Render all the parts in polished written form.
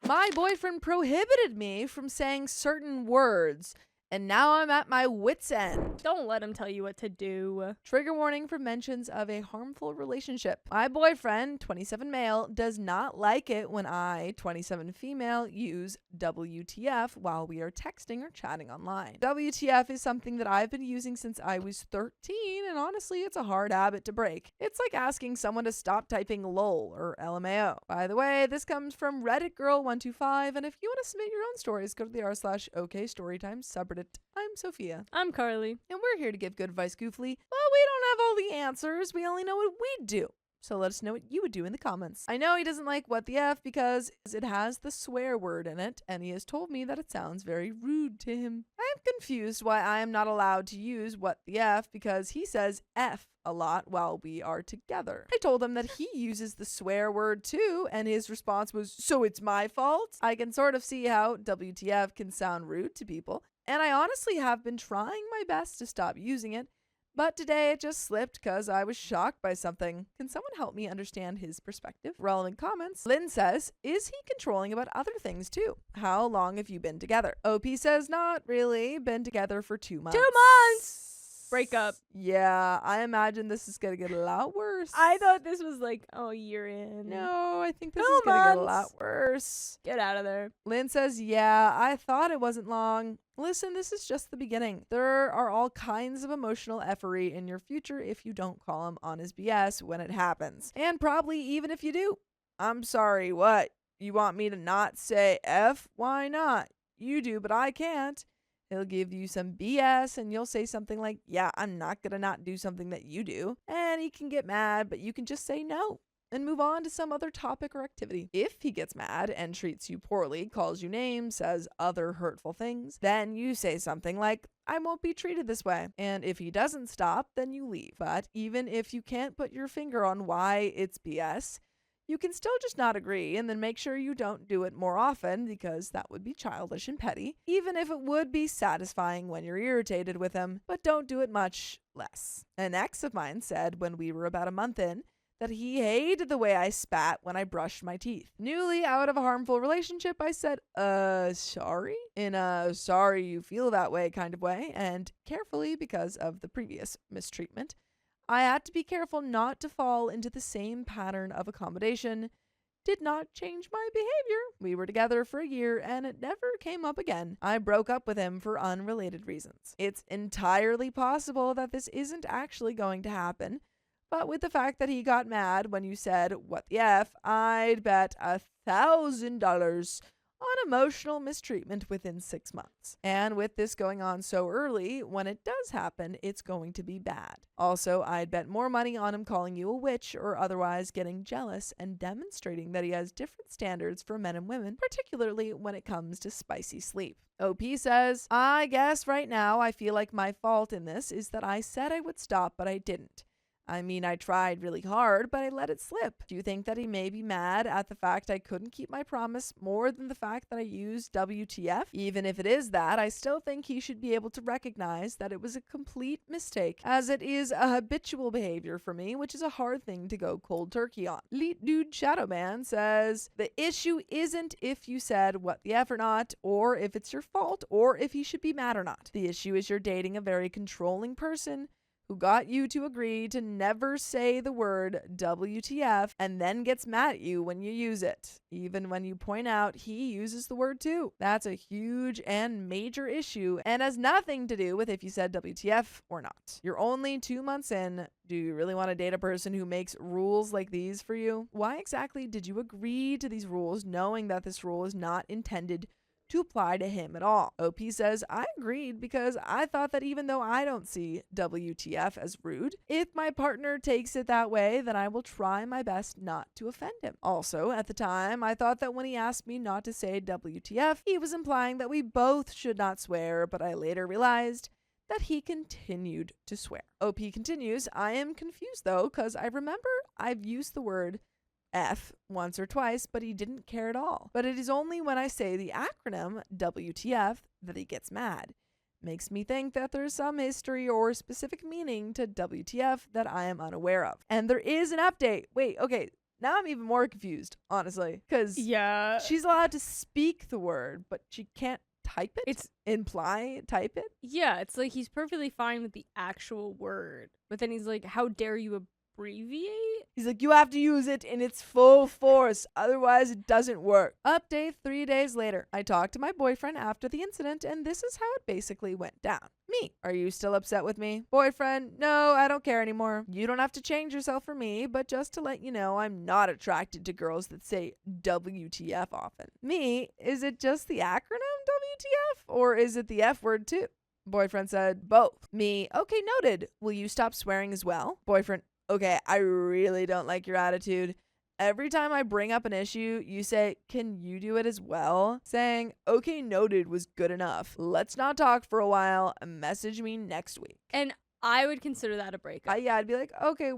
My boyfriend prohibited me from saying certain words, and now I'm at my wit's end. Don't let him tell you what to do. Trigger warning for mentions of a harmful relationship. My boyfriend, 27 male, does not like it when I, 27 female, use WTF while we are texting or chatting online. WTF is something that I've been using since I was 13, and honestly, it's a hard habit to break. It's like asking someone to stop typing LOL or LMAO. By the way, this comes from Reddit Girl 125, and if you want to submit your own stories, go to the r/OKStorytime subreddit. I'm Sophia. I'm Carly. And we're here to give good advice goofily. Well, we don't have all the answers. We only know what we do. So let us know what you would do in the comments. I know he doesn't like what the F because it has the swear word in it, and he has told me that it sounds very rude to him. I am confused why I am not allowed to use what the F because he says F a lot while we are together. I told him that he uses the swear word too, and his response was, so it's my fault? I can sort of see how WTF can sound rude to people, and I honestly have been trying my best to stop using it, but today it just slipped because I was shocked by something. Can someone help me understand his perspective? Relevant comments. Lynn says, is he controlling about other things too? How long have you been together? OP says, not really. Been together for 2 months. 2 months! Breakup. Yeah, I imagine this is going to get a lot worse. I thought this was like, a year in. No, I think this 2 is going to get a months. lot worse. Get out of there. Lynn says, yeah, I thought it wasn't long. Listen, this is just the beginning. There are all kinds of emotional effery in your future if you don't call him on his BS when it happens. And probably even if you do. I'm sorry, what? You want me to not say F? Why not? You do, but I can't. He'll give you some BS and you'll say something like, yeah, I'm not gonna not do something that you do. And he can get mad, but you can just say no and move on to some other topic or activity. If he gets mad and treats you poorly, calls you names, says other hurtful things, then you say something like, I won't be treated this way. And if he doesn't stop, then you leave. But even if you can't put your finger on why it's BS, you can still just not agree and then make sure you don't do it more often because that would be childish and petty, even if it would be satisfying when you're irritated with him, but don't do it much less. An ex of mine said when we were about a month in that he hated the way I spat when I brushed my teeth. Newly out of a harmful relationship, I said, sorry? In a sorry you feel that way kind of way, and carefully because of the previous mistreatment, I had to be careful not to fall into the same pattern of accommodation. Did not change my behavior. We were together for a year and it never came up again. I broke up with him for unrelated reasons. It's entirely possible that this isn't actually going to happen, but with the fact that he got mad when you said, what the F, I'd bet $1,000 on emotional mistreatment within 6 months. And with this going on so early, when it does happen, it's going to be bad. Also, I'd bet more money on him calling you a witch or otherwise getting jealous and demonstrating that he has different standards for men and women, particularly when it comes to spicy sleep. OP says, I guess right now I feel like my fault in this is that I said I would stop, but I didn't. I mean, I tried really hard, but I let it slip. Do you think that he may be mad at the fact I couldn't keep my promise more than the fact that I used WTF? Even if it is that, I still think he should be able to recognize that it was a complete mistake, as it is a habitual behavior for me, which is a hard thing to go cold turkey on. Elite Dude Shadowman says, the issue isn't if you said what the F or not, or if it's your fault, or if he should be mad or not. The issue is you're dating a very controlling person who got you to agree to never say the word WTF and then gets mad at you when you use it, even when you point out he uses the word too. That's a huge and major issue and has nothing to do with if you said WTF or not. You're only 2 months in. Do you really want to date a person who makes rules like these for you? Why exactly did you agree to these rules knowing that this rule is not intended to apply to him at all? OP says, I agreed because I thought that even though I don't see WTF as rude, if my partner takes it that way, then I will try my best not to offend him. Also, at the time, I thought that when he asked me not to say WTF, he was implying that we both should not swear, but I later realized that he continued to swear. OP continues, I am confused though, because I remember I've used the word F once or twice, but he didn't care at all. But it is only when I say the acronym WTF that he gets mad. Makes me think that there's some history or specific meaning to WTF that I am unaware of. And there is an update. Wait, okay. Now I'm even more confused, honestly, because Yeah. she's allowed to speak the word, but she can't type it? It's type it? Yeah, it's like he's perfectly fine with the actual word, but then he's like, how dare you abbreviate? He's like, you have to use it in its full force, otherwise it doesn't work. Update 3 days later. I talked to my boyfriend after the incident, and this is how it basically went down. Me, are you still upset with me? Boyfriend, no, I don't care anymore. You don't have to change yourself for me, but just to let you know, I'm not attracted to girls that say WTF often. Me, is it just the acronym WTF, or is it the F word too? Boyfriend said, both. Me, okay, noted. Will you stop swearing as well? Boyfriend, okay, I really don't like your attitude. Every time I bring up an issue, you say, can you do it as well? Saying, okay, noted was good enough. Let's not talk for a while and message me next week. And I would consider that a breakup. I'd be like, okay,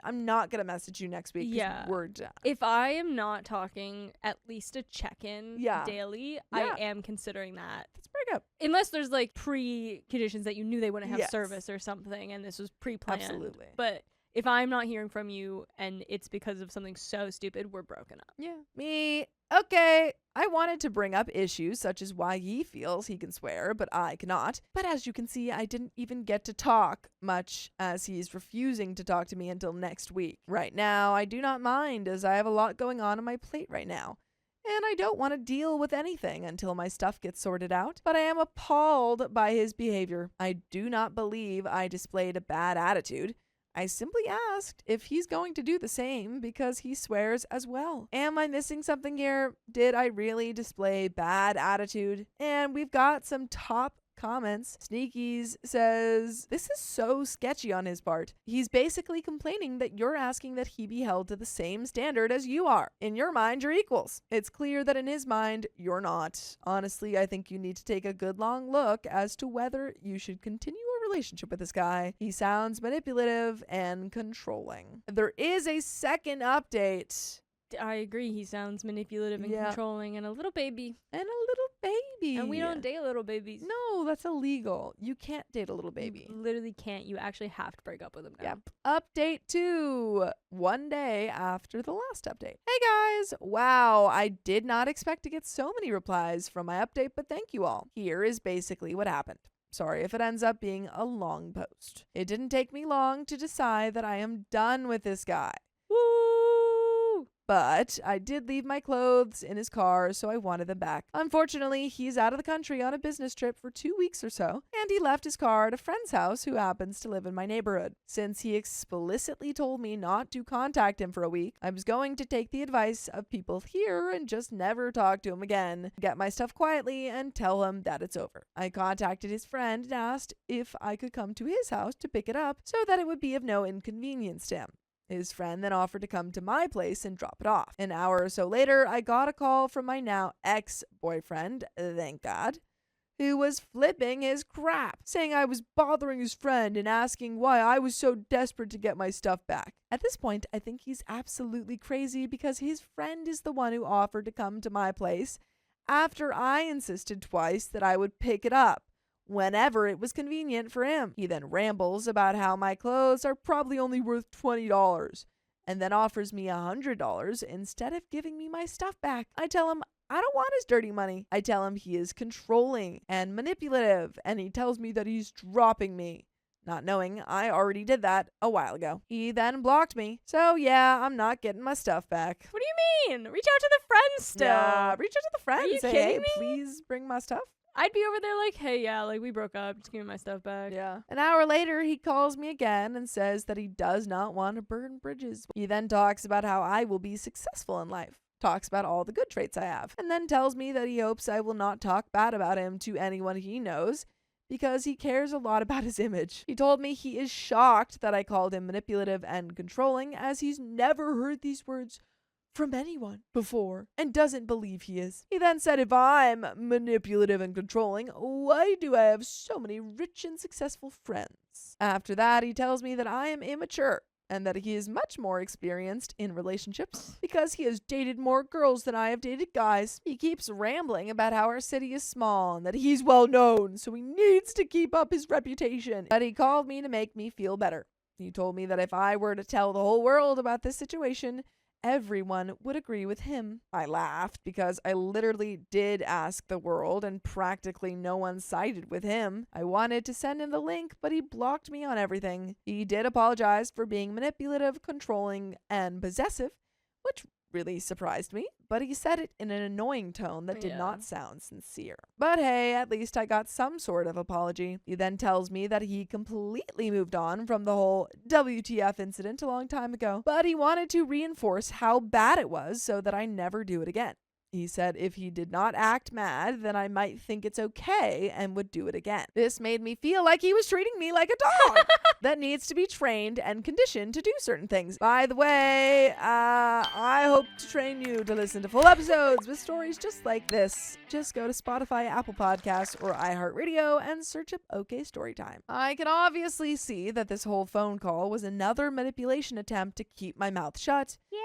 I'm not going to message you next week. Yeah. We're done. If I am not talking at least a check-in daily, I am considering that. That's a breakup. Unless there's like pre-conditions that you knew they wouldn't have Yes. service or something and this was pre-planned. Absolutely. But if I'm not hearing from you and it's because of something so stupid, we're broken up. Yeah. Me, okay. I wanted to bring up issues such as why he feels he can swear, but I cannot. But as you can see, I didn't even get to talk much, as he is refusing to talk to me until next week. Right now, I do not mind, as I have a lot going on my plate right now. And I don't want to deal with anything until my stuff gets sorted out, but I am appalled by his behavior. I do not believe I displayed a bad attitude. I simply asked if he's going to do the same because he swears as well. Am I missing something here? Did I really display bad attitude? And we've got some top comments. Sneakies says, this is so sketchy on his part. He's basically complaining that you're asking that he be held to the same standard as you are. In your mind, you're equals. It's clear that in his mind, you're not. Honestly, I think you need to take a good long look as to whether you should continue a relationship with this guy. He sounds manipulative and controlling. There is a second update. I agree. He sounds manipulative and controlling and a little baby. And a little baby. And we don't date little babies. No, that's illegal. You can't date a little baby. You literally can't. You actually have to break up with him now. Yep. Update 2. 1 day after the last update. Hey guys. Wow, I did not expect to get so many replies from my update, but thank you all. Here is basically what happened. Sorry if it ends up being a long post. It didn't take me long to decide that I am done with this guy. Woo! But I did leave my clothes in his car, so I wanted them back. Unfortunately, he's out of the country on a business trip for 2 weeks or so, and he left his car at a friend's house who happens to live in my neighborhood. Since he explicitly told me not to contact him for a week, I was going to take the advice of people here and just never talk to him again, get my stuff quietly, and tell him that it's over. I contacted his friend and asked if I could come to his house to pick it up so that it would be of no inconvenience to him. His friend then offered to come to my place and drop it off. An hour or so later, I got a call from my now ex-boyfriend, thank God, who was flipping his crap, saying I was bothering his friend and asking why I was so desperate to get my stuff back. At this point, I think he's absolutely crazy because his friend is the one who offered to come to my place after I insisted twice that I would pick it up whenever it was convenient for him. He then rambles about how my clothes are probably only worth $20 and then offers me $100 instead of giving me my stuff back. I tell him I don't want his dirty money. I tell him he is controlling and manipulative, and he tells me that he's dropping me, not knowing I already did that a while ago. He then blocked me. So yeah, I'm not getting my stuff back. What do you mean? Reach out to the friends still. Yeah, reach out to the friend Are you and say, kidding hey, me? please bring my stuff. I'd be over there like, hey, yeah, like we broke up. Just give me my stuff back. Yeah. An hour later, he calls me again and says that he does not want to burn bridges. He then talks about how I will be successful in life, talks about all the good traits I have, and then tells me that he hopes I will not talk bad about him to anyone he knows because he cares a lot about his image. He told me he is shocked that I called him manipulative and controlling, as he's never heard these words from anyone before and doesn't believe he is. He then said if I'm manipulative and controlling, why do I have so many rich and successful friends? After that, he tells me that I am immature and that he is much more experienced in relationships because he has dated more girls than I have dated guys. He keeps rambling about how our city is small and that he's well known, so he needs to keep up his reputation. But he called me to make me feel better. He told me that if I were to tell the whole world about this situation, everyone would agree with him. I laughed because I literally did ask the world and practically no one sided with him. I wanted to send him the link, but he blocked me on everything. He did apologize for being manipulative, controlling, and possessive, which really surprised me, but he said it in an annoying tone that did not sound sincere. But hey, at least I got some sort of apology. He then tells me that he completely moved on from the whole WTF incident a long time ago, but he wanted to reinforce how bad it was so that I never do it again. He said if he did not act mad, then I might think it's okay and would do it again. This made me feel like he was treating me like a dog that needs to be trained and conditioned to do certain things. By the way, I hope to train you to listen to full episodes with stories just like this. Just go to Spotify, Apple Podcasts, or iHeartRadio and search up OK Storytime. I can obviously see that this whole phone call was another manipulation attempt to keep my mouth shut. Yeah.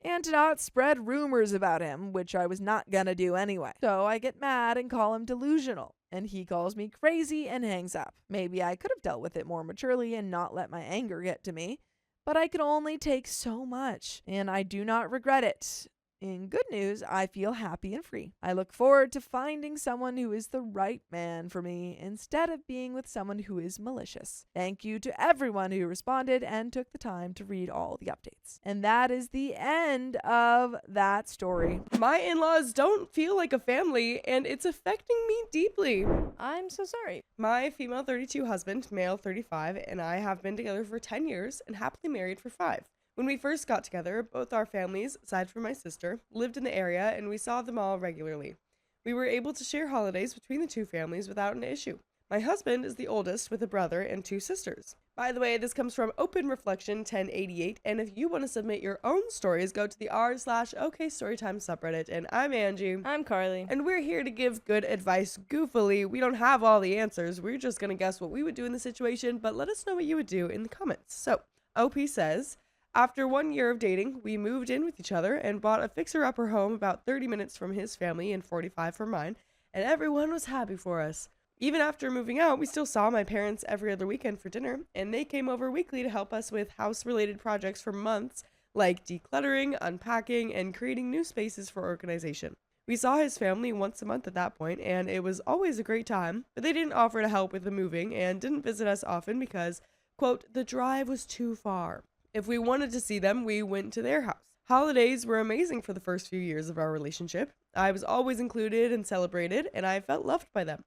And to not spread rumors about him, which I was not gonna do anyway. So I get mad and call him delusional, and he calls me crazy and hangs up. Maybe I could have dealt with it more maturely and not let my anger get to me, but I could only take so much, and I do not regret it. In good news, I feel happy and free. I look forward to finding someone who is the right man for me instead of being with someone who is malicious. Thank you to everyone who responded and took the time to read all the updates. And that is the end of that story. My in-laws don't feel like a family, and it's affecting me deeply. I'm so sorry. My female 32 husband, male 35, and I have been together for 10 years and happily married for 5. When we first got together, both our families, aside from my sister, lived in the area and we saw them all regularly. We were able to share holidays between the two families without an issue. My husband is the oldest with a brother and 2 sisters. By the way, this comes from Open Reflection 1088, and if you want to submit your own stories, go to the r/OK Storytime subreddit, and I'm Angie. I'm Carly. And we're here to give good advice goofily. We don't have all the answers. We're just going to guess what we would do in the situation, but let us know what you would do in the comments. So, OP says, after 1 year of dating, we moved in with each other and bought a fixer-upper home about 30 minutes from his family and 45 from mine, and everyone was happy for us. Even after moving out, we still saw my parents every other weekend for dinner, and they came over weekly to help us with house-related projects for months, like decluttering, unpacking, and creating new spaces for organization. We saw his family once a month at that point, and it was always a great time, but they didn't offer to help with the moving and didn't visit us often because, quote, the drive was too far. If we wanted to see them, we went to their house. Holidays were amazing for the first few years of our relationship. I was always included and celebrated, and I felt loved by them.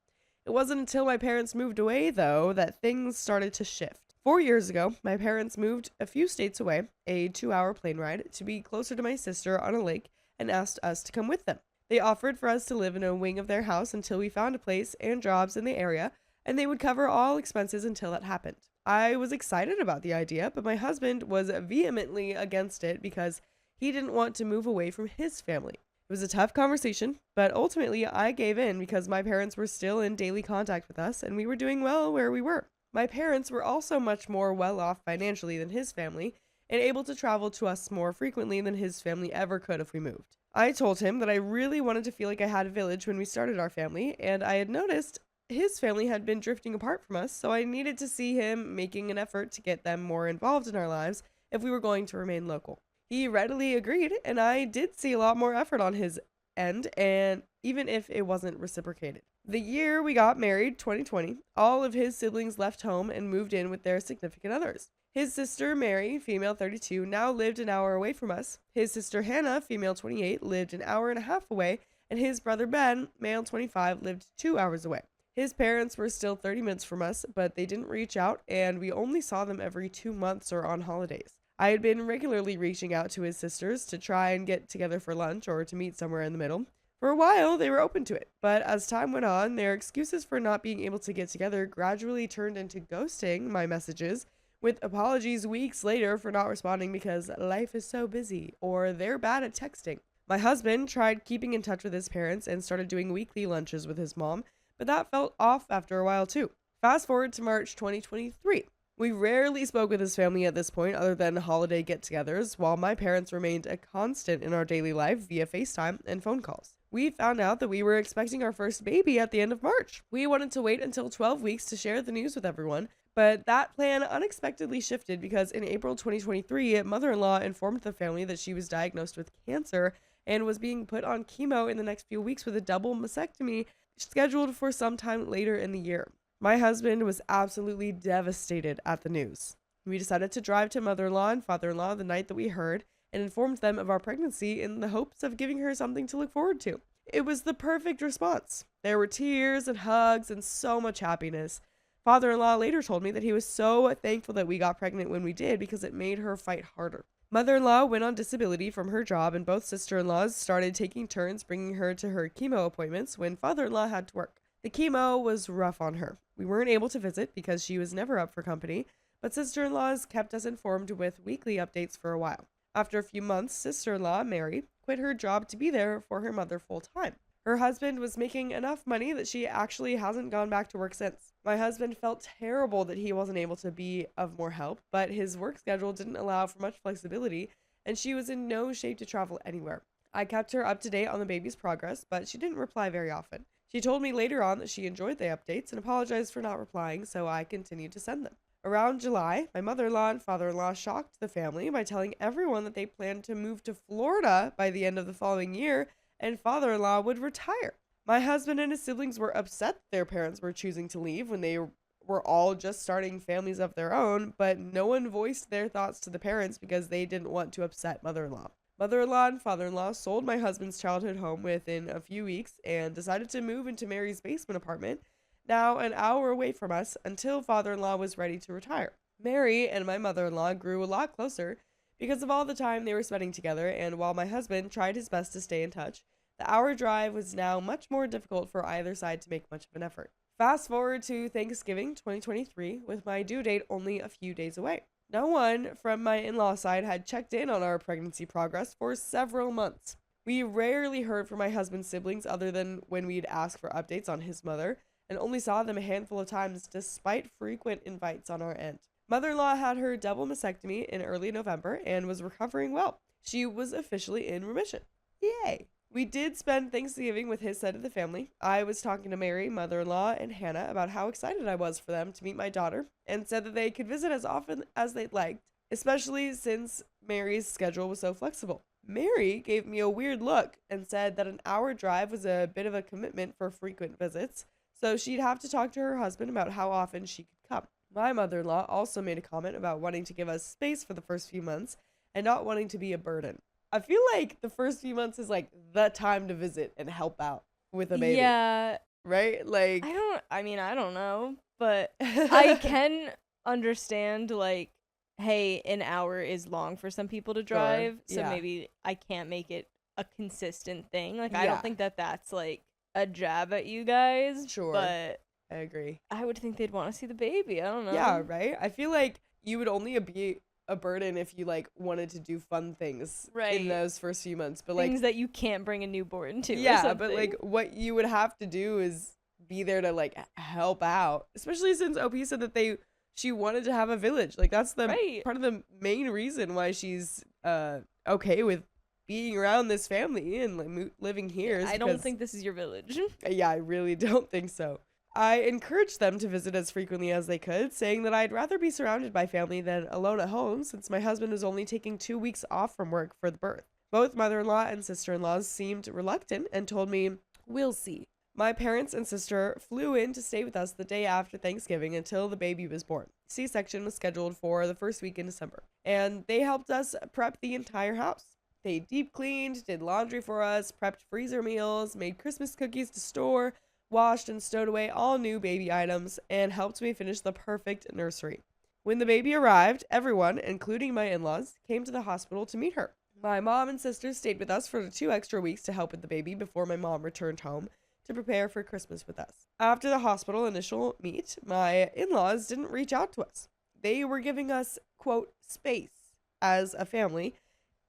It wasn't until my parents moved away, though, that things started to shift. 4 years ago, my parents moved a few states away, a 2-hour plane ride, to be closer to my sister on a lake, and asked us to come with them. They offered for us to live in a wing of their house until we found a place and jobs in the area, and they would cover all expenses until that happened. I was excited about the idea, but my husband was vehemently against it because he didn't want to move away from his family. It was a tough conversation, but ultimately I gave in because my parents were still in daily contact with us and we were doing well where we were. My parents were also much more well off financially than his family and able to travel to us more frequently than his family ever could if we moved. I told him that I really wanted to feel like I had a village when we started our family, and I had noticed his family had been drifting apart from us, so I needed to see him making an effort to get them more involved in our lives if we were going to remain local. He readily agreed, and I did see a lot more effort on his end, and even if it wasn't reciprocated. The year we got married, 2020, all of his siblings left home and moved in with their significant others. His sister, Mary, female 32, now lived an hour away from us. His sister, Hannah, female 28, lived an hour and a half away, and his brother, Ben, male 25, lived 2 hours away. His parents were still 30 minutes from us, but they didn't reach out, and we only saw them every 2 months or on holidays. I had been regularly reaching out to his sisters to try and get together for lunch or to meet somewhere in the middle. For a while, they were open to it, but as time went on, their excuses for not being able to get together gradually turned into ghosting my messages, with apologies weeks later for not responding because life is so busy, or they're bad at texting. My husband tried keeping in touch with his parents and started doing weekly lunches with his mom, but that felt off after a while too. Fast forward to March 2023. We rarely spoke with his family at this point other than holiday get-togethers, while my parents remained a constant in our daily life via FaceTime and phone calls. We found out that we were expecting our first baby at the end of March. We wanted to wait until 12 weeks to share the news with everyone, But that plan unexpectedly shifted because in April 2023, mother-in-law informed the family that she was diagnosed with cancer and was being put on chemo in the next few weeks with a double mastectomy scheduled for sometime later in the year. My husband was absolutely devastated at the news. We decided to drive to mother-in-law and father-in-law the night that we heard and informed them of our pregnancy in the hopes of giving her something to look forward to. It was the perfect response. There were tears and hugs and so much happiness. Father-in-law later told me that he was so thankful that we got pregnant when we did because it made her fight harder. Mother-in-law went on disability from her job, and both sister-in-laws started taking turns bringing her to her chemo appointments when father-in-law had to work. The chemo was rough on her. We weren't able to visit because she was never up for company, but sister-in-laws kept us informed with weekly updates for a while. After a few months, sister-in-law, Mary, quit her job to be there for her mother full-time. Her husband was making enough money that she actually hasn't gone back to work since. My husband felt terrible that he wasn't able to be of more help, but his work schedule didn't allow for much flexibility, and she was in no shape to travel anywhere. I kept her up to date on the baby's progress, but she didn't reply very often. She told me later on that she enjoyed the updates and apologized for not replying, so I continued to send them. Around July, my mother-in-law and father-in-law shocked the family by telling everyone that they planned to move to Florida by the end of the following year, and father-in-law would retire. My husband and his siblings were upset that their parents were choosing to leave when they were all just starting families of their own, but no one voiced their thoughts to the parents because they didn't want to upset mother-in-law. Mother-in-law and father-in-law sold my husband's childhood home within a few weeks and decided to move into Mary's basement apartment, now an hour away from us, until father-in-law was ready to retire. Mary and my mother-in-law grew a lot closer because of all the time they were spending together, and while my husband tried his best to stay in touch, the hour drive was now much more difficult for either side to make much of an effort. Fast forward to Thanksgiving 2023, with my due date only a few days away. No one from my in-law side had checked in on our pregnancy progress for several months. We rarely heard from my husband's siblings other than when we'd ask for updates on his mother, and only saw them a handful of times despite frequent invites on our end. Mother-in-law had her double mastectomy in early November and was recovering well. She was officially in remission. Yay! We did spend Thanksgiving with his side of the family. I was talking to Mary, mother-in-law, and Hannah about how excited I was for them to meet my daughter, and said that they could visit as often as they'd liked, especially since Mary's schedule was so flexible. Mary gave me a weird look and said that an hour drive was a bit of a commitment for frequent visits, so she'd have to talk to her husband about how often she could come. My mother-in-law also made a comment about wanting to give us space for the first few months and not wanting to be a burden. I feel like the first few months is like the time to visit and help out with a baby. Yeah. Right? Like, I don't know, but I can understand, like, hey, an hour is long for some people to drive, so maybe I can't make it a consistent thing. Like, I don't think that that's, like, a jab at you guys. Sure. But I agree. I would think they'd want to see the baby. I don't know. Yeah, right? I feel like you would only be a burden if you, like, wanted to do fun things in those first few months. But things that you can't bring a newborn to. Yeah, but, like, what you would have to do is be there to, like, help out. Especially since OP said that she wanted to have a village. Like, that's the part of the main reason why she's okay with being around this family and like, living here. I don't think this is your village. Yeah, I really don't think so. I encouraged them to visit as frequently as they could, saying that I'd rather be surrounded by family than alone at home, since my husband was only taking 2 weeks off from work for the birth. Both mother-in-law and sister-in-laws seemed reluctant and told me, "We'll see." My parents and sister flew in to stay with us the day after Thanksgiving until the baby was born. C-section was scheduled for the first week in December, and they helped us prep the entire house. They deep cleaned, did laundry for us, prepped freezer meals, made Christmas cookies to store, washed and stowed away all new baby items, and helped me finish the perfect nursery. When the baby arrived, everyone, including my in-laws, came to the hospital to meet her. My mom and sister stayed with us for 2 extra weeks to help with the baby before my mom returned home to prepare for Christmas with us. After the hospital initial meet, my in-laws didn't reach out to us. They were giving us, quote, space as a family,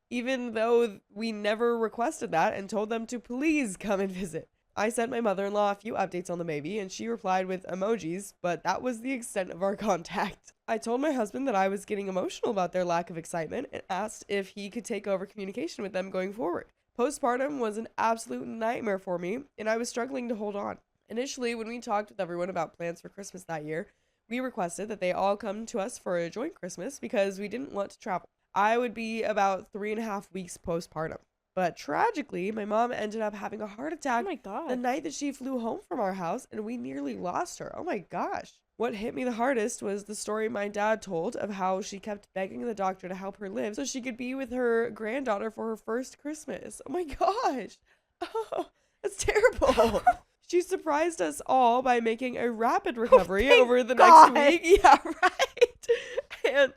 even though we never requested that and told them to please come and visit. I sent my mother-in-law a few updates on the baby, and she replied with emojis, but that was the extent of our contact. I told my husband that I was getting emotional about their lack of excitement and asked if he could take over communication with them going forward. Postpartum was an absolute nightmare for me, and I was struggling to hold on. Initially, when we talked with everyone about plans for Christmas that year, We requested that they all come to us for a joint Christmas because we didn't want to travel. I would be about 3.5 weeks postpartum. But tragically, my mom ended up having a heart Oh attack my God. the night that she flew home from our house, and we nearly lost her. Oh my gosh. What hit me the hardest was the story my dad told of how she kept begging the doctor to help her live so she could be with her granddaughter for her first Christmas. Oh my gosh. Oh, that's terrible. She surprised us all by making a rapid recovery over the next week. Yeah, right. And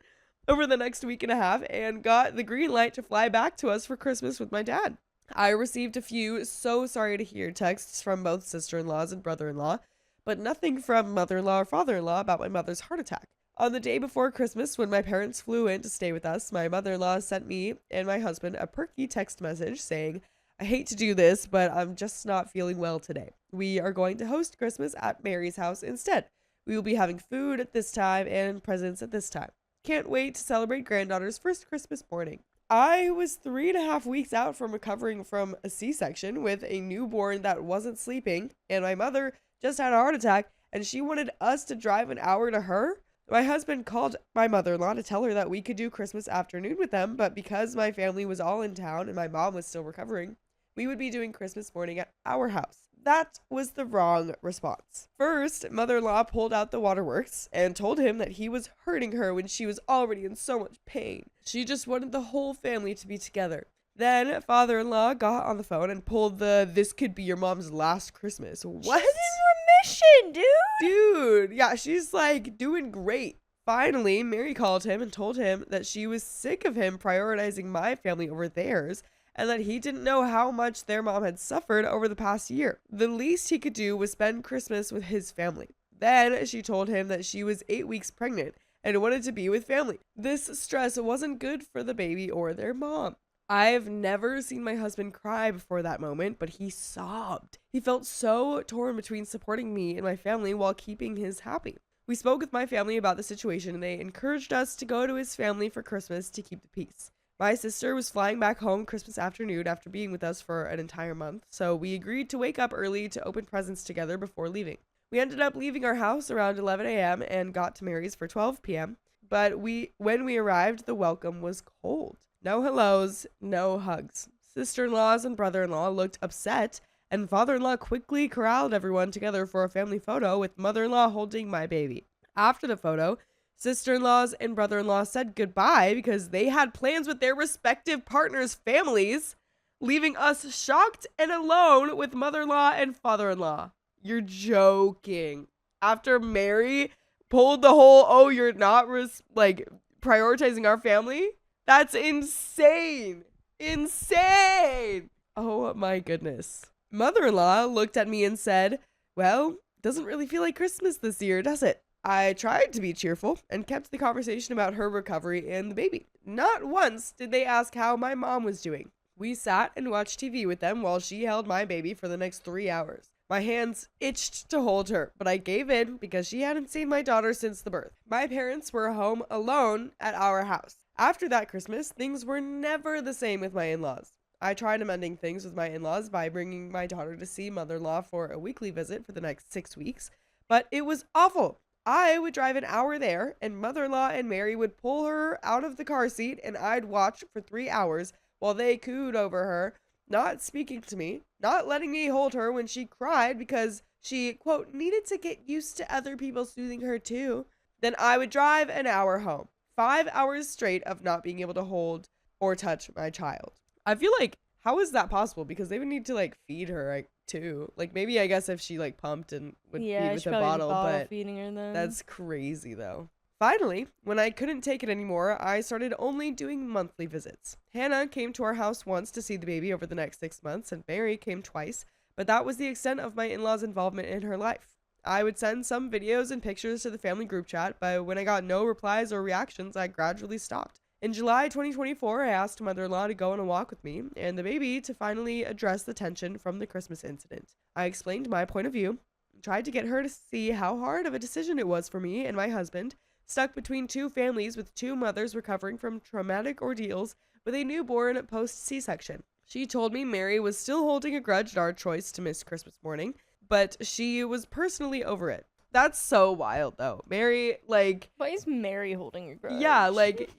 over the next week and a half, and got the green light to fly back to us for Christmas with my dad. I received a few so sorry to hear texts from both sister-in-laws and brother-in-law, but nothing from mother-in-law or father-in-law about my mother's heart attack. On the day before Christmas, when my parents flew in to stay with us, my mother-in-law sent me and my husband a perky text message saying, "I hate to do this, but I'm just not feeling well today. We are going to host Christmas at Mary's house instead. We will be having food at this time and presents at this time. Can't wait to celebrate granddaughter's first Christmas morning." I was 3.5 weeks out from recovering from a C-section with a newborn that wasn't sleeping, and my mother just had a heart attack, and she wanted us to drive an hour to her. My husband called my mother-in-law to tell her that we could do Christmas afternoon with them, but because my family was all in town and my mom was still recovering, we would be doing Christmas morning at our house. That was the wrong response. First, mother-in-law pulled out the waterworks and told him that he was hurting her when she was already in so much pain. She just wanted the whole family to be together. Then father-in-law got on the phone and pulled the "this could be your mom's last Christmas." What? She's in remission, dude. Dude, yeah, she's like doing great. Finally, Mary called him and told him that she was sick of him prioritizing my family over theirs, and that he didn't know how much their mom had suffered over the past year. The least he could do was spend Christmas with his family. Then she told him that she was 8 weeks pregnant and wanted to be with family. This stress wasn't good for the baby or their mom. I've never seen my husband cry before that moment, but he sobbed. He felt so torn between supporting me and my family while keeping his happy. We spoke with my family about the situation, and they encouraged us to go to his family for Christmas to keep the peace. My sister was flying back home Christmas afternoon after being with us for an entire month, so we agreed to wake up early to open presents together before leaving. We ended up leaving our house around 11 a.m. and got to Mary's for 12 p.m., but when we arrived, the welcome was cold. No hellos, no hugs. Sister-in-laws and brother-in-law looked upset, and father-in-law quickly corralled everyone together for a family photo with mother-in-law holding my baby. After the photo, sister-in-laws and brother-in-law said goodbye because they had plans with their respective partners' families, leaving us shocked and alone with mother-in-law and father-in-law. You're joking. After Mary pulled the whole, "oh, you're not prioritizing our family"? That's insane. Insane. Oh my goodness. Mother-in-law looked at me and said, "Well, doesn't really feel like Christmas this year, does it?" I tried to be cheerful and kept the conversation about her recovery and the baby. Not once did they ask how my mom was doing. We sat and watched TV with them while she held my baby for the next 3 hours. My hands itched to hold her, but I gave in because she hadn't seen my daughter since the birth. My parents were home alone at our house. After that Christmas, things were never the same with my in-laws. I tried amending things with my in-laws by bringing my daughter to see mother-in-law for a weekly visit for the next 6 weeks, but it was awful. I would drive an hour there, and mother-in-law and Mary would pull her out of the car seat, and I'd watch for 3 hours while they cooed over her, not speaking to me, not letting me hold her when she cried because she, quote, needed to get used to other people soothing her too. Then I would drive an hour home. 5 hours straight of not being able to hold or touch my child. I feel like, how is that possible? Because they would need to feed her too. Maybe I guess if she pumped and would feed with a bottle, but feeding her then. That's crazy though. Finally, when I couldn't take it anymore, I started only doing monthly visits. Hannah came to our house once to see the baby over the next 6 months, and Mary came twice, but that was the extent of my in-laws' involvement in her life. I would send some videos and pictures to the family group chat, but when I got no replies or reactions, I gradually stopped. In July 2024, I asked mother-in-law to go on a walk with me and the baby to finally address the tension from the Christmas incident. I explained my point of view, tried to get her to see how hard of a decision it was for me and my husband, stuck between two families with two mothers recovering from traumatic ordeals with a newborn post-C-section. She told me Mary was still holding a grudge at our choice to miss Christmas morning, but she was personally over it. That's so wild, though. Mary, like... Why is Mary holding a grudge? Yeah, like,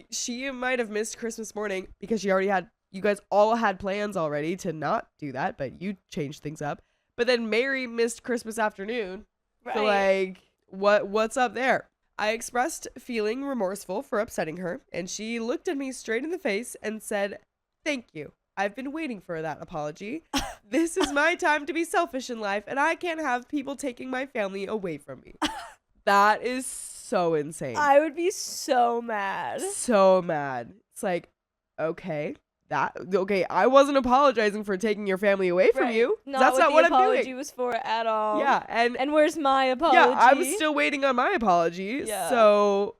she might have missed Christmas morning because she already had... You guys all had plans already to not do that, but you changed things up. But then Mary missed Christmas afternoon. Right. So, like, what's up there? I expressed feeling remorseful for upsetting her, and she looked at me straight in the face and said, "Thank you. I've been waiting for that apology. This is my time to be selfish in life, and I can't have people taking my family away from me." That is so insane. I would be so mad. So mad. It's like, okay, I wasn't apologizing for taking your family away from you. That's not what I'm doing. The apology was for at all. Yeah, and where's my apology? Yeah, I'm still waiting on my apology. Yeah. So,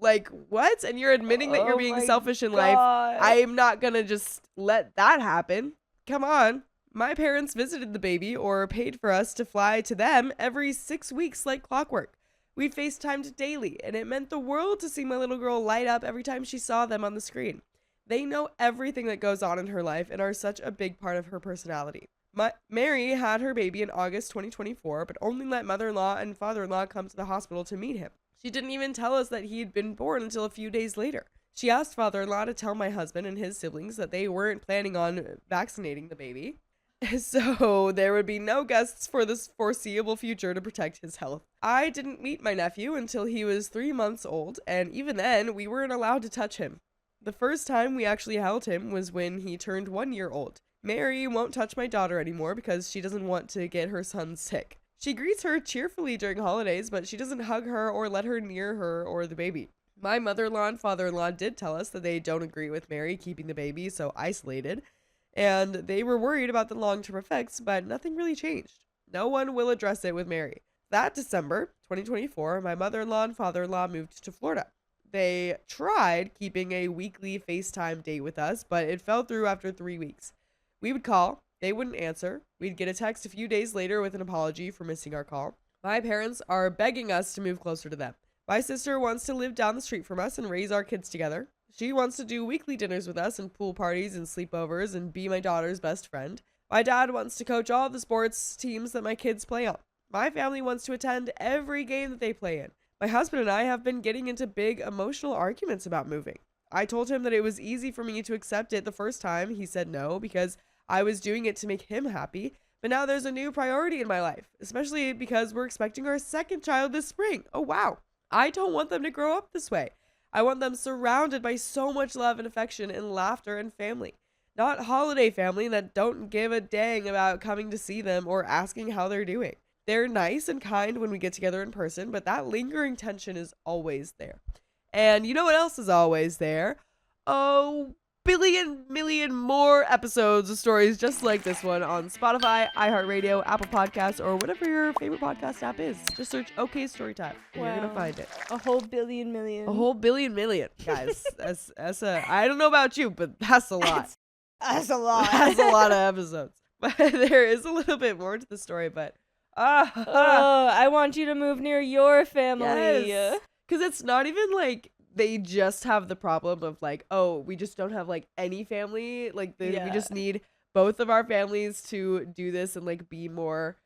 like, what? And you're admitting that you're being selfish in life. I'm not gonna just let that happen. Come on. My parents visited the baby or paid for us to fly to them every 6 weeks like clockwork. We FaceTimed daily, and it meant the world to see my little girl light up every time she saw them on the screen. They know everything that goes on in her life and are such a big part of her personality. Mary had her baby in August 2024, but only let mother-in-law and father-in-law come to the hospital to meet him. She didn't even tell us that he had been born until a few days later. She asked father-in-law to tell my husband and his siblings that they weren't planning on vaccinating the baby, so there would be no guests for this foreseeable future to protect his health. I didn't meet my nephew until he was 3 months old, and even then, we weren't allowed to touch him. The first time we actually held him was when he turned 1 year old. Mary won't touch my daughter anymore because she doesn't want to get her son sick. She greets her cheerfully during holidays, but she doesn't hug her or let her near her or the baby. My mother-in-law and father-in-law did tell us that they don't agree with Mary keeping the baby so isolated, and they were worried about the long-term effects, but nothing really changed. No one will address it with Mary. That December, 2024, my mother-in-law and father-in-law moved to Florida. They tried keeping a weekly FaceTime date with us, but it fell through after 3 weeks. We would call, they wouldn't answer. We'd get a text a few days later with an apology for missing our call. My parents are begging us to move closer to them. My sister wants to live down the street from us and raise our kids together. She wants to do weekly dinners with us and pool parties and sleepovers and be my daughter's best friend. My dad wants to coach all the sports teams that my kids play on. My family wants to attend every game that they play in. My husband and I have been getting into big emotional arguments about moving. I told him that it was easy for me to accept it the first time. He said no because I was doing it to make him happy. But now there's a new priority in my life, especially because we're expecting our second child this spring. Oh, wow. I don't want them to grow up this way. I want them surrounded by so much love and affection and laughter and family. Not holiday family that don't give a dang about coming to see them or asking how they're doing. They're nice and kind when we get together in person, but that lingering tension is always there. And you know what else is always there? Oh, million more episodes of stories just like this one on Spotify, iHeartRadio, Apple Podcasts, or whatever your favorite podcast app is. Just search OK Storytime and you're going to find it. A whole billion million. A whole billion million, guys. I don't know about you, but that's a lot. That's a lot. That's a lot of episodes. But there is a little bit more to the story, but I want you to move near your family. Yes. Because it's not even like they just have the problem of like, oh, we just don't have like any family. Like we just need both of our families to do this and like be more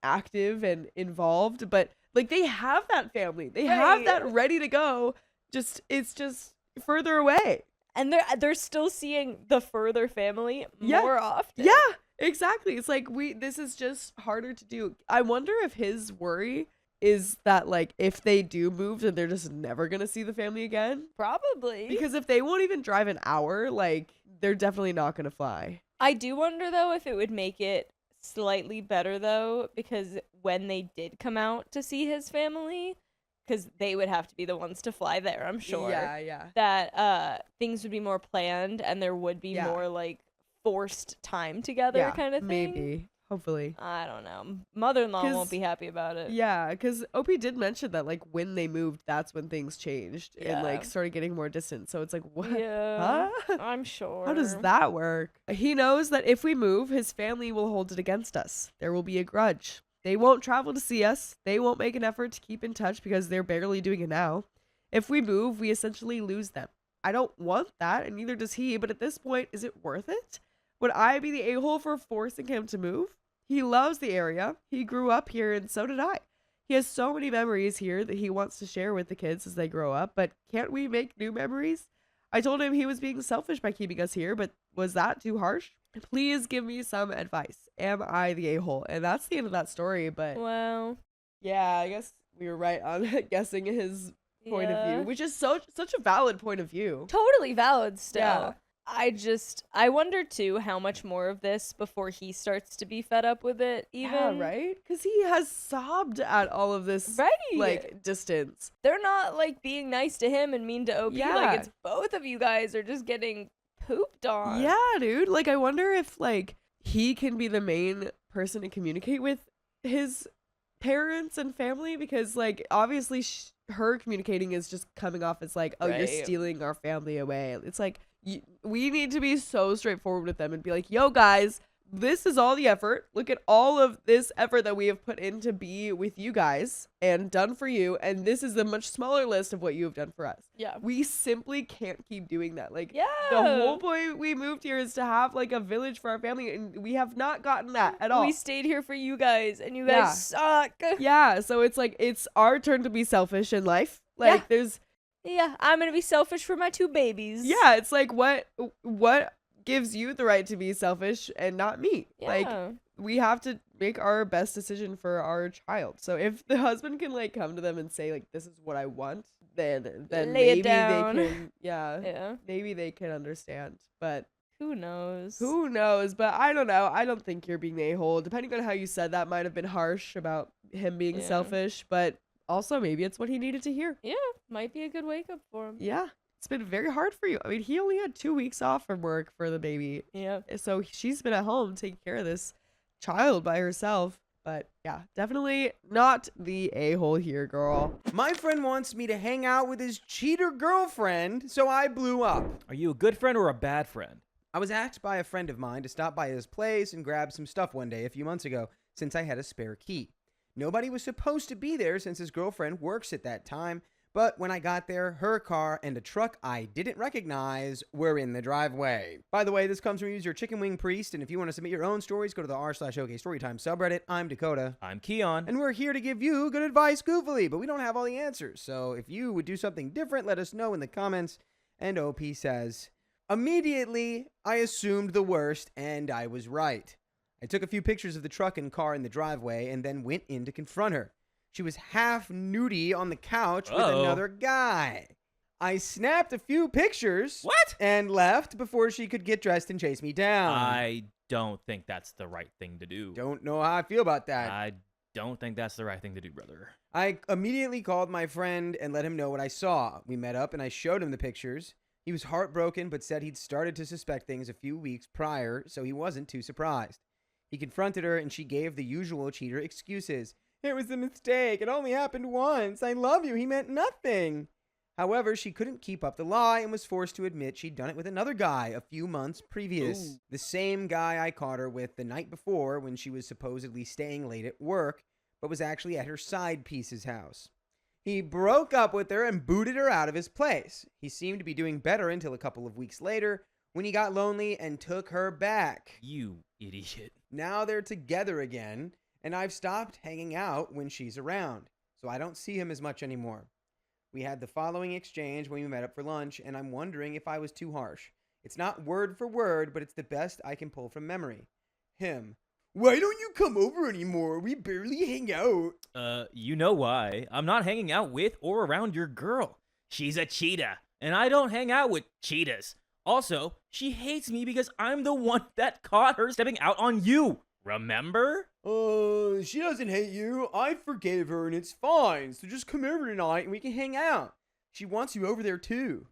active and involved. But like they have that family. They have that ready to go. It's just further away. And they're still seeing the further family more often. Yeah, exactly. It's like this is just harder to do. I wonder if his worry is that like if they do move then they're just never gonna see the family again. Probably. Because if they won't even drive an hour, like they're definitely not gonna fly. I do wonder though if it would make it slightly better though, because when they did come out to see his family, because they would have to be the ones to fly there, I'm sure. Yeah. That things would be more planned and there would be more like forced time together kind of thing. Maybe. Hopefully. I don't know. Mother-in-law won't be happy about it. Yeah, because OP did mention that like when they moved, that's when things changed and like started getting more distant. So it's like, what? Yeah, huh? I'm sure. How does that work? He knows that if we move, his family will hold it against us. There will be a grudge. They won't travel to see us. They won't make an effort to keep in touch because they're barely doing it now. If we move, we essentially lose them. I don't want that, and neither does he, but at this point, is it worth it? Would I be the a-hole for forcing him to move? He loves the area. He grew up here, and so did I. He has so many memories here that he wants to share with the kids as they grow up, but can't we make new memories? I told him he was being selfish by keeping us here, but was that too harsh? Please give me some advice. Am I the a-hole? And that's the end of that story, but Well, yeah, I guess we were right on guessing his point of yeah. view, which is such a valid point of view. Totally valid still. Yeah. I wonder too how much more of this before he starts to be fed up with it even. Yeah, right? Because he has sobbed at all of this, Right. like, distance. They're not like being nice to him and mean to OP. Yeah. Like it's both of you guys are just getting pooped on. Yeah, dude. Like, I wonder if, like, he can be the main person to communicate with his parents and family, because, like, obviously her communicating is just coming off as like, oh, you're Right. stealing our family away. It's like, we need to be so straightforward with them and be like, yo, guys, this is all the effort. Look at all of this effort that we have put in to be with you guys and done for you. And this is a much smaller list of what you have done for us. Yeah. We simply can't keep doing that. Like, Yeah. the whole point we moved here is to have like a village for our family, and we have not gotten that at all. We stayed here for you guys and you Yeah. guys suck. Yeah, so it's like, it's our turn to be selfish in life. Like, Yeah. there's Yeah, I'm gonna be selfish for my 2 babies. yeah, it's like, what gives you the right to be selfish and not me? Yeah. Like, we have to make our best decision for our child. So if the husband can like come to them and say like, this is what I want, then Lay maybe it down. they can Yeah. maybe they can understand. But Who knows? who knows? But I don't know. I don't think you're being the a-hole. Depending on how you said that might have been harsh about him being Yeah. selfish, but also maybe it's what he needed to hear. Yeah, might be a good wake up for him. Yeah. It's been very hard for you. I mean, he only had 2 weeks off from work for the baby. Yeah. So she's been at home taking care of this child by herself. But yeah, definitely not the a-hole here, girl. My friend wants me to hang out with his cheater girlfriend, so I blew up. Are you a good friend or a bad friend? I was asked by a friend of mine to stop by his place and grab some stuff one day a few months ago, since I had a spare key. Nobody was supposed to be there since his girlfriend works at that time, but when I got there, her car and a truck I didn't recognize were in the driveway. By the way, this comes from user Chicken Wing Priest, and if you want to submit your own stories, go to the r/OK Storytime subreddit. I'm Dakota. I'm Keon. And we're here to give you good advice goofily, but we don't have all the answers. So if you would do something different, let us know in the comments. And OP says, immediately, I assumed the worst, and I was right. I took a few pictures of the truck and car in the driveway and then went in to confront her. She was half nudie on the couch with another guy. I snapped a few pictures. What? And left before she could get dressed and chase me down. I don't think that's the right thing to do. Don't know how I feel about that. I don't think that's the right thing to do, brother. I immediately called my friend and let him know what I saw. We met up and I showed him the pictures. He was heartbroken but said he'd started to suspect things a few weeks prior, so he wasn't too surprised. He confronted her and she gave the usual cheater excuses. It was a mistake. It only happened once. I love you. He meant nothing. However, she couldn't keep up the lie and was forced to admit she'd done it with another guy a few months previous. Ooh. The same guy I caught her with the night before when she was supposedly staying late at work, but was actually at her side piece's house. He broke up with her and booted her out of his place. He seemed to be doing better until a couple of weeks later when he got lonely and took her back. You idiot. Now they're together again, and I've stopped hanging out when she's around, so I don't see him as much anymore. We had the following exchange when we met up for lunch, and I'm wondering if I was too harsh. It's not word for word, but it's the best I can pull from memory. Him. Why don't you come over anymore? We barely hang out. You know why. I'm not hanging out with or around your girl. She's a cheetah, and I don't hang out with cheetahs. Also, she hates me because I'm the one that caught her stepping out on you. Remember? She doesn't hate you. I forgave her and it's fine. So just come over tonight and we can hang out. She wants you over there too.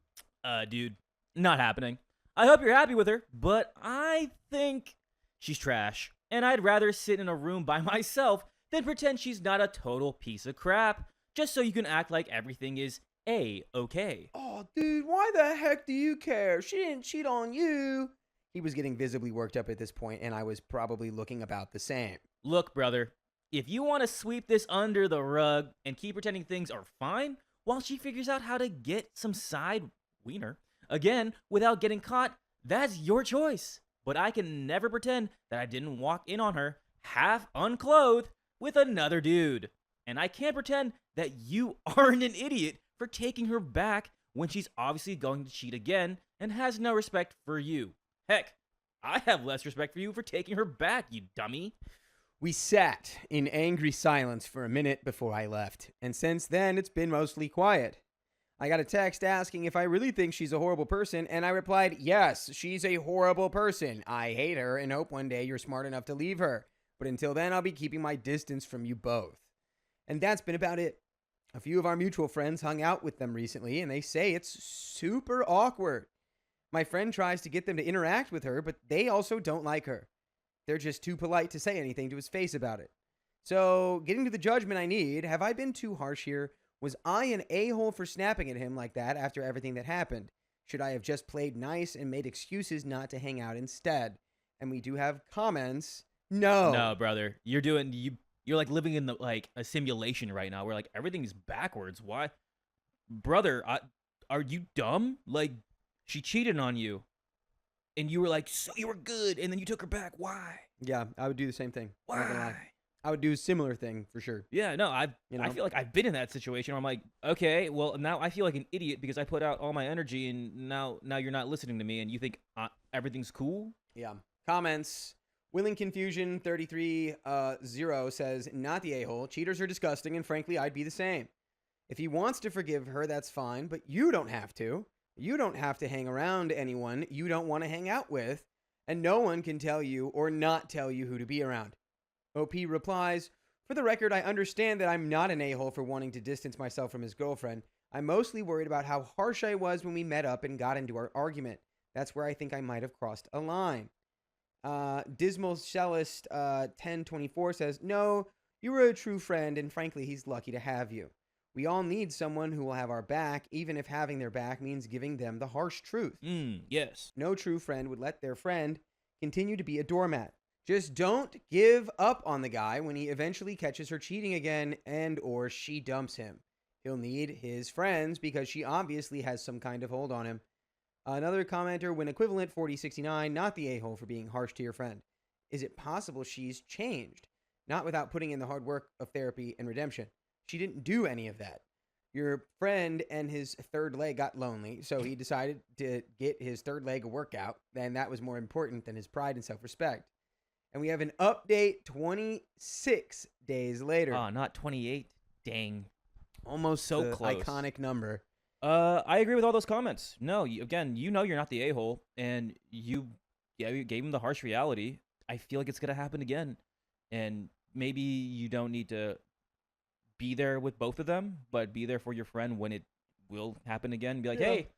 Dude, not happening. I hope you're happy with her, but I think she's trash. And I'd rather sit in a room by myself than pretend she's not a total piece of crap, just so you can act like everything is A-okay. Oh, dude, why the heck do you care? She didn't cheat on you. He was getting visibly worked up at this point, and I was probably looking about the same. Look, brother, if you want to sweep this under the rug and keep pretending things are fine while she figures out how to get some side wiener, again, without getting caught, that's your choice. But I can never pretend that I didn't walk in on her, half unclothed, with another dude. And I can't pretend that you aren't an idiot for taking her back when she's obviously going to cheat again and has no respect for you. Heck, I have less respect for you for taking her back, you dummy. We sat in angry silence for a minute before I left, and since then it's been mostly quiet. I got a text asking if I really think she's a horrible person, and I replied, yes, she's a horrible person. I hate her and hope one day you're smart enough to leave her. But until then, I'll be keeping my distance from you both. And that's been about it. A few of our mutual friends hung out with them recently, and they say it's super awkward. My friend tries to get them to interact with her, but they also don't like her. They're just too polite to say anything to his face about it. So, getting to the judgment I need, have I been too harsh here? Was I an a-hole for snapping at him like that after everything that happened? Should I have just played nice and made excuses not to hang out instead? And we do have comments. No. No, brother. You're like living in a simulation right now where like everything's backwards. Why? Brother, are you dumb? Like, she cheated on you. And you were like, so you were good, and then you took her back. Why? Yeah, I would do the same thing. I'm not gonna lie. Why? I would do a similar thing for sure. Yeah, no, I know? feel like I've been in that situation where I'm like, okay, well, now I feel like an idiot because I put out all my energy, and now you're not listening to me, and you think everything's cool? Yeah. Comments. Willing Confusion 33-0 says, not the a-hole. Cheaters are disgusting, and frankly, I'd be the same. If he wants to forgive her, that's fine, but you don't have to. You don't have to hang around anyone you don't want to hang out with, and no one can tell you or not tell you who to be around. OP replies, for the record, I understand that I'm not an a-hole for wanting to distance myself from his girlfriend. I'm mostly worried about how harsh I was when we met up and got into our argument. That's where I think I might have crossed a line. Dismal Cellist 1024 says, no, you were a true friend, and frankly, he's lucky to have you. We all need someone who will have our back, even if having their back means giving them the harsh truth. Yes. No true friend would let their friend continue to be a doormat. Just don't give up on the guy when he eventually catches her cheating again and or she dumps him. He'll need his friends because she obviously has some kind of hold on him. Another commenter, when equivalent 4069, not the a-hole for being harsh to your friend. Is it possible she's changed? Not without putting in the hard work of therapy and redemption. She didn't do any of that. Your friend and his third leg got lonely, so he decided to get his third leg a workout, and that was more important than his pride and self-respect. And we have an update 26 days later. Not 28. Dang. Almost so the close. Iconic number. I agree with all those comments. No, again, you know you're not the a-hole, and you gave him the harsh reality. I feel like it's going to happen again, and maybe you don't need to be there with both of them, but be there for your friend when it will happen again. Be like, hey,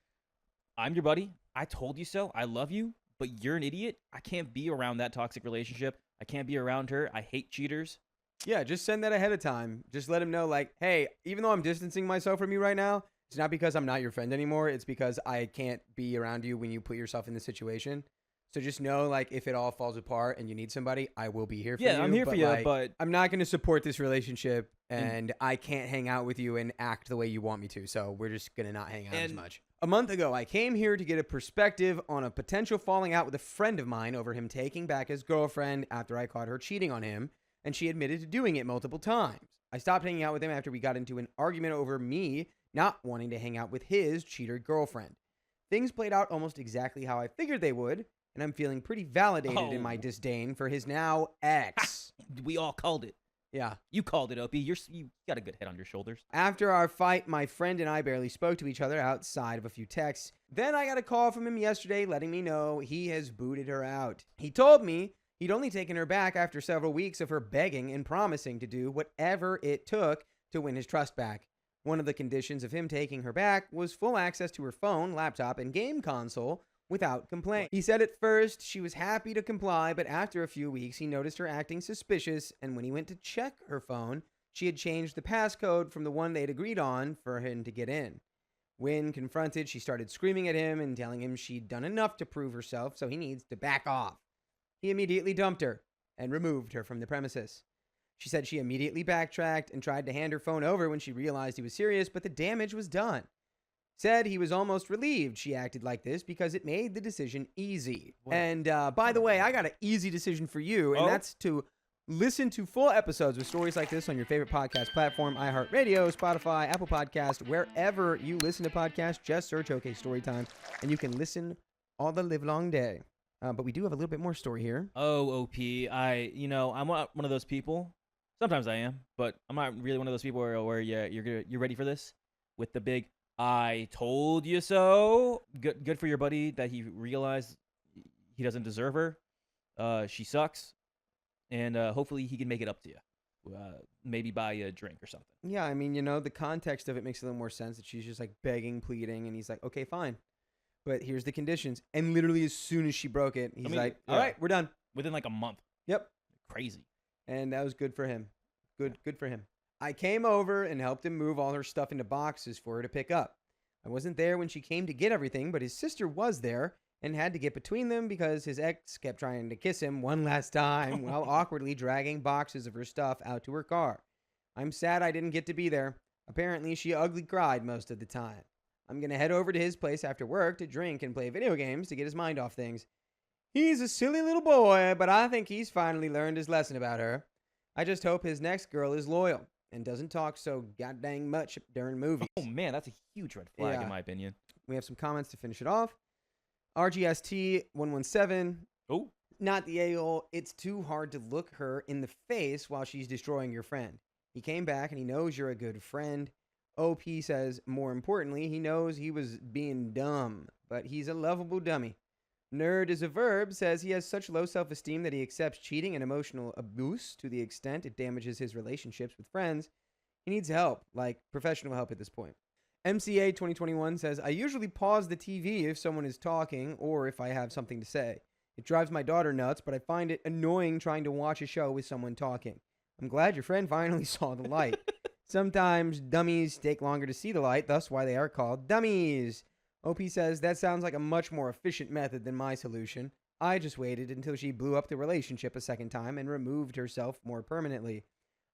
I'm your buddy. I told you so. I love you, but you're an idiot. I can't be around that toxic relationship. I can't be around her. I hate cheaters. Yeah, just send that ahead of time. Just let him know, like, hey, even though I'm distancing myself from you right now, it's not because I'm not your friend anymore. It's because I can't be around you when you put yourself in this situation. So just know, like, if it all falls apart and you need somebody, I will be here for you. Yeah, I'm here for you, like, but I'm not going to support this relationship, and I can't hang out with you and act the way you want me to. So we're just going to not hang out as much. A month ago, I came here to get a perspective on a potential falling out with a friend of mine over him taking back his girlfriend after I caught her cheating on him, and she admitted to doing it multiple times. I stopped hanging out with him after we got into an argument over me not wanting to hang out with his cheater girlfriend. Things played out almost exactly how I figured they would, and I'm feeling pretty validated in my disdain for his now ex. We all called it. Yeah. You called it, Opie. You got a good head on your shoulders. After our fight, my friend and I barely spoke to each other outside of a few texts. Then I got a call from him yesterday letting me know he has booted her out. He told me he'd only taken her back after several weeks of her begging and promising to do whatever it took to win his trust back. One of the conditions of him taking her back was full access to her phone, laptop, and game console without complaint. He said at first she was happy to comply, but after a few weeks, he noticed her acting suspicious, and when he went to check her phone, she had changed the passcode from the one they'd agreed on for him to get in. When confronted, she started screaming at him and telling him she'd done enough to prove herself, so he needs to back off. He immediately dumped her and removed her from the premises. She said she immediately backtracked and tried to hand her phone over when she realized he was serious, but the damage was done. Said he was almost relieved she acted like this because it made the decision easy. What? And by the way, I got an easy decision for you, and that's to Listen to full episodes with stories like this on your favorite podcast platform, iHeartRadio, Spotify, Apple Podcast, wherever you listen to podcasts. Just search OK Storytime, and you can listen all the live long day. But we do have a little bit more story here. Oh, OP, I'm not one of those people. Sometimes I am, but I'm not really one of those people where you're ready for this with the big "I told you so." Good for your buddy that he realized he doesn't deserve her. She sucks. And hopefully he can make it up to you. Maybe buy a drink or something. Yeah, I mean, the context of it makes a little more sense that she's just like begging, pleading, and he's like, okay, fine. But here's the conditions. And literally as soon as she broke it, he's like, all right, we're done. Within like a month. Yep. Crazy. And that was good for him. Good for him. I came over and helped him move all her stuff into boxes for her to pick up. I wasn't there when she came to get everything, but his sister was there and had to get between them because his ex kept trying to kiss him one last time while awkwardly dragging boxes of her stuff out to her car. I'm sad I didn't get to be there. Apparently, she ugly cried most of the time. I'm going to head over to his place after work to drink and play video games to get his mind off things. He's a silly little boy, but I think he's finally learned his lesson about her. I just hope his next girl is loyal and doesn't talk so goddamn much during movies. Oh, man, that's a huge red flag in my opinion. We have some comments to finish it off. RGST117. Oh. Not the a-hole. It's too hard to look her in the face while she's destroying your friend. He came back and he knows you're a good friend. OP says, more importantly, he knows he was being dumb, but he's a lovable dummy. Nerd is a verb says he has such low self-esteem that he accepts cheating and emotional abuse to the extent it damages his relationships with friends. He needs help, like professional help at this point. MCA 2021 says, I usually pause the TV if someone is talking or if I have something to say. It drives my daughter nuts, but I find it annoying trying to watch a show with someone talking. I'm glad your friend finally saw the light. Sometimes dummies take longer to see the light, thus why they are called dummies. OP says, that sounds like a much more efficient method than my solution. I just waited until she blew up the relationship a second time and removed herself more permanently.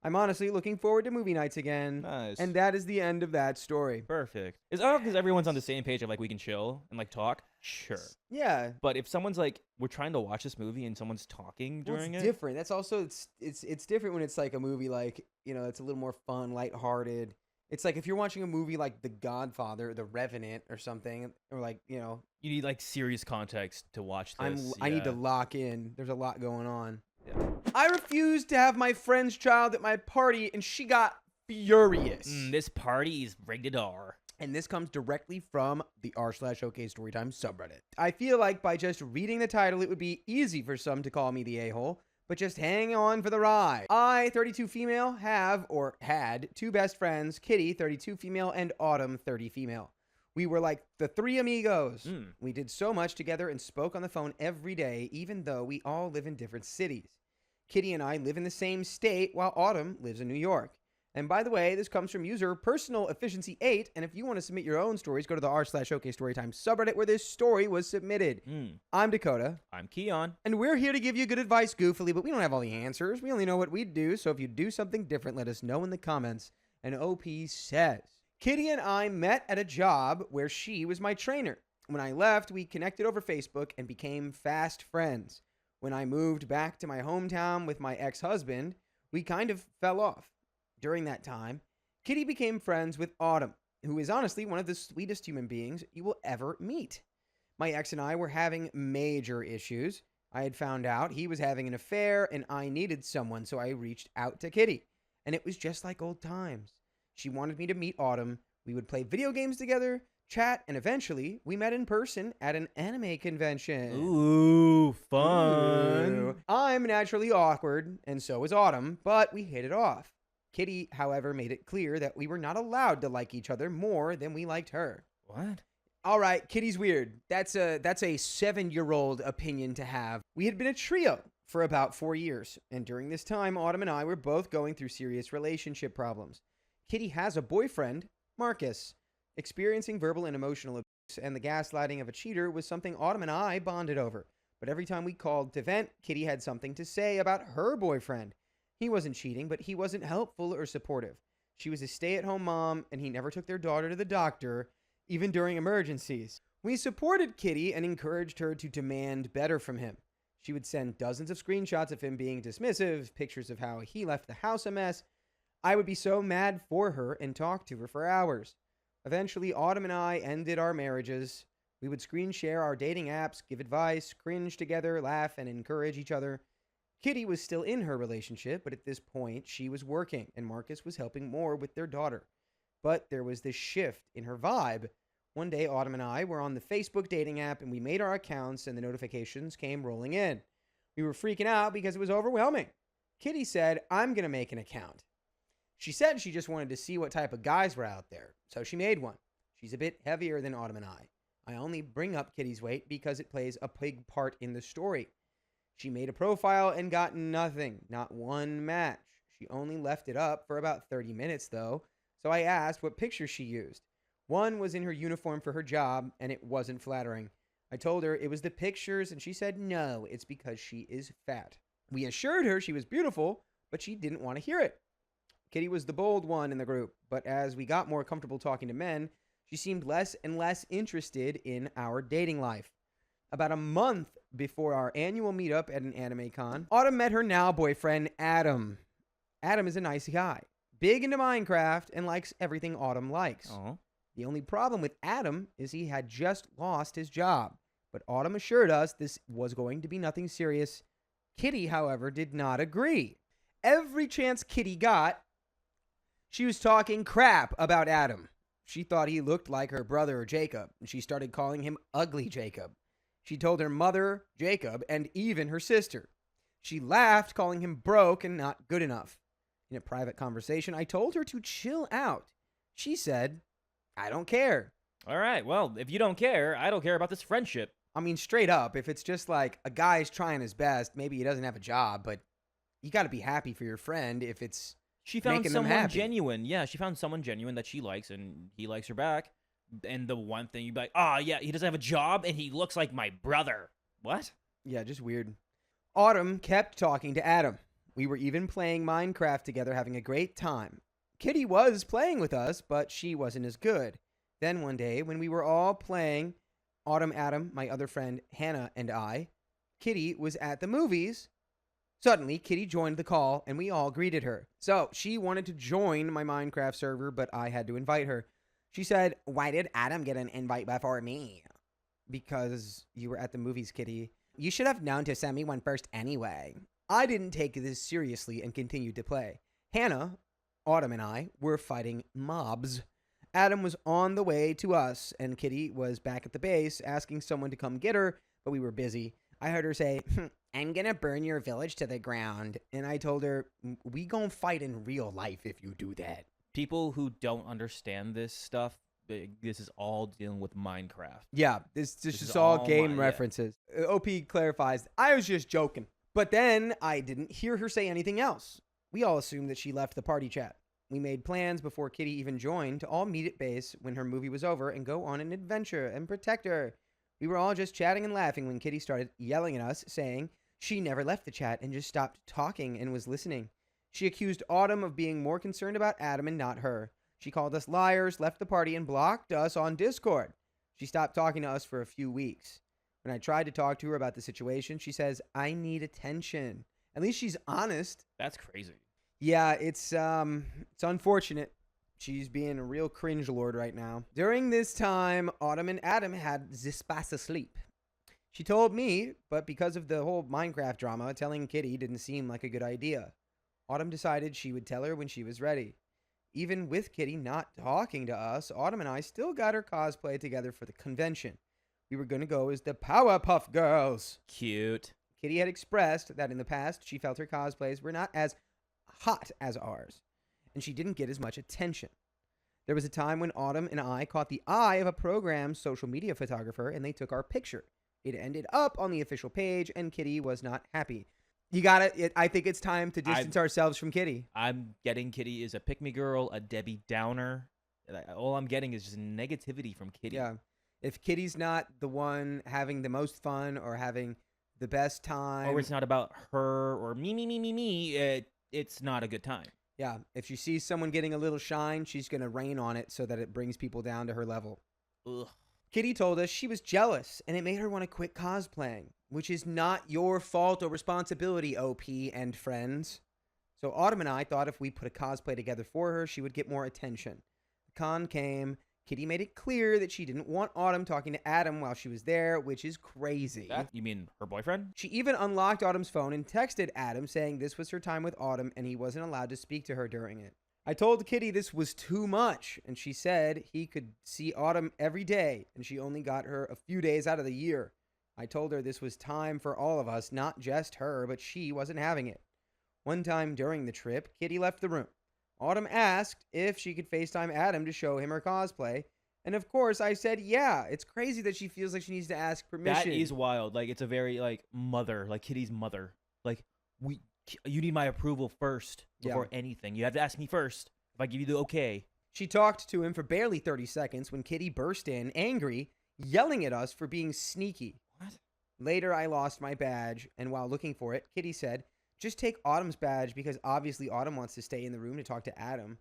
I'm honestly looking forward to movie nights again. Nice. And that is the end of that story. Perfect. Is it because everyone's on the same page of like we can chill and like talk? Sure. Yeah. But if someone's like we're trying to watch this movie and someone's talking during it's it, different. That's also it's different when it's like a movie like, it's a little more fun, lighthearted. It's like if you're watching a movie like The Godfather, The Revenant or something, or like, you need like serious context to watch this. I need to lock in. There's a lot going on. Yeah. I refused to have my friend's child at my party, and she got furious. This party is rated R. And this comes directly from the r/OK Storytime subreddit. I feel like by just reading the title, it would be easy for some to call me the a-hole, but just hang on for the ride. I, 32 female, have or had two best friends, Kitty, 32 female, and Autumn, 30 female. We were like the three amigos. We did so much together and spoke on the phone every day, even though we all live in different cities. Kitty and I live in the same state, while Autumn lives in New York. And by the way, this comes from user Personal Efficiency 8, and if you want to submit your own stories, go to the r/OK Storytime subreddit where this story was submitted. I'm Dakota. I'm Keon. And we're here to give you good advice goofily, but we don't have all the answers. We only know what we do, so if you do something different, let us know in the comments. And OP says, Kitty and I met at a job where she was my trainer. When I left, we connected over Facebook and became fast friends. When I moved back to my hometown with my ex-husband, we kind of fell off. During that time, Kitty became friends with Autumn, who is honestly one of the sweetest human beings you will ever meet. My ex and I were having major issues. I had found out he was having an affair and I needed someone, so I reached out to Kitty. And it was just like old times. She wanted me to meet Autumn. We would play video games together, chat, and eventually we met in person at an anime convention. Ooh, fun. Ooh. I'm naturally awkward, and so is Autumn, but we hit it off. Kitty, however, made it clear that we were not allowed to like each other more than we liked her. What? All right, Kitty's weird. That's a 7-year-old opinion to have. We had been a trio for about 4 years, and during this time, Autumn and I were both going through serious relationship problems. Kitty has a boyfriend, Marcus. Experiencing verbal and emotional abuse and the gaslighting of a cheater was something Autumn and I bonded over. But every time we called to vent, Kitty had something to say about her boyfriend. He wasn't cheating, but he wasn't helpful or supportive. She was a stay-at-home mom, and he never took their daughter to the doctor, even during emergencies. We supported Kitty and encouraged her to demand better from him. She would send dozens of screenshots of him being dismissive, pictures of how he left the house a mess. I would be so mad for her and talk to her for hours. Eventually, Autumn and I ended our marriages. We would screen share our dating apps, give advice, cringe together, laugh, and encourage each other. Kitty was still in her relationship, but at this point, she was working, and Marcus was helping more with their daughter. But there was this shift in her vibe. One day, Autumn and I were on the Facebook dating app, and we made our accounts, and the notifications came rolling in. We were freaking out because it was overwhelming. Kitty said, "I'm going to make an account." She said she just wanted to see what type of guys were out there, so she made one. She's a bit heavier than Autumn and I. I only bring up Kitty's weight because it plays a big part in the story. She made a profile and got nothing, not one match. She only left it up for about 30 minutes, though, so I asked what picture she used. One was in her uniform for her job, and it wasn't flattering. I told her it was the pictures, and she said no, it's because she is fat. We assured her she was beautiful, but she didn't want to hear it. Kitty was the bold one in the group, but as we got more comfortable talking to men, she seemed less and less interested in our dating life. About a month before our annual meetup at an anime con, Autumn met her now boyfriend, Adam. Adam is a nice guy, big into Minecraft, and likes everything Autumn likes. Aw. The only problem with Adam is he had just lost his job, but Autumn assured us this was going to be nothing serious. Kitty, however, did not agree. Every chance Kitty got, she was talking crap about Adam. She thought he looked like her brother Jacob, and she started calling him Ugly Jacob. She told her mother, Jacob, and even her sister. She laughed, calling him broke and not good enough. In a private conversation, I told her to chill out. She said, "I don't care." All right, well, if you don't care, I don't care about this friendship. I mean, straight up, if it's just like a guy's trying his best, maybe he doesn't have a job, but you got to be happy for your friend if it's She found making them someone happy. genuine. Yeah, she found someone genuine that she likes, and he likes her back. And the one thing you'd be like, oh, yeah, he doesn't have a job, and he looks like my brother. What? Yeah, just weird. Autumn kept talking to Adam. We were even playing Minecraft together, having a great time. Kitty was playing with us, but she wasn't as good. Then one day, when we were all playing, Autumn, Adam, my other friend, Hannah, and I, Kitty was at the movies. Suddenly, Kitty joined the call, and we all greeted her. So, she wanted to join my Minecraft server, but I had to invite her. She said, "Why did Adam get an invite before me?" "Because you were at the movies, Kitty. You should have known to send me one first anyway." I didn't take this seriously and continued to play. Hannah, Autumn, and I were fighting mobs. Adam was on the way to us, and Kitty was back at the base asking someone to come get her, but we were busy. I heard her say, "I'm gonna burn your village to the ground." And I told her, "We gon' fight in real life if you do that." People who don't understand this stuff, this is all dealing with Minecraft. Yeah, this This is is all all game yeah. references. OP clarifies, I was just joking. But then I didn't hear her say anything else. We all assumed that she left the party chat. We made plans before Kitty even joined to all meet at base when her movie was over and go on an adventure and protect her. We were all just chatting and laughing when Kitty started yelling at us, saying she never left the chat and just stopped talking and was listening. She accused Autumn of being more concerned about Adam and not her. She called us liars, left the party, and blocked us on Discord. She stopped talking to us for a few weeks. When I tried to talk to her about the situation, she says, "I need attention." At least she's honest. That's crazy. Yeah, it's unfortunate. She's being a real cringe lord right now. During this time, Autumn and Adam had this pass asleep. She told me, but because of the whole Minecraft drama, telling Kitty didn't seem like a good idea. Autumn decided she would tell her when she was ready. Even with Kitty not talking to us, Autumn and I still got her cosplay together for the convention. We were going to go as the Powerpuff Girls. Cute. Kitty had expressed that in the past she felt her cosplays were not as hot as ours, and she didn't get as much attention. There was a time when Autumn and I caught the eye of a program's social media photographer, and they took our picture. It ended up on the official page, and Kitty was not happy. I think it's time to distance ourselves from Kitty. I'm getting Kitty is a pick-me girl, a Debbie Downer. All I'm getting is just negativity from Kitty. Yeah. If Kitty's not the one having the most fun or having the best time, Or it's not about her or me, it's not a good time. yeah, if she sees someone getting a little shine, she's going to rain on it so that it brings people down to her level. Ugh. Kitty told us she was jealous and it made her want to quit cosplaying, which is not your fault or responsibility, OP and friends. So Autumn and I thought if we put a cosplay together for her, she would get more attention. The con came. Kitty made it clear that she didn't want Autumn talking to Adam while she was there, which is crazy. You mean her boyfriend? She even unlocked Autumn's phone and texted Adam saying this was her time with Autumn and he wasn't allowed to speak to her during it. I told Kitty this was too much, and she said he could see Autumn every day, and she only got her a few days out of the year. I told her this was time for all of us, not just her, but she wasn't having it. One time during the trip, Kitty left the room. Autumn asked if she could FaceTime Adam to show him her cosplay, and of course I said yeah. It's crazy that she feels like she needs to ask permission. That is wild. Like, it's a very, like, mother, like Kitty's mother. Like, you need my approval first before anything. You have to ask me first if I give you the okay. She talked to him for barely 30 seconds when Kitty burst in, angry, yelling at us for being sneaky. What? Later, I lost my badge, and while looking for it, Kitty said, just take Autumn's badge because obviously Autumn wants to stay in the room to talk to Adam.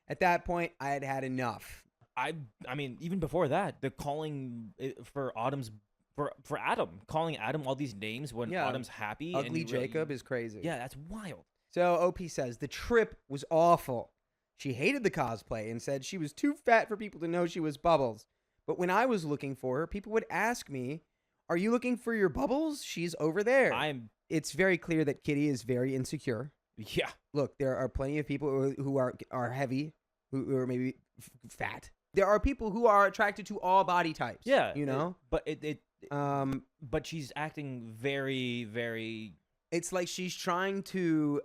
At that point, I had had enough. I mean, even before that, the calling for Autumn's for Adam, calling Adam all these names when Autum's happy. Ugly and Jacob is crazy. Yeah, that's wild. So OP says the trip was awful. She hated the cosplay and said she was too fat for people to know she was Bubbles. But when I was looking for her, people would ask me, are you looking for your Bubbles? She's over there. It's very clear that Kitty is very insecure. Yeah. Look, there are plenty of people who are heavy, who are maybe fat. There are people who are attracted to all body types. Yeah. You know? But she's acting very, very... It's like she's trying to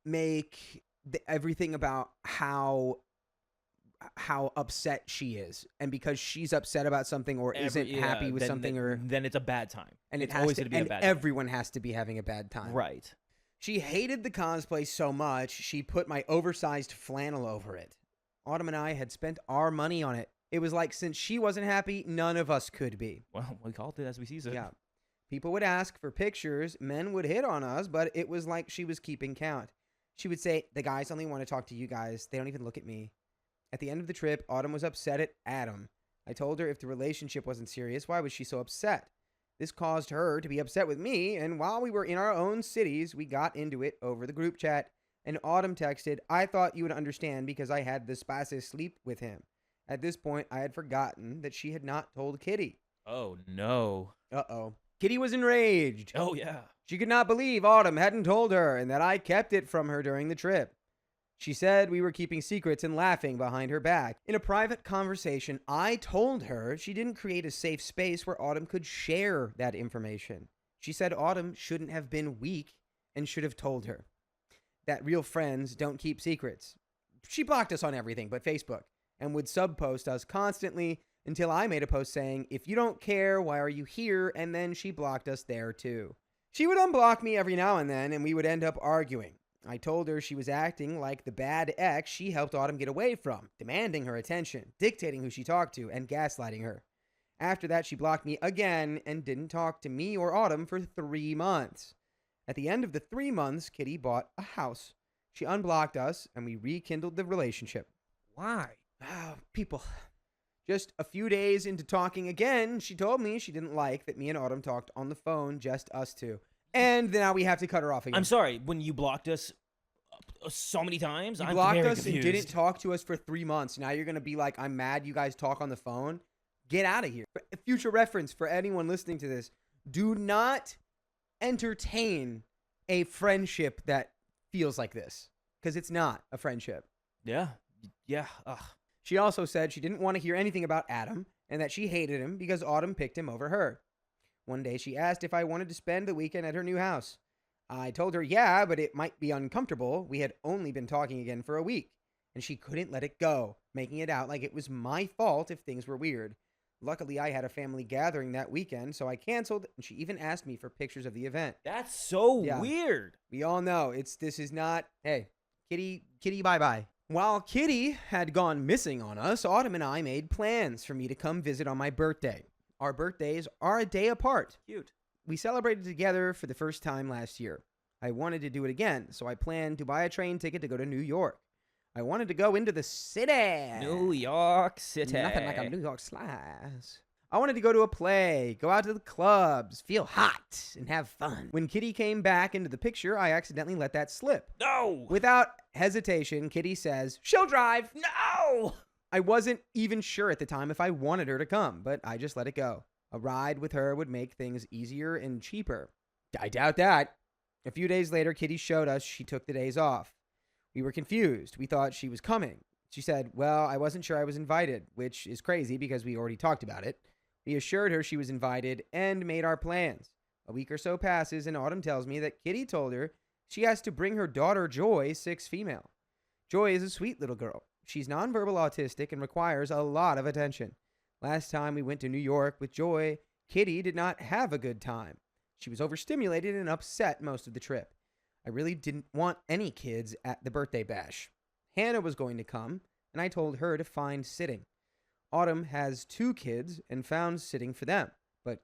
make everything about how upset she is, and because she's upset about something or isn't happy with something, or then it's a bad time, and it's always going to be a bad time. Everyone has to be having a bad time, right? She hated the cosplay so much she put my oversized flannel over it. Autumn and I had spent our money on it. It was like, since she wasn't happy, none of us could be. Well, we called it as we see it. Yeah. People would ask for pictures, men would hit on us, but it was like she was keeping count. She would say, the guys only want to talk to you guys. They don't even look at me. At the end of the trip, Autumn was upset at Adam. I told her if the relationship wasn't serious, why was she so upset? This caused her to be upset with me, and while we were in our own cities, we got into it over the group chat, and Autumn texted, I thought you would understand because I had the spices sleep with him. At this point, I had forgotten that she had not told Kitty. Oh, no. Uh-oh. Kitty was enraged. Oh, yeah. She could not believe Autumn hadn't told her and that I kept it from her during the trip. She said we were keeping secrets and laughing behind her back. In a private conversation, I told her she didn't create a safe space where Autumn could share that information. She said Autumn shouldn't have been weak and should have told her that real friends don't keep secrets. She blocked us on everything but Facebook and would subpost us constantly until I made a post saying, if you don't care, why are you here? And then she blocked us there too. She would unblock me every now and then, and we would end up arguing. I told her she was acting like the bad ex she helped Autumn get away from, demanding her attention, dictating who she talked to, and gaslighting her. After that, she blocked me again and didn't talk to me or Autumn for 3 months. At the end of the 3 months, Kitty bought a house. She unblocked us, and we rekindled the relationship. Why? People. Just a few days into talking again, she told me she didn't like that me and Autumn talked on the phone, just us two. And now we have to cut her off again. I'm sorry, when you blocked us so many times, you I'm blocked very us confused. and didn't talk to us for 3 months. Now you're going to be like, I'm mad you guys talk on the phone. Get out of here. Future reference for anyone listening to this. Do not entertain a friendship that feels like this, because it's not a friendship. Yeah. Ugh. She also said she didn't want to hear anything about Adam and that she hated him because Autumn picked him over her. One day she asked if I wanted to spend the weekend at her new house. I told her yeah, but it might be uncomfortable. We had only been talking again for a week, and she couldn't let it go, making it out like it was my fault if things were weird. Luckily, I had a family gathering that weekend, so I canceled, and she even asked me for pictures of the event. That's so weird. We all know this is not, hey, Kitty, bye-bye. While Kitty had gone missing on us, Autumn and I made plans for me to come visit on my birthday. Our birthdays are a day apart. Cute. We celebrated together for the first time last year. I wanted to do it again, so I planned to buy a train ticket to go to New York. I wanted to go into the city. New York City. Nothing like a New York slice. I wanted to go to a play, go out to the clubs, feel hot, and have fun. When Kitty came back into the picture, I accidentally let that slip. No! Without hesitation, Kitty says, "She'll drive." No! I wasn't even sure at the time if I wanted her to come, but I just let it go. A ride with her would make things easier and cheaper. I doubt that. A few days later, Kitty showed us she took the days off. We were confused. We thought she was coming. She said, "Well, I wasn't sure I was invited," which is crazy because we already talked about it. We assured her she was invited and made our plans. A week or so passes, and Autumn tells me that Kitty told her she has to bring her daughter Joy, 6 female. Joy is a sweet little girl. She's nonverbal autistic and requires a lot of attention. Last time we went to New York with Joy, Kitty did not have a good time. She was overstimulated and upset most of the trip. I really didn't want any kids at the birthday bash. Hannah was going to come, and I told her to find sitting. Autumn has 2 kids and found sitting for them, but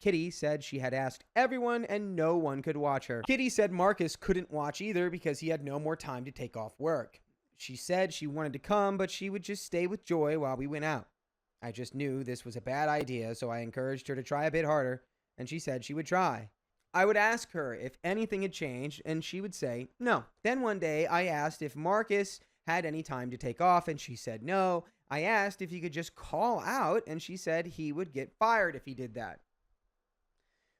Kitty said she had asked everyone and no one could watch her. Kitty said Marcus couldn't watch either because he had no more time to take off work. She said she wanted to come, but she would just stay with Joy while we went out. I just knew this was a bad idea, so I encouraged her to try a bit harder, and she said she would try. I would ask her if anything had changed, and she would say no. Then one day I asked if Marcus had any time to take off, and she said no. I asked if he could just call out, and she said he would get fired if he did that.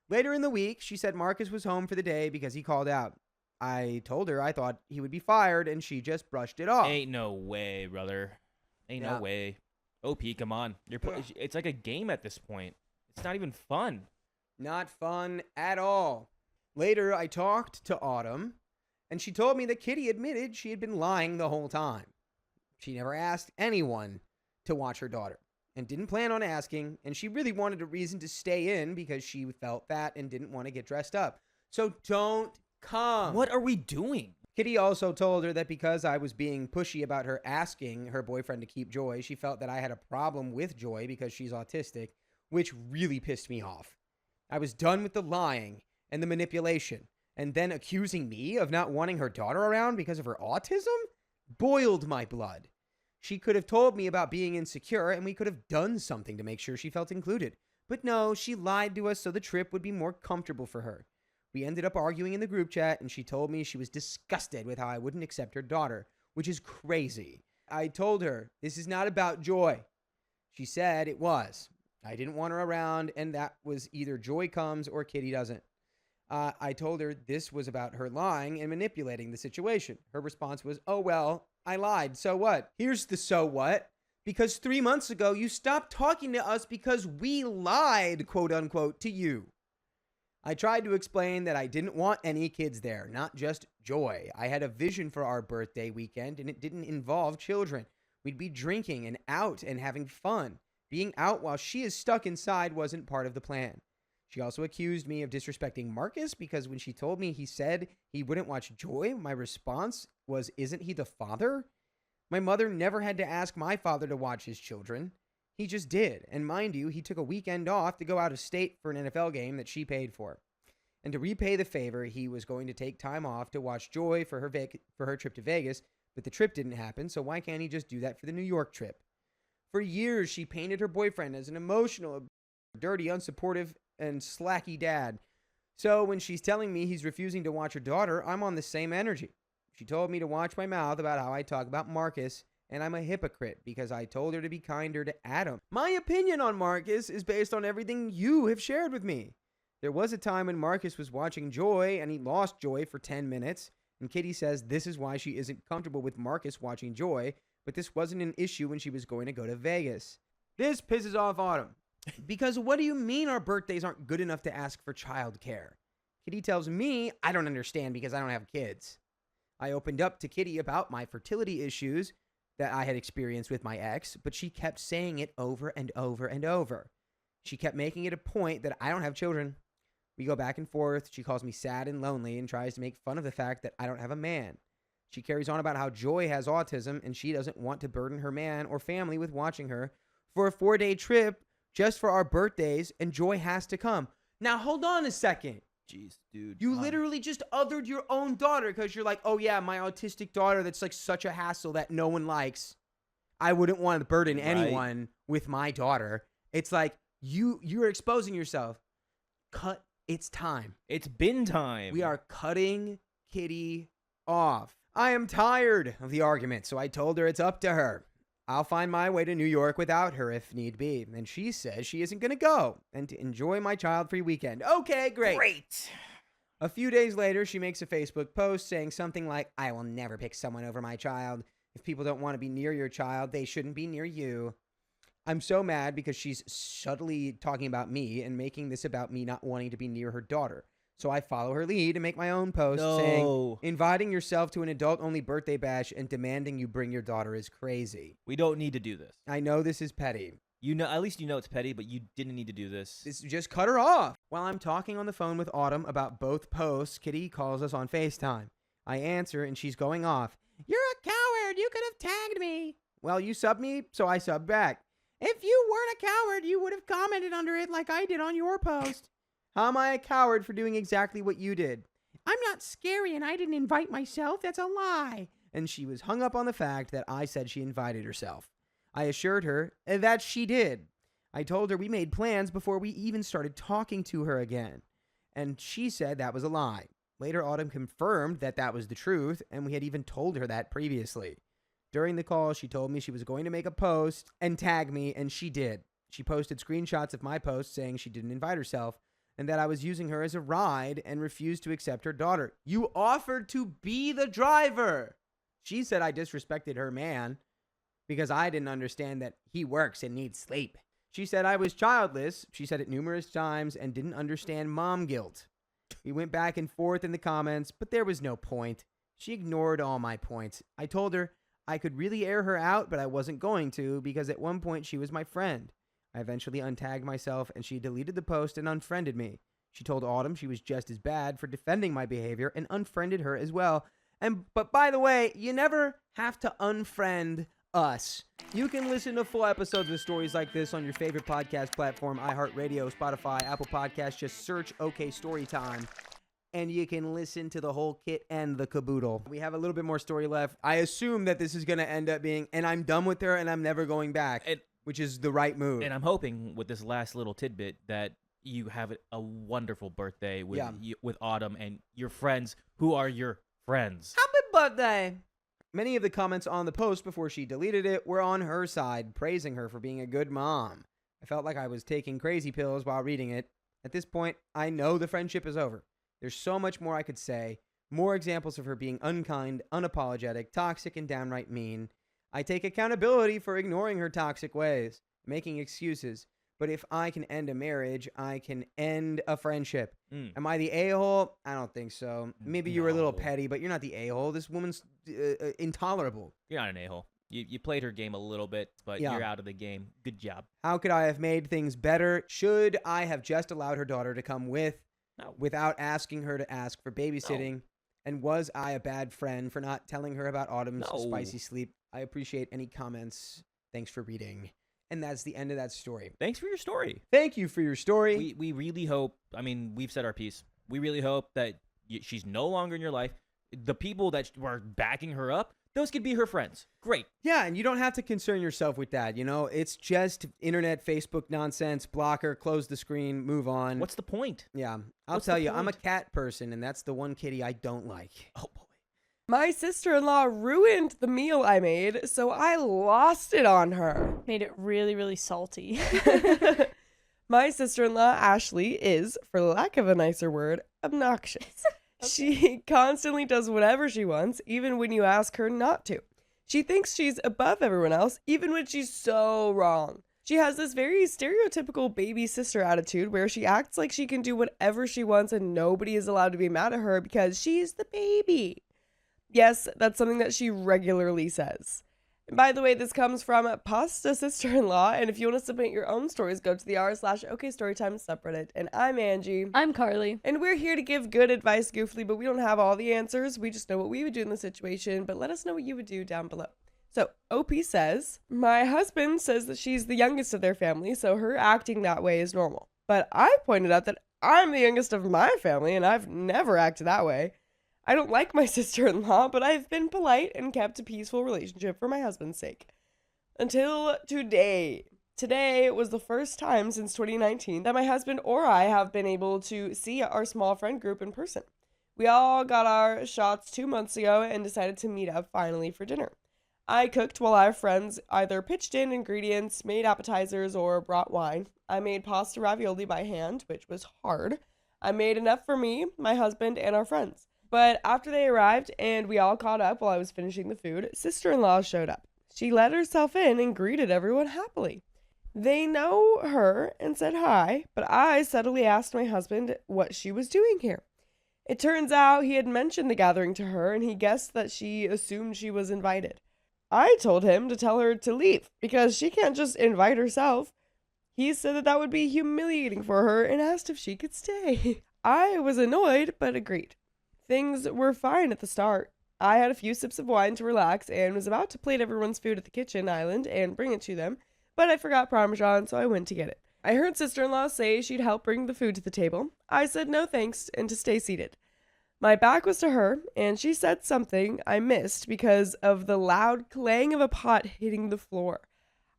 Later in the week, she said Marcus was home for the day because he called out. I told her I thought he would be fired, and she just brushed it off. Ain't no way, brother. Ain't no way. OP, come on. It's like a game at this point. It's not even fun. Not fun at all. Later, I talked to Autumn, and she told me that Kitty admitted she had been lying the whole time. She never asked anyone to watch her daughter and didn't plan on asking, and she really wanted a reason to stay in because she felt fat and didn't want to get dressed up. So don't come. What are we doing? Kitty also told her that because I was being pushy about her asking her boyfriend to keep Joy, she felt that I had a problem with Joy because she's autistic, which really pissed me off. I was done with the lying and the manipulation, and then accusing me of not wanting her daughter around because of her autism boiled my blood. She could have told me about being insecure, and we could have done something to make sure she felt included. But no, she lied to us so the trip would be more comfortable for her. We ended up arguing in the group chat, and she told me she was disgusted with how I wouldn't accept her daughter, which is crazy. I told her, this is not about Joy. She said it was. I didn't want her around, and that was either Joy comes or Kitty doesn't. I told her this was about her lying and manipulating the situation. Her response was, "Oh, well, I lied. So what?" Here's the so what. Because 3 months ago, you stopped talking to us because we lied, quote unquote, to you. I tried to explain that I didn't want any kids there, not just Joy. I had a vision for our birthday weekend, and it didn't involve children. We'd be drinking and out and having fun. Being out while she is stuck inside wasn't part of the plan. She also accused me of disrespecting Marcus because when she told me he said he wouldn't watch Joy, my response was, "Isn't he the father?" My mother never had to ask my father to watch his children. He just did. And mind you, he took a weekend off to go out of state for an NFL game that she paid for. And to repay the favor, he was going to take time off to watch Joy for her trip to Vegas, but the trip didn't happen, so why can't he just do that for the New York trip? For years, she painted her boyfriend as an emotional, dirty, unsupportive, and slacky dad. So when she's telling me he's refusing to watch her daughter, I'm on the same energy. She told me to watch my mouth about how I talk about Marcus, and I'm a hypocrite because I told her to be kinder to Adam. My opinion on Marcus is based on everything you have shared with me. There was a time when Marcus was watching Joy, and he lost Joy for 10 minutes, and Kitty says this is why she isn't comfortable with Marcus watching Joy, but this wasn't an issue when she was going to go to Vegas. This pisses off Autumn. Because what do you mean our birthdays aren't good enough to ask for childcare? Kitty tells me I don't understand because I don't have kids. I opened up to Kitty about my fertility issues that I had experienced with my ex, but she kept saying it over and over and over. She kept making it a point that I don't have children. We go back and forth. She calls me sad and lonely and tries to make fun of the fact that I don't have a man. She carries on about how Joy has autism and she doesn't want to burden her man or family with watching her for a 4-day trip just for our birthdays, and Joy has to come. Now, hold on a second. Jeez, dude. You literally just othered your own daughter because you're like, oh yeah, my autistic daughter that's like such a hassle that no one likes. I wouldn't want to burden anyone with my daughter. It's like you're exposing yourself. Cut. It's time. It's bin time. We are cutting Kitty off. I am tired of the argument, so I told her it's up to her. I'll find my way to New York without her if need be. And she says she isn't going to go and to enjoy my child-free weekend. Okay, great. A few days later, she makes a Facebook post saying something like, I will never pick someone over my child. If people don't want to be near your child, they shouldn't be near you. I'm so mad because she's subtly talking about me and making this about me not wanting to be near her daughter. So I follow her lead and make my own post saying, inviting yourself to an adult-only birthday bash and demanding you bring your daughter is crazy. We don't need to do this. I know this is petty. You know, at least you know it's petty, but you didn't need to do this. Just cut her off. While I'm talking on the phone with Autumn about both posts, Kitty calls us on FaceTime. I answer and she's going off. You're a coward. You could have tagged me. Well, you subbed me, so I subbed back. If you weren't a coward, you would have commented under it like I did on your post. How am I a coward for doing exactly what you did? I'm not scary and I didn't invite myself. That's a lie. And she was hung up on the fact that I said she invited herself. I assured her that she did. I told her we made plans before we even started talking to her again. And she said that was a lie. Later, Autumn confirmed that that was the truth, and we had even told her that previously. During the call, she told me she was going to make a post and tag me, and she did. She posted screenshots of my post saying she didn't invite herself, and that I was using her as a ride and refused to accept her daughter. You offered to be the driver. She said I disrespected her man because I didn't understand that he works and needs sleep. She said I was childless. She said it numerous times and didn't understand mom guilt. We went back and forth in the comments, but there was no point. She ignored all my points. I told her I could really air her out, but I wasn't going to because at one point she was my friend. I eventually untagged myself and she deleted the post and unfriended me. She told Autumn she was just as bad for defending my behavior and unfriended her as well. But by the way, you never have to unfriend us. You can listen to full episodes of stories like this on your favorite podcast platform, iHeartRadio, Spotify, Apple Podcasts. Just search OK Storytime, and you can listen to the whole kit and the caboodle. We have a little bit more story left. I assume that this is going to end up being, and I'm done with her and I'm never going back, which is the right move. And I'm hoping with this last little tidbit that you have a wonderful birthday with with Autumn and your friends who are your friends. Happy birthday. Many of the comments on the post before she deleted it were on her side, praising her for being a good mom. I felt like I was taking crazy pills while reading it. At this point, I know the friendship is over. There's so much more I could say, more examples of her being unkind, unapologetic, toxic, and downright mean. I take accountability for ignoring her toxic ways, making excuses. But if I can end a marriage, I can end a friendship. Am I the a-hole? I don't think so. Maybe you were a little petty, but you're not the a-hole. This woman's intolerable. You're not an a-hole. You played her game a little bit, but you're out of the game. Good job. How could I have made things better? Should I have just allowed her daughter to come without asking her to ask for babysitting? No. And was I a bad friend for not telling her about Autumn's spicy sleep? I appreciate any comments. Thanks for reading. And that's the end of that story. Thanks for your story. Thank you for your story. We really hope, I mean, we've said our piece. We really hope that she's no longer in your life. The people that were backing her up, those could be her friends. Great. Yeah, and you don't have to concern yourself with that. You know, it's just internet, Facebook nonsense, block her, close the screen, move on. What's the point? Yeah, I'll tell you, I'm a cat person, and that's the one kitty I don't like. Oh, boy. My sister-in-law ruined the meal I made, so I lost it on her. Made it really, really salty. My sister-in-law, Ashley, is, for lack of a nicer word, obnoxious. Okay. She constantly does whatever she wants, even when you ask her not to. She thinks she's above everyone else, even when she's so wrong. She has this very stereotypical baby sister attitude where she acts like she can do whatever she wants and nobody is allowed to be mad at her because she's the baby. Yes, that's something that she regularly says. And by the way, this comes from Pasta Sister-in-Law, and if you want to submit your own stories, go to the r/OKStorytime subreddit. And I'm Angie. I'm Carly. And we're here to give good advice goofily, but we don't have all the answers. We just know what we would do in the situation, but let us know what you would do down below. So, OP says, my husband says that she's the youngest of their family, so her acting that way is normal. But I pointed out that I'm the youngest of my family, and I've never acted that way. I don't like my sister-in-law, but I've been polite and kept a peaceful relationship for my husband's sake. Until today. Today was the first time since 2019 that my husband or I have been able to see our small friend group in person. We all got our shots 2 months ago and decided to meet up finally for dinner. I cooked while our friends either pitched in ingredients, made appetizers, or brought wine. I made pasta ravioli by hand, which was hard. I made enough for me, my husband, and our friends. But after they arrived and we all caught up while I was finishing the food, sister-in-law showed up. She let herself in and greeted everyone happily. They know her and said hi, but I subtly asked my husband what she was doing here. It turns out he had mentioned the gathering to her, and he guessed that she assumed she was invited. I told him to tell her to leave, because she can't just invite herself. He said that would be humiliating for her and asked if she could stay. I was annoyed, but agreed. Things were fine at the start. I had a few sips of wine to relax and was about to plate everyone's food at the kitchen island and bring it to them, but I forgot Parmesan, so I went to get it. I heard sister-in-law say she'd help bring the food to the table. I said no thanks and to stay seated. My back was to her, and she said something I missed because of the loud clang of a pot hitting the floor.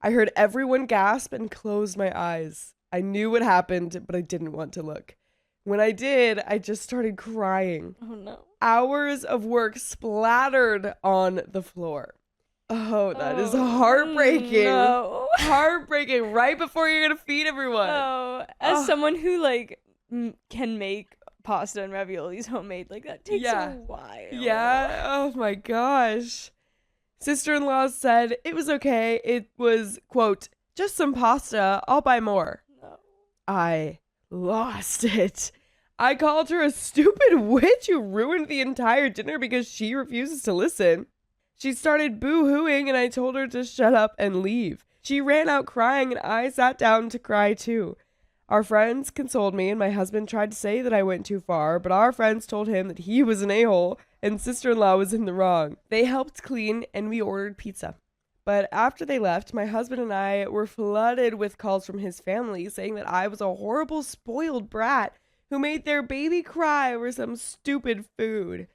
I heard everyone gasp and closed my eyes. I knew what happened, but I didn't want to look. When I did, I just started crying. Oh no. Hours of work splattered on the floor. Oh, that is heartbreaking. No. Heartbreaking right before you're going to feed everyone. Oh, as someone who can make pasta and raviolis homemade, that takes a while. Yeah. Oh my gosh. Sister-in-law said it was okay. It was, quote, just some pasta. I'll buy more. No. I lost it. I called her a stupid witch who ruined the entire dinner because she refuses to listen. She started boo-hooing and I told her to shut up and leave. She ran out crying and I sat down to cry too. Our friends consoled me and my husband tried to say that I went too far, but our friends told him that he was an a-hole and sister-in-law was in the wrong. They helped clean and we ordered pizza. But after they left, my husband and I were flooded with calls from his family saying that I was a horrible spoiled brat who made their baby cry over some stupid food.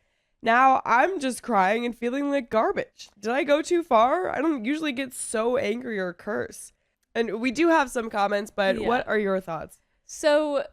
Now I'm just crying and feeling like garbage. Did I go too far? I don't usually get so angry or curse. And we do have some comments, but what are your thoughts? So,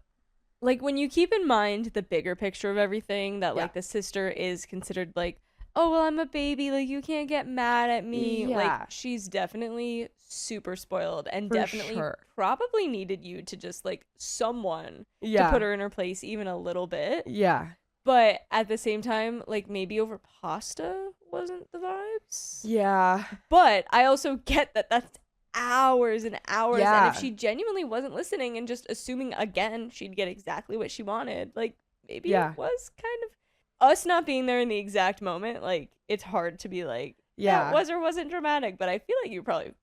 when you keep in mind the bigger picture of everything, that, the sister is considered, oh, well, I'm a baby, you can't get mad at me. Yeah. She's definitely super spoiled and For definitely sure. probably needed you to just, someone to put her in her place even a little bit. Yeah. But at the same time, maybe over pasta wasn't the vibes. Yeah. But I also get that that's hours and hours. Yeah. And if she genuinely wasn't listening and just assuming again she'd get exactly what she wanted, maybe it was kind of us not being there in the exact moment. It's hard to be it was or wasn't dramatic. But I feel like you're fine.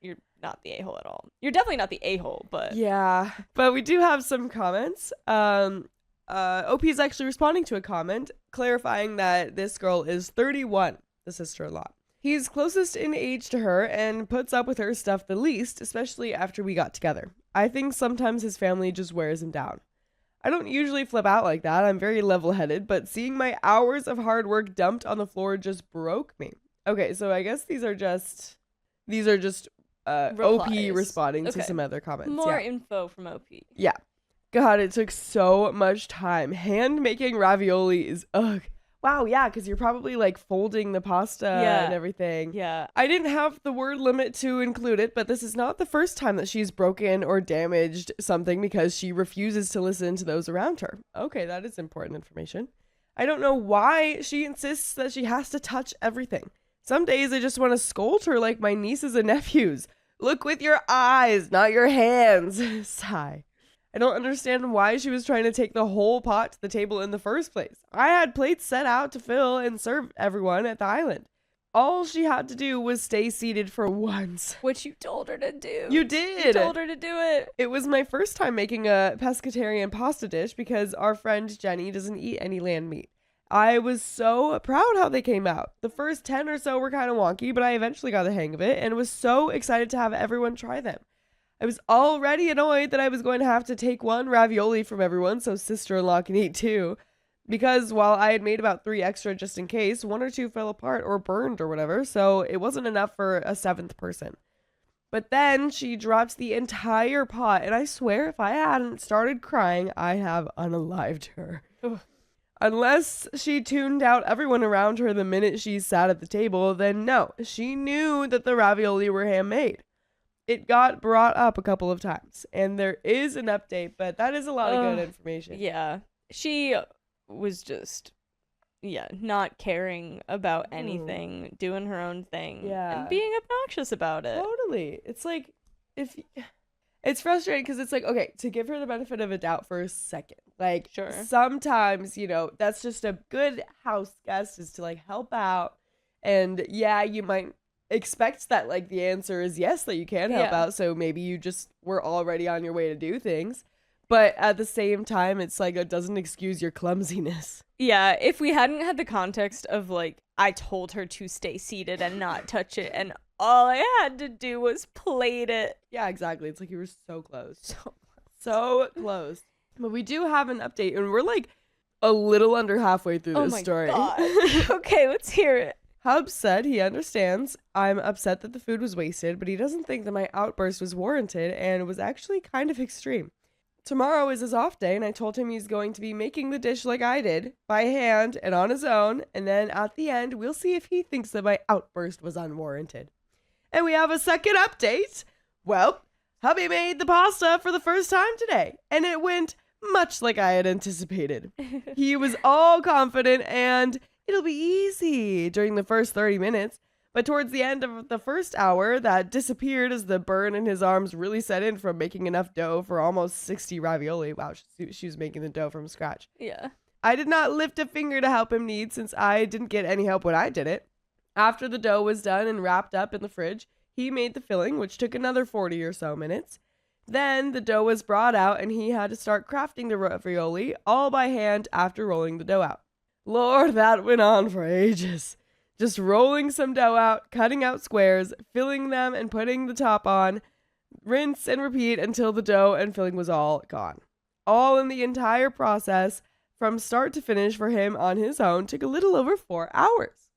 You're not the a-hole at all. You're definitely not the a-hole, but yeah. But we do have some comments. OP is actually responding to a comment clarifying that this girl is 31, the sister-in-law. He's closest in age to her and puts up with her stuff the least, especially after we got together. I think sometimes his family just wears him down. I don't usually flip out like that. I'm very level-headed, but seeing my hours of hard work dumped on the floor just broke me. Okay, so I guess these are just OP responding to some other comments. More info from OP. Yeah. God, it took so much time. Hand making ravioli is ugh. Wow, yeah, because you're probably folding the pasta and everything. Yeah. I didn't have the word limit to include it, but this is not the first time that she's broken or damaged something because she refuses to listen to those around her. Okay, that is important information. I don't know why she insists that she has to touch everything. Some days I just want to scold her like my nieces and nephews. Look with your eyes, not your hands. Sigh. I don't understand why she was trying to take the whole pot to the table in the first place. I had plates set out to fill and serve everyone at the island. All she had to do was stay seated for once. Which you told her to do. You did. You told her to do it. It was my first time making a pescatarian pasta dish because our friend Jenny doesn't eat any land meat. I was so proud how they came out. The first 10 or so were kind of wonky, but I eventually got the hang of it and was so excited to have everyone try them. I was already annoyed that I was going to have to take one ravioli from everyone so sister-in-law can eat too. Because while I had made about 3 extra just in case, 1 or 2 fell apart or burned or whatever, so it wasn't enough for a 7th person. But then she dropped the entire pot, and I swear if I hadn't started crying, I'd have unalived her. Unless she tuned out everyone around her the minute she sat at the table, then no, she knew that the ravioli were handmade. It got brought up a couple of times, and there is an update, but that is a lot of good information. Yeah. She was just, not caring about anything, doing her own thing, and being obnoxious about it. Totally. It's like, it's frustrating because it's like, okay, to give her the benefit of a doubt for a second. Like, Sure. Sometimes, that's just a good house guest is to, like, help out. And, you might expect that, like, the answer is yes, that you can help out. So maybe you just were already on your way to do things. But at the same time, it's like it doesn't excuse your clumsiness. Yeah, if we hadn't had the context of, like, I told her to stay seated and not touch it, and all I had to do was plate it. Yeah, exactly. It's like you were so close. So close. But we do have an update, and we're, like, a little under halfway through this story. God. Okay, let's hear it. Hub said he understands I'm upset that the food was wasted, but he doesn't think that my outburst was warranted and was actually kind of extreme. Tomorrow is his off day, and I told him he's going to be making the dish like I did, by hand and on his own, and then at the end, we'll see if he thinks that my outburst was unwarranted. And we have a second update. Well, hubby made the pasta for the first time today, and it went much like I had anticipated. He was all confident, and it'll be easy during the first 30 minutes. But towards the end of the first hour, that disappeared as the burn in his arms really set in from making enough dough for almost 60 ravioli. Wow, she was making the dough from scratch. Yeah. I did not lift a finger to help him knead since I didn't get any help when I did it. After the dough was done and wrapped up in the fridge, he made the filling, which took another 40 or so minutes. Then the dough was brought out and he had to start crafting the ravioli all by hand after rolling the dough out. Lord, that went on for ages. Just rolling some dough out, cutting out squares, filling them and putting the top on, rinse and repeat until the dough and filling was all gone. All in the entire process from start to finish for him on his own took a little over 4 hours.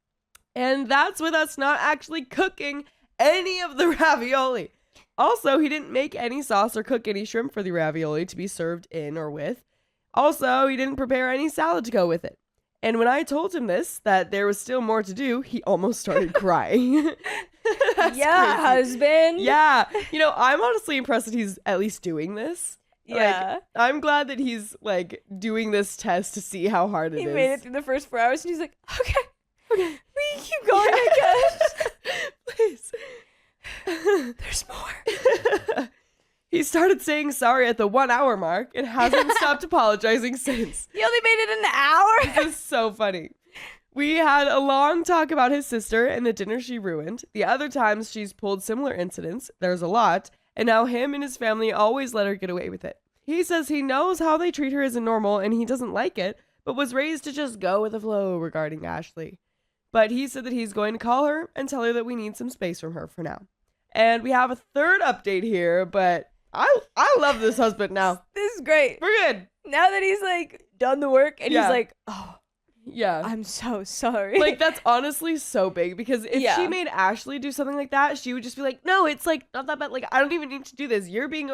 And that's with us not actually cooking any of the ravioli. Also, he didn't make any sauce or cook any shrimp for the ravioli to be served in or with. Also, he didn't prepare any salad to go with it. And when I told him this, that there was still more to do, he almost started crying. Yeah, husband. Yeah. I'm honestly impressed that he's at least doing this. Yeah. Like, I'm glad that he's, like, doing this test to see how hard it is. He made it through the first 4 hours and he's like, okay. We can keep going, I guess. Please. There's more. He started saying sorry at the 1 hour mark and hasn't stopped apologizing since. He only made it an hour? This is so funny. We had a long talk about his sister and the dinner she ruined. The other times she's pulled similar incidents, there's a lot, and how him and his family always let her get away with it. He says he knows how they treat her isn't normal and he doesn't like it, but was raised to just go with the flow regarding Ashley. But he said that he's going to call her and tell her that we need some space from her for now. And we have a third update here, but I love this husband now. This is great. We're good. Now that he's, like, done the work and he's like, oh, yeah, I'm so sorry. Like, that's honestly so big because if she made Ashley do something like that, she would just be like, no, it's, like, not that bad. Like, I don't even need to do this. You're being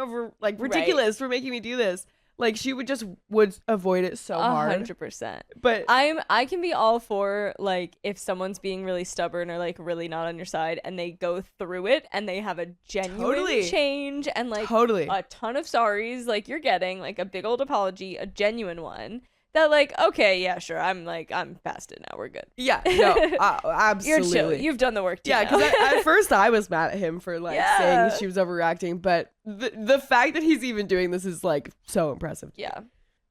ridiculous for making me do this. Like, she would avoid it so hard. 100%. But I can be all for, like, if someone's being really stubborn or, like, really not on your side and they go through it and they have a genuine change and, like, a ton of sorries, like, you're getting, like, a big old apology, a genuine one. That, like, okay, yeah, sure, I'm past it now, we're good. Yeah, no, absolutely. You're chill. You've done the work too. Yeah, because at first I was mad at him for, like, saying she was overreacting, but the fact that he's even doing this is, like, so impressive. Yeah.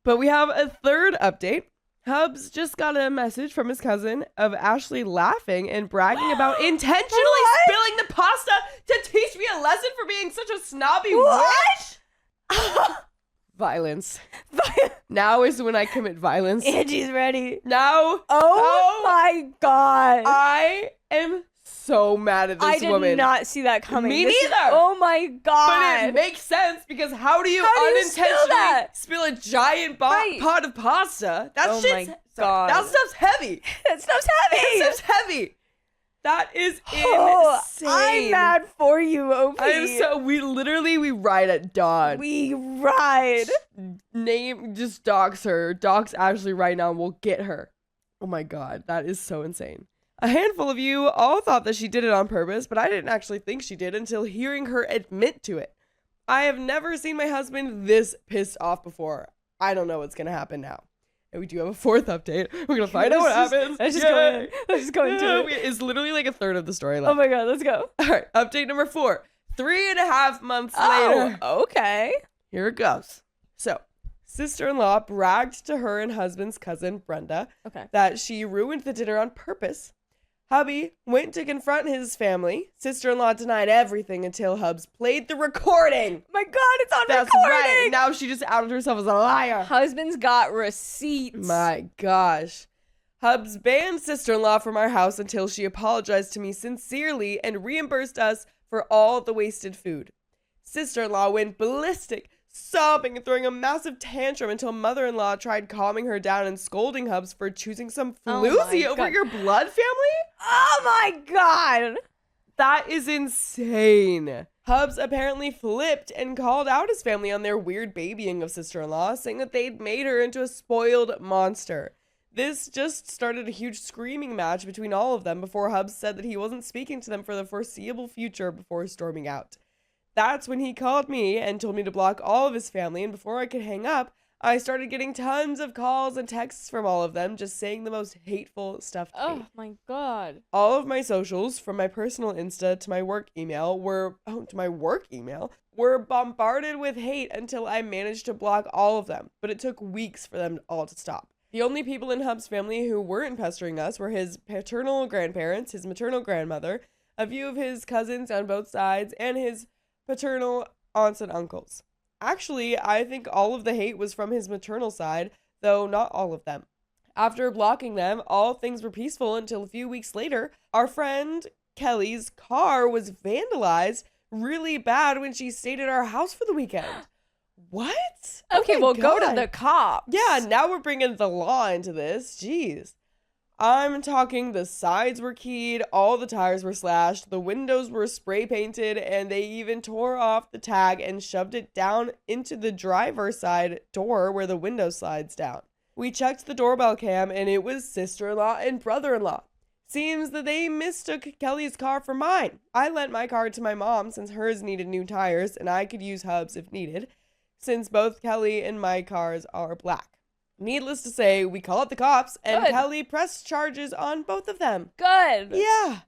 But we have a third update. Hubs just got a message from his cousin of Ashley laughing and bragging about intentionally spilling the pasta to teach me a lesson for being such a snobby witch. Violence. Now is when I commit violence. Angie's ready. Now. Oh my God. I am so mad at this I did woman. not see that coming. Me This is- neither. oh my god. But it makes sense because how do you How do you unintentionally spill spill a giant Right. pot of pasta? That Oh shit's my God. That stuff's heavy. that stuff's heavy. That stuff's heavy. That is Oh, insane. I'm mad for you, OP. We ride at dawn. We ride. Just dox her. Dox Ashley right now and we'll get her. Oh my god, that is so insane. A handful of you all thought that she did it on purpose, but I didn't actually think she did until hearing her admit to it. I have never seen my husband this pissed off before. I don't know what's gonna happen now. And we do have a fourth update. We're gonna find out what happens. Let's just Yay. go in. Let's just go into it. It's literally like a third of the story left. Oh my god, let's go. All right, update number 4. 3.5 months Oh, later. okay. Here it goes. So, sister-in-law bragged to her and husband's cousin, Brenda, Okay. that she ruined the dinner on purpose. Hubby went to confront his family. Sister-in-law denied everything until Hubs played the recording. My god, it's on That's recording. right. Now she just outed herself as a liar. Husband's got receipts. My gosh. Hubs banned sister-in-law from our house until she apologized to me sincerely and reimbursed us for all the wasted food. Sister-in-law went ballistic, sobbing and throwing a massive tantrum until mother-in-law tried calming her down and scolding Hubs for choosing some Oh my floozy over God. your blood family? Oh my god. That is insane. Hubs apparently flipped and called out his family on their weird babying of sister-in-law, saying that they'd made her into a spoiled monster. This just started a huge screaming match between all of them before Hubs said that he wasn't speaking to them for the foreseeable future before storming out. That's when he called me and told me to block all of his family, and before I could hang up, I started getting tons of calls and texts from all of them just saying the most hateful stuff to me. Oh my god. All of my socials, from my personal Insta to my work email, were bombarded with hate until I managed to block all of them, but it took weeks for them all to stop. The only people in Hub's family who weren't pestering us were his paternal grandparents, his maternal grandmother, a few of his cousins on both sides, and his paternal aunts and uncles. Actually, I think all of the hate was from his maternal side, though not all of them. After blocking them, all things were peaceful until a few weeks later, our friend Kelly's car was vandalized really bad when she stayed at our house for the weekend. What? Okay, Oh my well, go to God. the cops. Yeah, now we're bringing the law into this. Jeez. I'm talking the sides were keyed, all the tires were slashed, the windows were spray painted, and they even tore off the tag and shoved it down into the driver's side door where the window slides down. We checked the doorbell cam and it was sister-in-law and brother-in-law. Seems that they mistook Kelly's car for mine. I lent my car to my mom since hers needed new tires and I could use Hubs if needed, since both Kelly and my cars are black. Needless to say, we called the cops, and Good. Kelly pressed charges on both of them. Good. Yeah.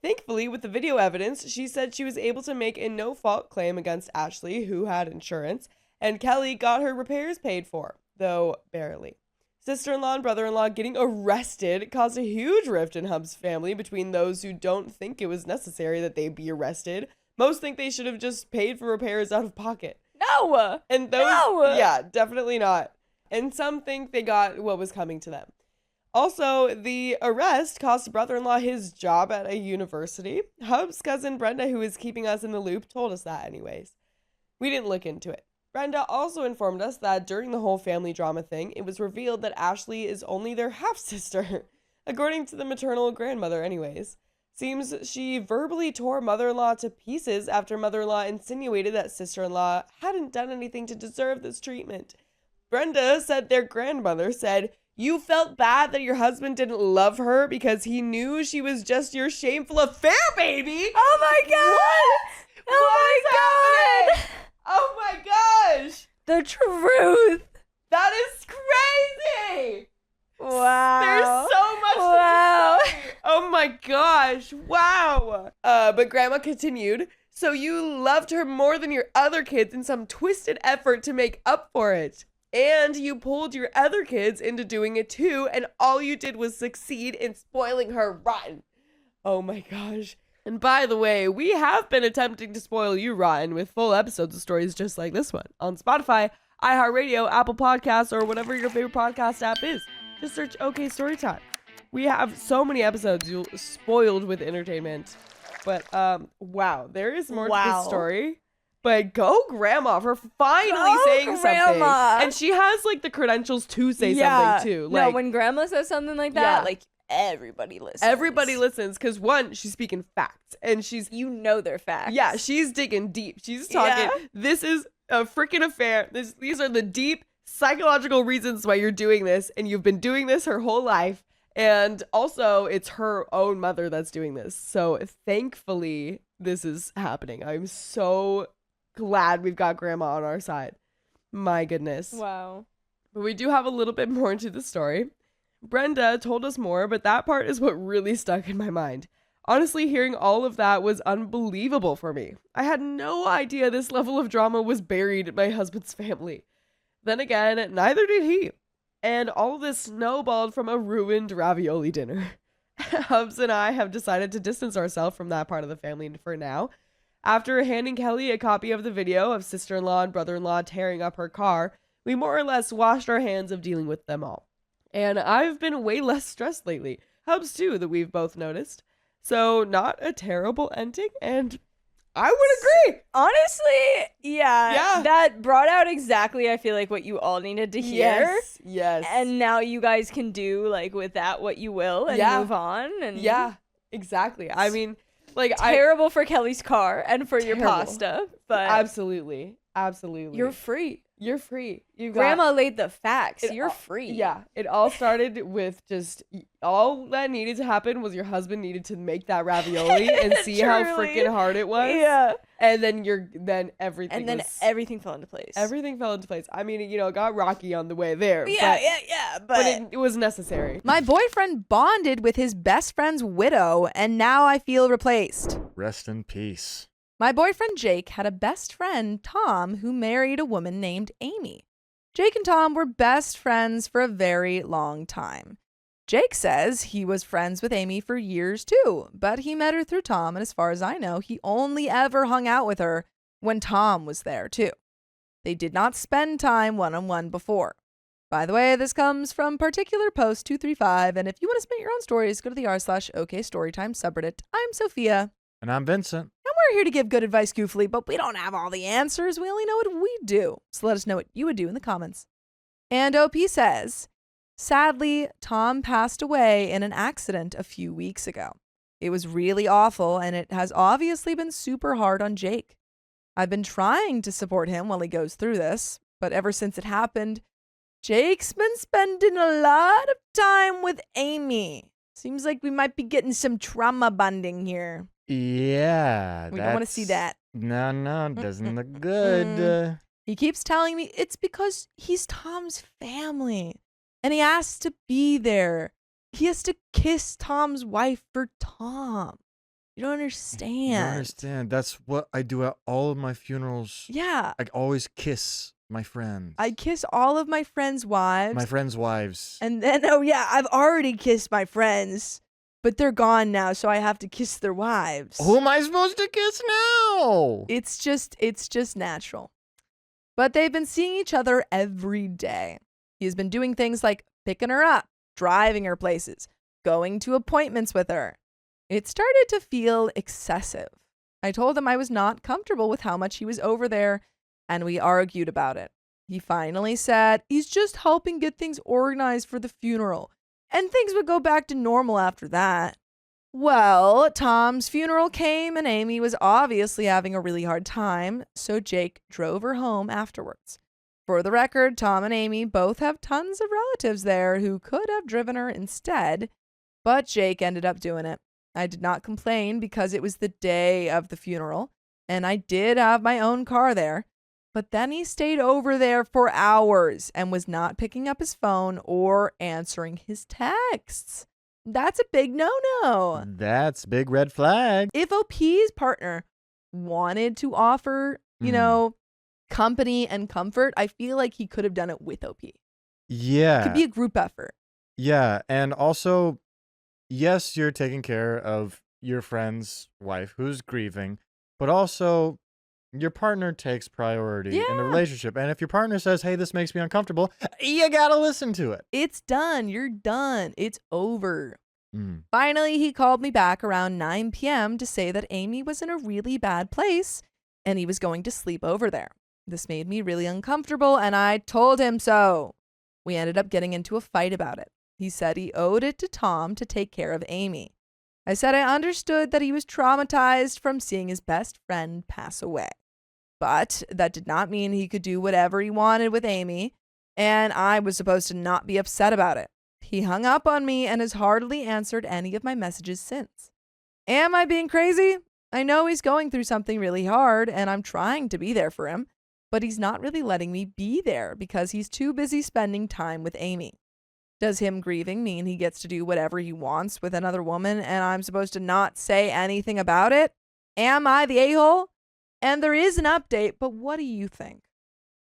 Thankfully, with the video evidence, she said she was able to make a no-fault claim against Ashley, who had insurance, and Kelly got her repairs paid for, though barely. Sister-in-law and brother-in-law getting arrested caused a huge rift in Hub's family between those who don't think it was necessary that they be arrested. Most think they should have just paid for repairs out of pocket. No. And those, No. yeah, definitely not. And some think they got what was coming to them. Also, the arrest cost brother-in-law his job at a university. Hub's cousin Brenda, who is keeping us in the loop, told us that anyways. We didn't look into it. Brenda also informed us that during the whole family drama thing, it was revealed that Ashley is only their half-sister, according to the maternal grandmother anyways. Seems she verbally tore mother-in-law to pieces after mother-in-law insinuated that sister-in-law hadn't done anything to deserve this treatment. Brenda said their grandmother said, "You felt bad that your husband didn't love her because he knew she was just your shameful affair, baby." Oh my god. Oh my god. Oh my gosh. The truth. That is crazy. Wow. There's so much Wow. to say. Oh my gosh. Wow. But grandma continued, "So you loved her more than your other kids in some twisted effort to make up for it. And you pulled your other kids into doing it too, and all you did was succeed in spoiling her rotten." Oh my gosh. And by the way, we have been attempting to spoil you rotten with full episodes of stories just like this one on Spotify, iHeartRadio, Apple Podcasts, or whatever your favorite podcast app is. Just search OK Storytime. We have so many episodes spoiled with entertainment. But wow, there is more to this story. But go grandma for finally saying something. And she has like the credentials to say something too. Like, no, when grandma says something like that, like everybody listens. Everybody listens because one, she's speaking facts, and they're facts. Yeah, she's digging deep. She's talking. This is a freaking affair. These are the deep psychological reasons why you're doing this, and you've been doing this her whole life. And also, it's her own mother that's doing this. So thankfully, this is happening. I'm so glad we've got grandma on our side. My goodness. Wow. But we do have a little bit more to the story. Brenda told us more, but that part is what really stuck in my mind. Honestly, hearing all of that was unbelievable for me. I had no idea this level of drama was buried in my husband's family. Then again, neither did he. And all of this snowballed from a ruined ravioli dinner. Hubs and I have decided to distance ourselves from that part of the family for now. After handing Kelly a copy of the video of sister-in-law and brother-in-law tearing up her car, we more or less washed our hands of dealing with them all. And I've been way less stressed lately. Hubs too, that we've both noticed. So not a terrible ending, and I would agree. Honestly, yeah. That brought out exactly, I feel like, what you all needed to hear. Yes. And now you guys can do, like, with that what you will and move on. And yeah, exactly. I mean, like, terrible for Kelly's car and for your pasta, but absolutely. You're free. You're free. Grandma laid the facts. You're free. Yeah. It all started with just all that needed to happen was your husband needed to make that ravioli and see how freaking hard it was. Yeah. And then everything everything fell into place. Everything fell into place. I mean, it got rocky on the way there. Yeah. But it was necessary. My boyfriend bonded with his best friend's widow, and now I feel replaced. Rest in peace. My boyfriend Jake had a best friend, Tom, who married a woman named Amy. Jake and Tom were best friends for a very long time. Jake says he was friends with Amy for years too, but he met her through Tom, and as far as I know, he only ever hung out with her when Tom was there too. They did not spend time one-on-one before. By the way, this comes from particular post 235, and if you want to submit your own stories, go to the r/OKStorytime subreddit. I'm Sophia. And I'm Vincent. We're here to give good advice goofily, but we don't have all the answers. We only know what we do. So let us know what you would do in the comments. And OP says, sadly, Tom passed away in an accident a few weeks ago. It was really awful, and it has obviously been super hard on Jake. I've been trying to support him while he goes through this, but ever since it happened, Jake's been spending a lot of time with Amy. Seems like we might be getting some trauma bonding here. Yeah. We don't want to see that. No, it doesn't look good. He keeps telling me it's because he's Tom's family and he has to be there. He has to kiss Tom's wife for Tom. You don't understand. You don't understand. That's what I do at all of my funerals. Yeah. I always kiss my friends. I kiss all of my friends' wives. My friends' wives. And then, I've already kissed my friends. But they're gone now, so I have to kiss their wives. Who am I supposed to kiss now? It's just natural. But they've been seeing each other every day. He's been doing things like picking her up, driving her places, going to appointments with her. It started to feel excessive. I told him I was not comfortable with how much he was over there, and we argued about it. He finally said he's just helping get things organized for the funeral. And things would go back to normal after that. Well, Tom's funeral came and Amy was obviously having a really hard time, so Jake drove her home afterwards. For the record, Tom and Amy both have tons of relatives there who could have driven her instead, but Jake ended up doing it. I did not complain because it was the day of the funeral, and I did have my own car there. But then he stayed over there for hours and was not picking up his phone or answering his texts. That's a big no-no. That's a big red flag. If OP's partner wanted to offer, company and comfort, I feel like he could have done it with OP. Yeah. It could be a group effort. Yeah. And also, yes, you're taking care of your friend's wife who's grieving, but also your partner takes priority in the relationship. And if your partner says, hey, this makes me uncomfortable, you gotta listen to it. It's done. You're done. It's over. Finally, he called me back around 9 p.m. to say that Amy was in a really bad place and he was going to sleep over there. This made me really uncomfortable, and I told him so. We ended up getting into a fight about it. He said he owed it to Tom to take care of Amy. I said I understood that he was traumatized from seeing his best friend pass away. But that did not mean he could do whatever he wanted with Amy, and I was supposed to not be upset about it. He hung up on me and has hardly answered any of my messages since. Am I being crazy? I know he's going through something really hard, and I'm trying to be there for him, but he's not really letting me be there because he's too busy spending time with Amy. Does him grieving mean he gets to do whatever he wants with another woman and I'm supposed to not say anything about it? Am I the a-hole? And there is an update, but what do you think?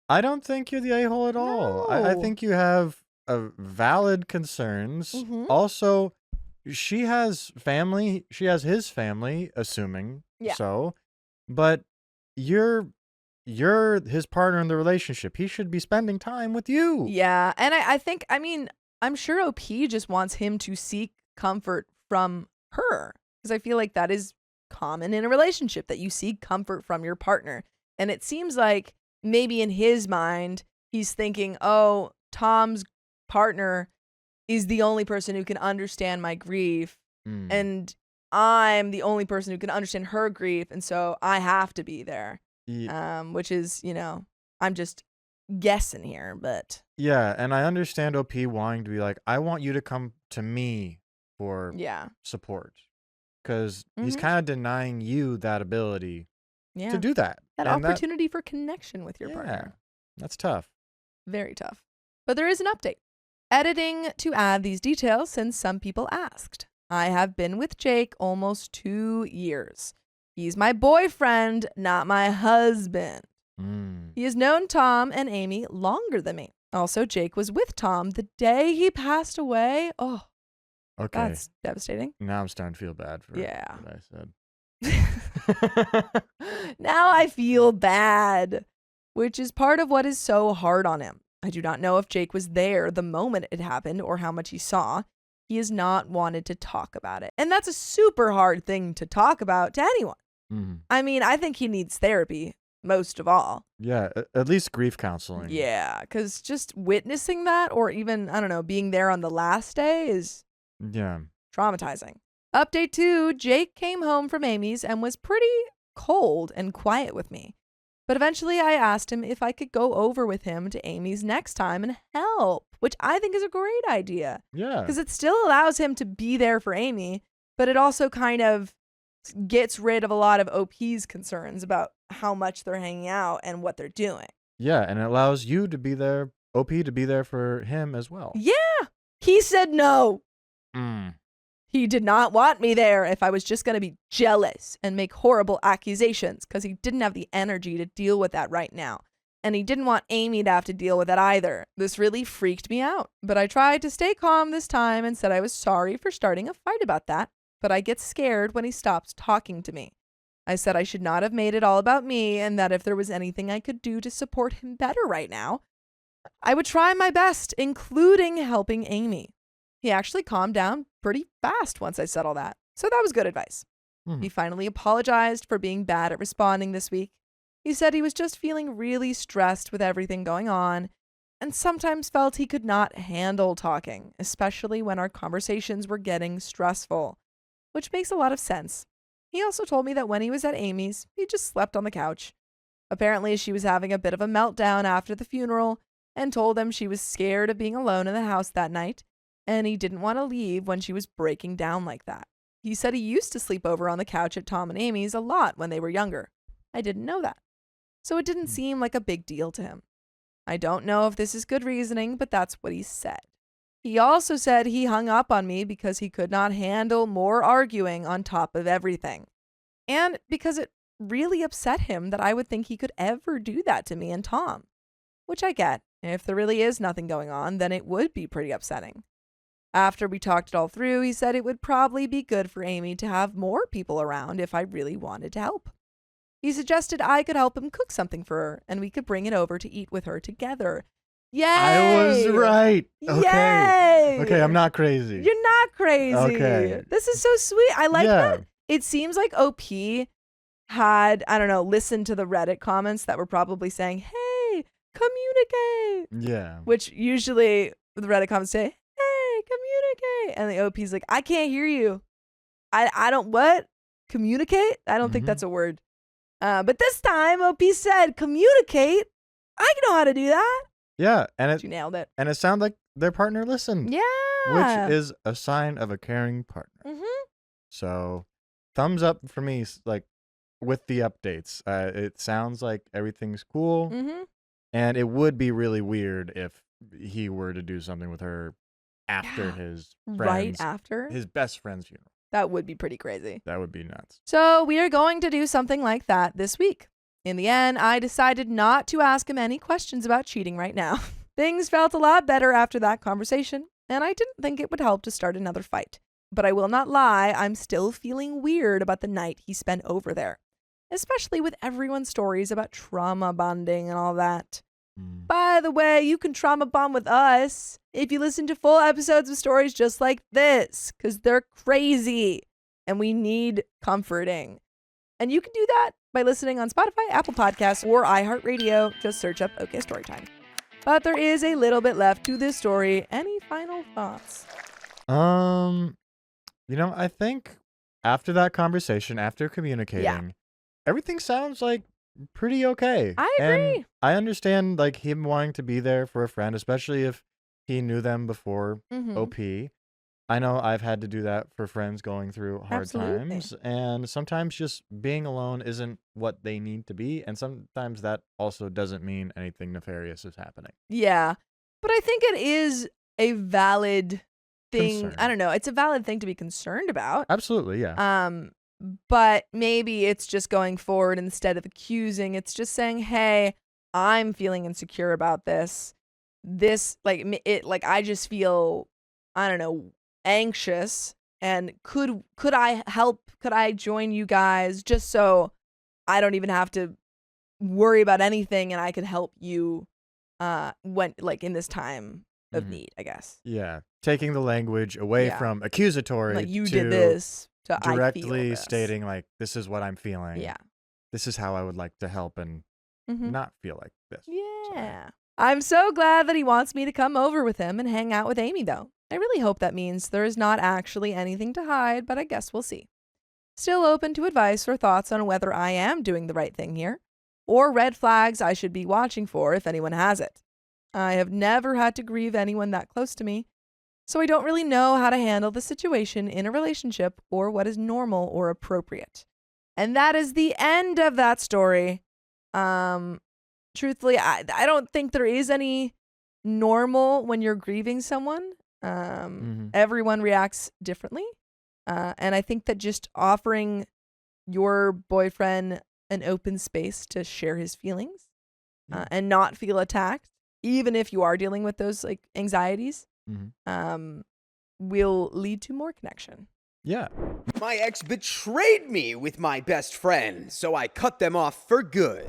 I don't think you're the a-hole at all. I No. think you have valid concerns. Mhm. Also, she has family. She has his family, assuming Yeah. so. But you're his partner in the relationship. He should be spending time with you. Yeah, and I think, I mean, I'm sure OP just wants him to seek comfort from her because I feel like that is common in a relationship, that you seek comfort from your partner. And it seems like maybe in his mind, he's thinking, oh, Tom's partner is the only person who can understand my grief. And I'm the only person who can understand her grief. And so I have to be there. Which is, I'm just guessing here, but Yeah, and I understand OP wanting to be like, I want you to come to me for yeah, support. Because he's Mhm. kind of denying you that ability yeah, to do that. that And opportunity for connection with your yeah, partner. that's tough. Very tough. But there is an update. Editing to add these details since some people asked. I have been with Jake almost 2 years. He's my boyfriend, not my husband. He has known Tom and Amy longer than me. Also, Jake was with Tom the day he passed away. Oh, Okay. that's devastating. Now I'm starting to feel bad for Yeah. what I said. Now I feel bad, which is part of what is so hard on him. I do not know if Jake was there the moment it happened or how much he saw. He has not wanted to talk about it. And that's a super hard thing to talk about to anyone. I mean, I think he needs therapy most of all. Yeah, at least grief counseling. Yeah, because just witnessing that or even, I don't know, being there on the last day is Yeah. traumatizing. Update 2, Jake came home from Amy's and was pretty cold and quiet with me. But eventually I asked him if I could go over with him to Amy's next time and help, which I think is a great idea. Yeah. Because it still allows him to be there for Amy, but it also kind of gets rid of a lot of OP's concerns about how much they're hanging out and what they're doing. Yeah, and it allows you to be there, OP to be there for him as well. Yeah. He said no. Mm. He did not want me there if I was just going to be jealous and make horrible accusations because he didn't have the energy to deal with that right now. And he didn't want Amy to have to deal with it either. This really freaked me out. But I tried to stay calm this time and said I was sorry for starting a fight about that. But I get scared when he stops talking to me. I said I should not have made it all about me and that if there was anything I could do to support him better right now, I would try my best, including helping Amy. He actually calmed down pretty fast once I said all that. So that was good advice. He finally apologized for being bad at responding this week. He said he was just feeling really stressed with everything going on and sometimes felt he could not handle talking, especially when our conversations were getting stressful, which makes a lot of sense. He also told me that when he was at Amy's, he just slept on the couch. Apparently, she was having a bit of a meltdown after the funeral and told him she was scared of being alone in the house that night, and he didn't want to leave when she was breaking down like that. He said he used to sleep over on the couch at Tom and Amy's a lot when they were younger. I didn't know that. So it didn't seem like a big deal to him. I don't know if this is good reasoning, but that's what he said. He also said he hung up on me because he could not handle more arguing on top of everything. And because it really upset him that I would think he could ever do that to me and Tom. Which I get. If there really is nothing going on, then it would be pretty upsetting. After we talked it all through, he said it would probably be good for Amy to have more people around if I really wanted to help. He suggested I could help him cook something for her and we could bring it over to eat with her together. Yay! I was right. Okay. Yay! Okay, I'm not crazy. You're not crazy. Okay. This is so sweet. I like Yeah. that. It seems like OP had, I don't know, listened to the Reddit comments that were probably saying, hey, communicate. Yeah. Which usually the Reddit comments say, hey, communicate. And the OP's like, I can't hear you. I don't, what? Communicate? I don't think Mhm. that's a word. But this time OP said, communicate. I know how to do that. Yeah, and You nailed it. it sounded like their partner listened, Yeah. which is a sign of a caring partner. Mm-hmm. So, thumbs up for me, like with the updates. It sounds like everything's cool, Mm-hmm. and it would be really weird if he were to do something with her after Yeah. his Right friend's, after. his best friend's funeral. That would be pretty crazy. That would be nuts. So we are going to do something like that this week. In the end, I decided not to ask him any questions about cheating right now. Things felt a lot better after that conversation, and I didn't think it would help to start another fight. But I will not lie, I'm still feeling weird about the night he spent over there, especially with everyone's stories about trauma bonding and all that. By the way, you can trauma bond with us if you listen to full episodes of stories just like this, because they're crazy and we need comforting. And you can do that by listening on Spotify, Apple Podcasts, or iHeartRadio. Just search up OK Storytime. But there is a little bit left to this story. Any final thoughts? I think after that conversation, after communicating, everything sounds like pretty okay. I And agree. I understand like him wanting to be there for a friend, especially if he knew them before Mhm. OP. I know I've had to do that for friends going through hard Absolutely. times, and sometimes just being alone isn't what they need to be, and sometimes that also doesn't mean anything nefarious is happening. Yeah. But I think it is a valid thing. Concern. I don't know. It's a valid thing to be concerned about. Absolutely, yeah. But maybe it's just going forward instead of accusing. It's just saying, "Hey, I'm feeling insecure about this. This I just feel, I don't know, anxious. And could I help? Could I join you guys just so I don't even have to worry about anything and I can help you when in this time of Mhm. need, I guess. Yeah, taking the language away Yeah. from accusatory Like you to did this to I feel directly this. stating like, this is what I'm feeling. Yeah. This is how I would like to help and Mhm. not feel like this. Yeah. I'm so glad that he wants me to come over with him and hang out with Amy, though. I really hope that means there is not actually anything to hide, but I guess we'll see. Still open to advice or thoughts on whether I am doing the right thing here, or red flags I should be watching for if anyone has it. I have never had to grieve anyone that close to me, so I don't really know how to handle the situation in a relationship or what is normal or appropriate. And that is the end of that story. Truthfully, I don't think there is any normal when you're grieving someone. Everyone reacts differently. And I think that just offering your boyfriend an open space to share his feelings and not feel attacked, even if you are dealing with those anxieties, will lead to more connection. Yeah. My ex betrayed me with my best friend, so I cut them off for good.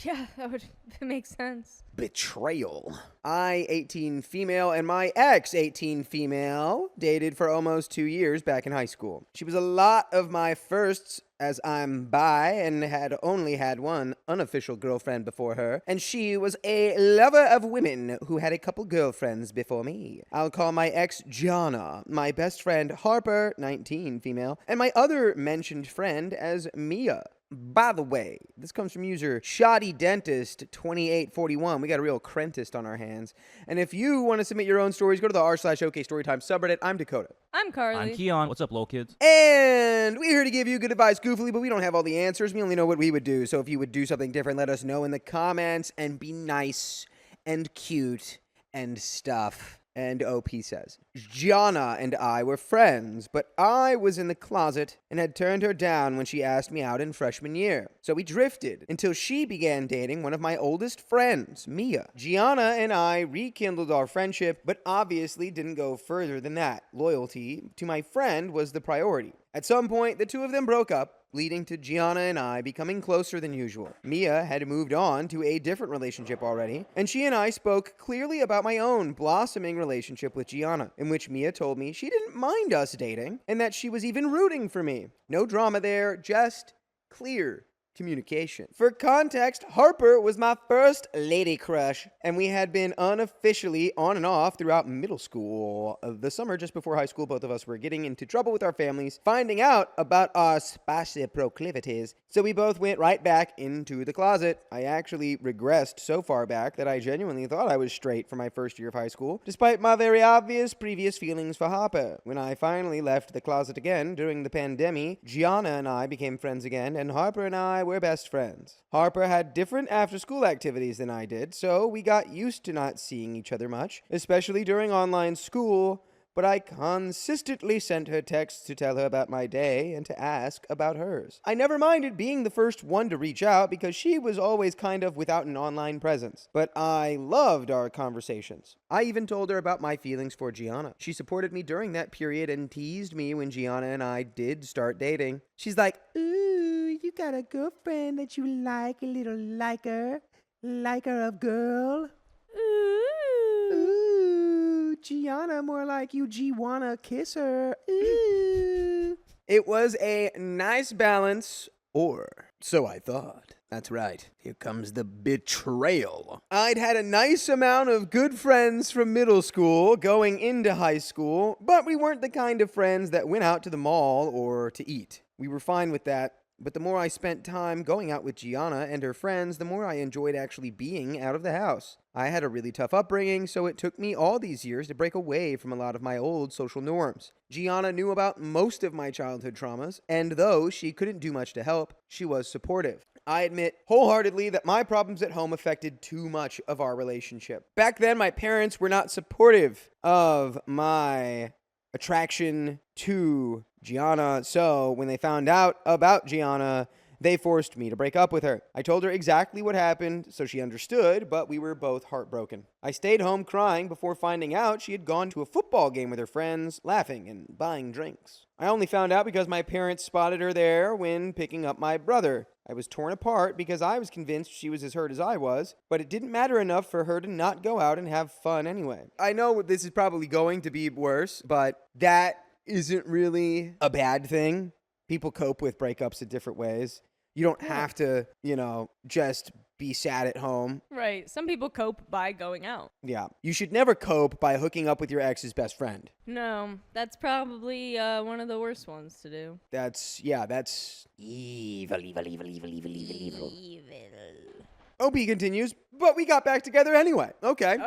Yeah, that would make sense. Betrayal. I, 18 female, and my ex, 18 female, dated for almost 2 years back in high school. She was a lot of my firsts, as I'm bi and had only had one unofficial girlfriend before her, and she was a lover of women who had a couple girlfriends before me. I'll call my ex Jana, my best friend Harper, 19 female, and my other mentioned friend as Mia. By the way, this comes from user Shoddy Dentist 2841. We got a real Crentist on our hands. And if you want to submit your own stories, go to the r/OK Storytime subreddit. I'm Dakota. I'm Carly. I'm Keon. What's up, lol kids? And we're here to give you good advice goofily, but we don't have all the answers. We only know what we would do. So if you would do something different, let us know in the comments and be nice and cute and stuff. And OP says, Jana and I were friends, but I was in the closet and had turned her down when she asked me out in freshman year. So we drifted until she began dating one of my oldest friends, Mia. Gianna and I rekindled our friendship, but obviously didn't go further than that. Loyalty to my friend was the priority. At some point, the two of them broke up, leading to Gianna and I becoming closer than usual. Mia had moved on to a different relationship already, and she and I spoke clearly about my own blossoming relationship with Gianna, in which Mia told me she didn't mind us dating, and that she was even rooting for me. No drama there, just clear communication. For context, Harper was my first lady crush, and we had been unofficially on and off throughout middle school. The summer just before high school, both of us were getting into trouble with our families, finding out about our spicy proclivities, so we both went right back into the closet. I actually regressed so far back that I genuinely thought I was straight for my first year of high school, despite my very obvious previous feelings for Harper. When I finally left the closet again during the pandemic, Gianna and I became friends again, and Harper and I were best friends. Harper had different after-school activities than I did, so we got used to not seeing each other much, especially during online school, but I consistently sent her texts to tell her about my day and to ask about hers. I never minded being the first one to reach out because she was always kind of without an online presence, but I loved our conversations. I even told her about my feelings for Gianna. She supported me during that period and teased me when Gianna and I did start dating. She's like, "Ooh, you got a girlfriend that you like, a little liker of girl." Ooh, Gianna, more like you wanna kiss her. Ooh. It was a nice balance, or so I thought. That's right. Here comes the betrayal. I'd had a nice amount of good friends from middle school going into high school, but we weren't the kind of friends that went out to the mall or to eat. We were fine with that. But the more I spent time going out with Gianna and her friends, the more I enjoyed actually being out of the house. I had a really tough upbringing, so it took me all these years to break away from a lot of my old social norms. Gianna knew about most of my childhood traumas, and though she couldn't do much to help, she was supportive. I admit wholeheartedly that my problems at home affected too much of our relationship. Back then, my parents were not supportive of my attraction to Gianna, so when they found out about Gianna, they forced me to break up with her. I told her exactly what happened, so she understood, but we were both heartbroken. I stayed home crying before finding out she had gone to a football game with her friends, laughing and buying drinks. I only found out because my parents spotted her there when picking up my brother. I was torn apart because I was convinced she was as hurt as I was, but it didn't matter enough for her to not go out and have fun anyway. I know this is probably going to be worse, but that isn't really a bad thing. People cope with breakups in different ways. You don't have to, just be sad at home. Right. Some people cope by going out. Yeah. You should never cope by hooking up with your ex's best friend. No, that's probably one of the worst ones to do. That's evil. OP continues, but we got back together anyway. Okay.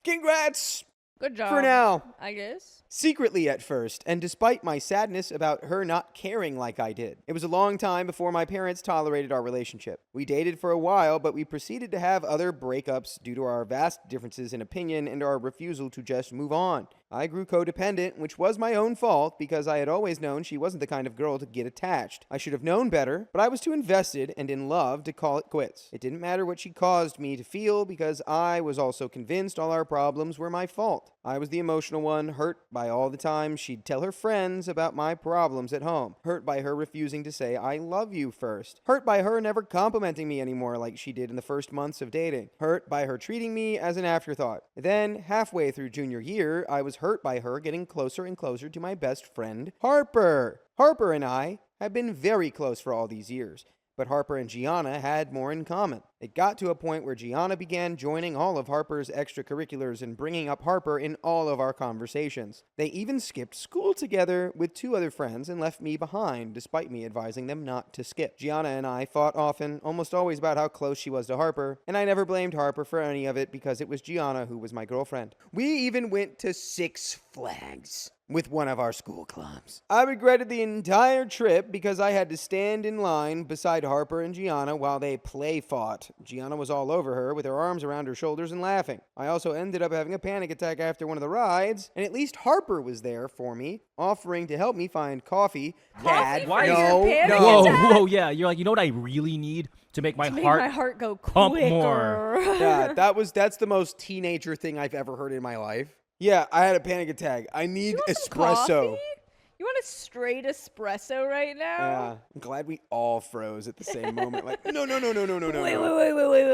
Congrats. Good job. For now. I guess. Secretly at first, and despite my sadness about her not caring like I did. It was a long time before my parents tolerated our relationship. We dated for a while, but we proceeded to have other breakups due to our vast differences in opinion and our refusal to just move on. I grew codependent, which was my own fault because I had always known she wasn't the kind of girl to get attached. I should have known better, but I was too invested and in love to call it quits. It didn't matter what she caused me to feel because I was also convinced all our problems were my fault. I was the emotional one, hurt by all the time she'd tell her friends about my problems at home. Hurt by her refusing to say I love you first. Hurt by her never complimenting me anymore like she did in the first months of dating. Hurt by her treating me as an afterthought. Then, halfway through junior year, I was hurt by her getting closer and closer to my best friend, Harper. Harper and I have been very close for all these years, but Harper and Gianna had more in common. It got to a point where Gianna began joining all of Harper's extracurriculars and bringing up Harper in all of our conversations. They even skipped school together with 2 other friends and left me behind, despite me advising them not to skip. Gianna and I fought often, almost always about how close she was to Harper, and I never blamed Harper for any of it because it was Gianna who was my girlfriend. We even went to Six Flags with one of our school clubs. I regretted the entire trip because I had to stand in line beside Harper and Gianna while they play fought. Gianna was all over her with her arms around her shoulders and laughing. I also ended up having a panic attack after one of the rides, and at least Harper was there for me, offering to help me find coffee. Dad, Why no. Whoa, yeah. You're like, you know what I really need to make my heart go pump quicker. more. Yeah, that's the most teenager thing I've ever heard in my life. Yeah, I had a panic attack. I need You want some espresso. coffee? You want a straight espresso right now? I'm glad we all froze at the same moment. Like, no.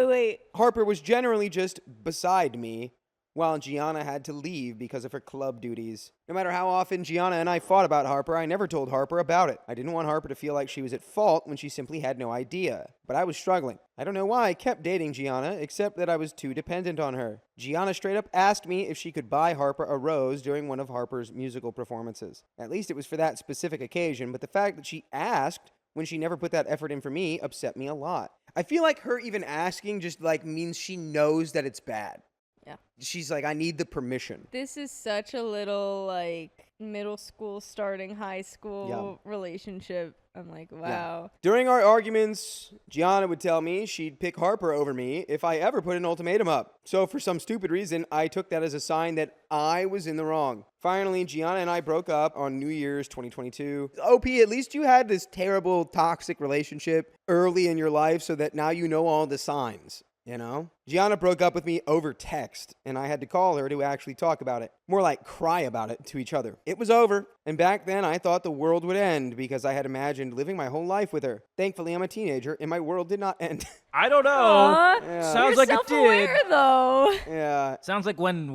Wait. Harper was generally just beside me, while Gianna had to leave because of her club duties. No matter how often Gianna and I fought about Harper, I never told Harper about it. I didn't want Harper to feel like she was at fault when she simply had no idea. But I was struggling. I don't know why I kept dating Gianna, except that I was too dependent on her. Gianna straight up asked me if she could buy Harper a rose during one of Harper's musical performances. At least it was for that specific occasion, but the fact that she asked when she never put that effort in for me upset me a lot. I feel like her even asking just like means she knows that it's bad. Yeah. She's like, I need the permission. This is such a little like middle school starting high school relationship. I'm like, wow. Yeah. During our arguments, Gianna would tell me she'd pick Harper over me if I ever put an ultimatum up. So for some stupid reason, I took that as a sign that I was in the wrong. Finally, Gianna and I broke up on New Year's 2022. OP, at least you had this terrible, toxic relationship early in your life so that now you know all the signs. You know? Gianna broke up with me over text, and I had to call her to actually talk about it. More like cry about it to each other. It was over, and back then I thought the world would end because I had imagined living my whole life with her. Thankfully, I'm a teenager, and my world did not end. I don't know. Aw, Sounds you're like it did. self-aware, though. Yeah. Sounds like when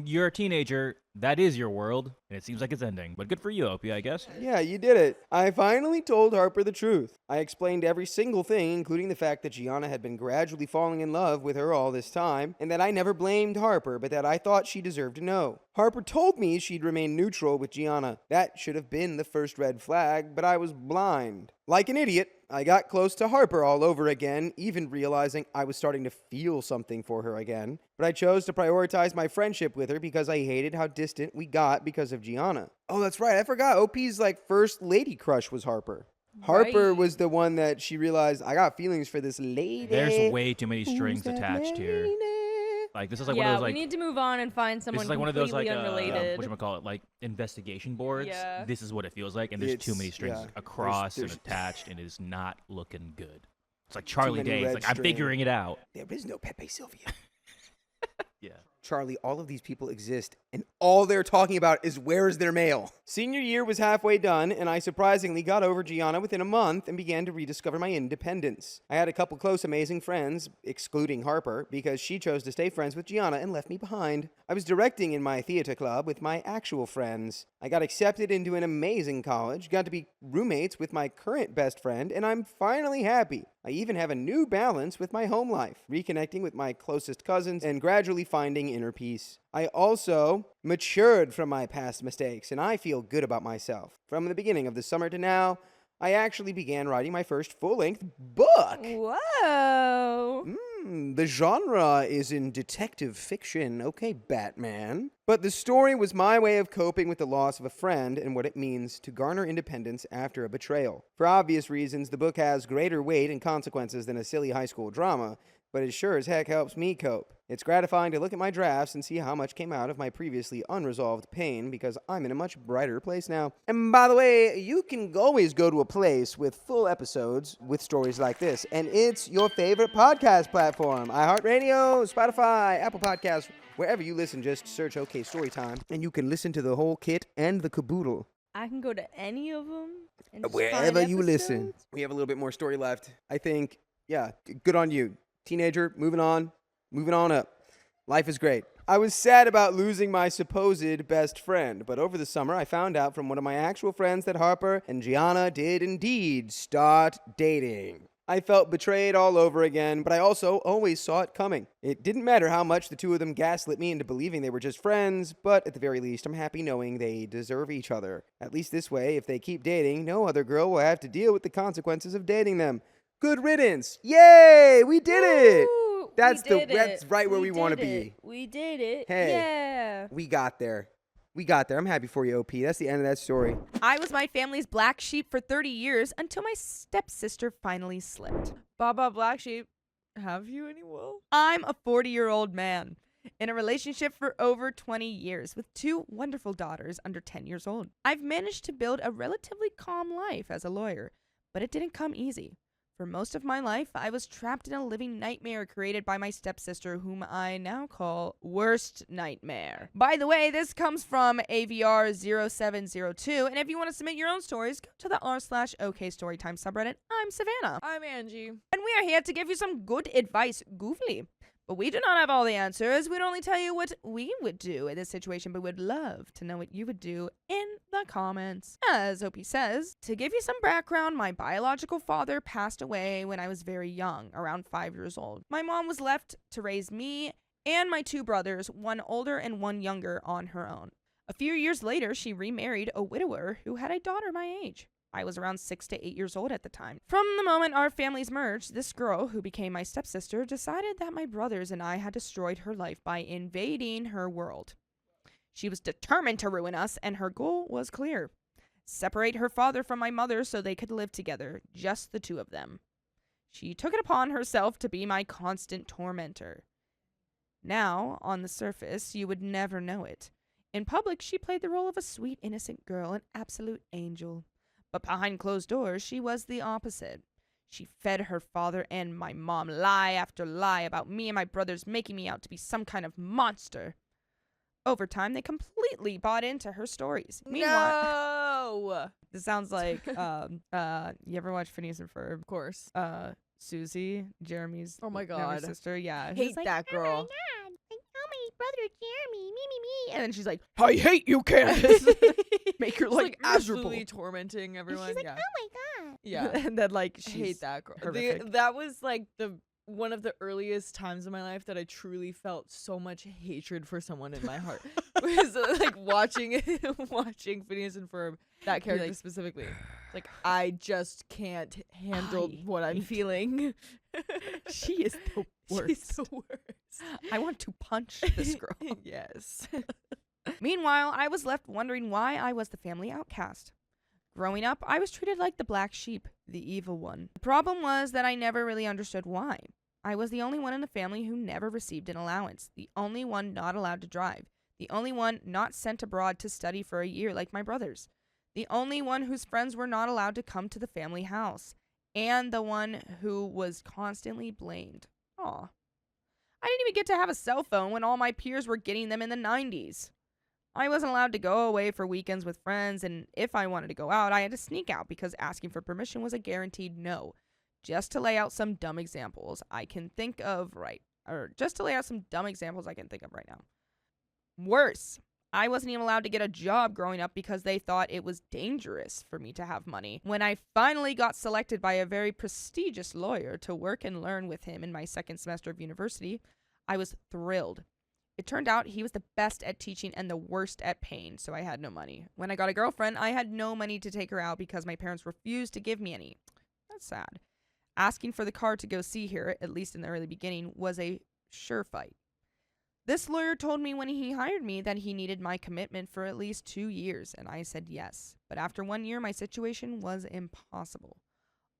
you're a teenager, that is your world, and it seems like it's ending. But good for you, Opie, I guess. Yeah, you did it. I finally told Harper the truth. I explained every single thing, including the fact that Gianna had been gradually falling in love with her all this time, and that I never blamed Harper, but that I thought she deserved to know. Harper told me she'd remain neutral with Gianna. That should have been the first red flag, but I was blind. Like an idiot, I got close to Harper all over again, even realizing I was starting to feel something for her again. But I chose to prioritize my friendship with her because I hated how distant we got because of Gianna. Oh, that's right. I forgot. OP's first lady crush was Harper. Harper Right. was the one that she realized, I got feelings for this lady. There's way too many strings Who's that attached here. lady? Like this is like Yeah, one of those we need to move on and find this someone is like one of those completely unrelated. whatchamacallit, investigation boards. Yeah. This is what it feels like, and there's too many strings yeah. across There's- and attached, and it is not looking good. It's like Charlie many Day. It's red like I'm strings. figuring it out. There is no Pepe Sylvia. Yeah. Charlie, all of these people exist, and all they're talking about is where is their mail. Senior year was halfway done, and I surprisingly got over Gianna within a month and began to rediscover my independence. I had a couple close, amazing friends, excluding Harper, because she chose to stay friends with Gianna and left me behind. I was directing in my theater club with my actual friends. I got accepted into an amazing college, got to be roommates with my current best friend, and I'm finally happy. I even have a new balance with my home life, reconnecting with my closest cousins and gradually finding inner peace. I also matured from my past mistakes, and I feel good about myself. From the beginning of the summer to now, I actually began writing my first full-length book. Whoa. The genre is in detective fiction. Okay, Batman. But the story was my way of coping with the loss of a friend and what it means to garner independence after a betrayal. For obvious reasons, the book has greater weight and consequences than a silly high school drama, but it sure as heck helps me cope. It's gratifying to look at my drafts and see how much came out of my previously unresolved pain because I'm in a much brighter place now. And by the way, you can always go to a place with full episodes with stories like this, and it's your favorite podcast platform. iHeartRadio, Spotify, Apple Podcasts, wherever you listen, just search OK Storytime, and you can listen to the whole kit and the caboodle. I can go to any of them. And just Wherever find you listen. episodes. We have a little bit more story left. I think, yeah, good on you. Teenager, moving on up. Life is great. I was sad about losing my supposed best friend, but over the summer I found out from one of my actual friends that Harper and Gianna did indeed start dating. I felt betrayed all over again, but I also always saw it coming. It didn't matter how much the two of them gaslit me into believing they were just friends, but at the very least, I'm happy knowing they deserve each other. At least this way, if they keep dating, no other girl will have to deal with the consequences of dating them. Good riddance. Yay! We did it! Woo! That's That's right where we want to be. We did it. Hey. Yeah. We got there. I'm happy for you, OP. That's the end of that story. I was my family's black sheep for 30 years until my stepsister finally slipped. Baba Black Sheep, have you any wool? I'm a 40-year-old man in a relationship for over 20 years with two wonderful daughters under 10 years old. I've managed to build a relatively calm life as a lawyer, but it didn't come easy. For most of my life, I was trapped in a living nightmare created by my stepsister, whom I now call Worst Nightmare. By the way, this comes from AVR0702, and if you want to submit your own stories, go to the r/OK Storytime subreddit. I'm Savannah, I'm Angie. and we are here to give you some good advice, goofily. But we do not have all the answers. We'd only tell you what we would do in this situation, but we'd love to know what you would do in the comments. As Opie says, to give you some background, my biological father passed away when I was very young, around 5 years old. My mom was left to raise me and my 2 brothers, one older and one younger, on her own. A few years later, she remarried a widower who had a daughter my age. I was around 6 to 8 years old at the time. From the moment our families merged, this girl, who became my stepsister, decided that my brothers and I had destroyed her life by invading her world. She was determined to ruin us, and her goal was clear. Separate her father from my mother so they could live together, just the 2 of them. She took it upon herself to be my constant tormentor. Now, on the surface, you would never know it. In public, she played the role of a sweet, innocent girl, an absolute angel. But behind closed doors, she was the opposite. She fed her father and my mom lie after lie about me and my brothers, making me out to be some kind of monster. Over time, they completely bought into her stories. Meanwhile, No! this sounds like, you ever watch Phineas and Ferb? Of course. Susie, Jeremy's Oh my younger God. sister, yeah. Hate She's like, that girl. Oh my God, I know my brother Jeremy, me. And then she's like, I hate you, Candace. Make her It's, like miserable. absolutely tormenting everyone. she's like, yeah. oh my God. Yeah. And then like, I she's hate that girl. horrific. That was like one of the earliest times in my life that I truly felt so much hatred for someone in my heart. Was like watching Phineas and Ferb, that character like, specifically. It's like, I just can't handle I what I'm hate feeling. She is the worst. She's the worst. I want to punch this girl. Yes. Meanwhile, I was left wondering why I was the family outcast. Growing up, I was treated like the black sheep, the evil one. The problem was that I never really understood why. I was the only one in the family who never received an allowance, the only one not allowed to drive, the only one not sent abroad to study for a year like my brothers, the only one whose friends were not allowed to come to the family house, and the one who was constantly blamed. Aw. I didn't even get to have a cell phone when all my peers were getting them in the 90s. I wasn't allowed to go away for weekends with friends, and if I wanted to go out, I had to sneak out because asking for permission was a guaranteed no. Just to lay out some dumb examples I can think of right now. Worse, I wasn't even allowed to get a job growing up because they thought it was dangerous for me to have money. When I finally got selected by a very prestigious lawyer to work and learn with him in my second semester of university, I was thrilled. It turned out he was the best at teaching and the worst at paying, so I had no money. When I got a girlfriend, I had no money to take her out because my parents refused to give me any. That's sad. Asking for the car to go see her, at least in the early beginning, was a sure fight. This lawyer told me when he hired me that he needed my commitment for at least 2 years, and I said yes. But after 1 year, my situation was impossible.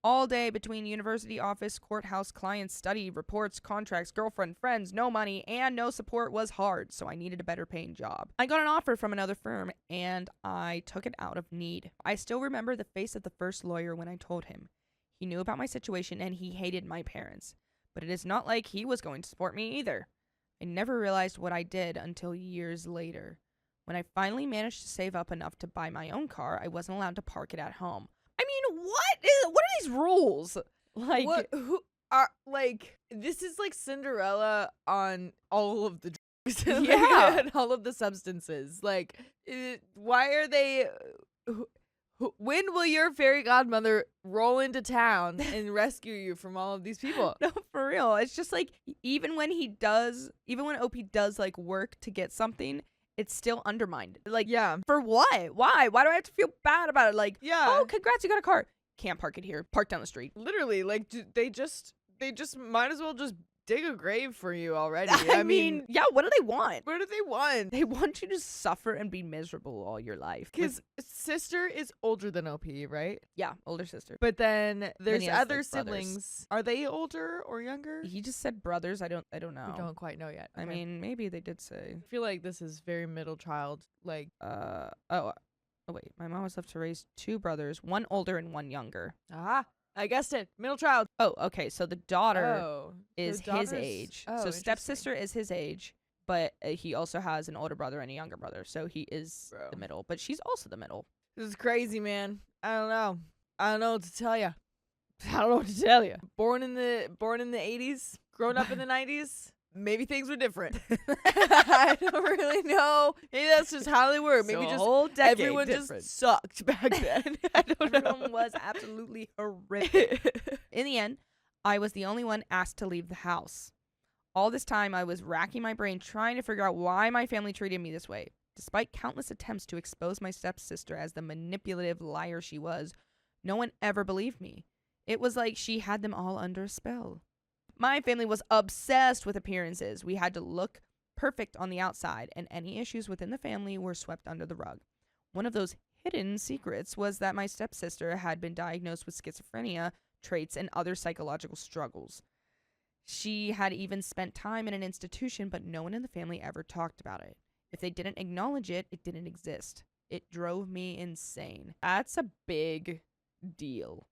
All day between university office, courthouse, clients, study, reports, contracts, girlfriend, friends, no money, and no support was hard, so I needed a better paying job. I got an offer from another firm, and I took it out of need. I still remember the face of the first lawyer when I told him. He knew about my situation, and he hated my parents. But it is not like he was going to support me either. I never realized what I did until years later. When I finally managed to save up enough to buy my own car, I wasn't allowed to park it at home. I mean, what are these rules? Like, Who are like, this is like Cinderella on all of the drugs. Yeah. And all of the substances. Like, why are they when will your fairy godmother roll into town and rescue you from all of these people? No, for real. It's just like, even when OP does like work to get something, it's still undermined. Like, Yeah. for what? Why do I have to feel bad about it? Like, Yeah. oh, congrats, you got a car. Can't park it here. Park down the street. Literally, like, they just might as well just dig a grave for you already. I mean, yeah, what do they want? what do they want? They want you to suffer and be miserable all your life. His sister is older than OP, right? Yeah, older sister. But then there's he has, other like, brothers. siblings. Are they older or younger? He just said brothers. I don't know. We don't quite know yet. I Okay. mean, maybe they did say. I feel like this is very middle child. Like, Oh wait, my mom was left to raise 2 brothers, one older and one younger. ah, I guessed it. Middle child. Oh, okay. So the daughter Oh, is the his daughter's- age. Oh, So interesting. stepsister is his age, but he also has an older brother and a younger brother. So he is Bro. the middle, but she's also the middle. This is crazy, man. I don't know. I don't know what to tell you. I don't know what to tell you. Born in the 80s, grown up in the 90s. Maybe things were different. I don't really know. Maybe that's just how they were. Maybe So a just whole decade everyone different. just sucked back then. I don't know. Everyone was absolutely horrific. In the end, I was the only one asked to leave the house. All this time, I was racking my brain trying to figure out why my family treated me this way. Despite countless attempts to expose my stepsister as the manipulative liar she was, no one ever believed me. It was like she had them all under a spell. My family was obsessed with appearances. We had to look perfect on the outside, and any issues within the family were swept under the rug. One of those hidden secrets was that my stepsister had been diagnosed with schizophrenia, traits, and other psychological struggles. She had even spent time in an institution, but no one in the family ever talked about it. If they didn't acknowledge it, it didn't exist. It drove me insane. That's a big deal.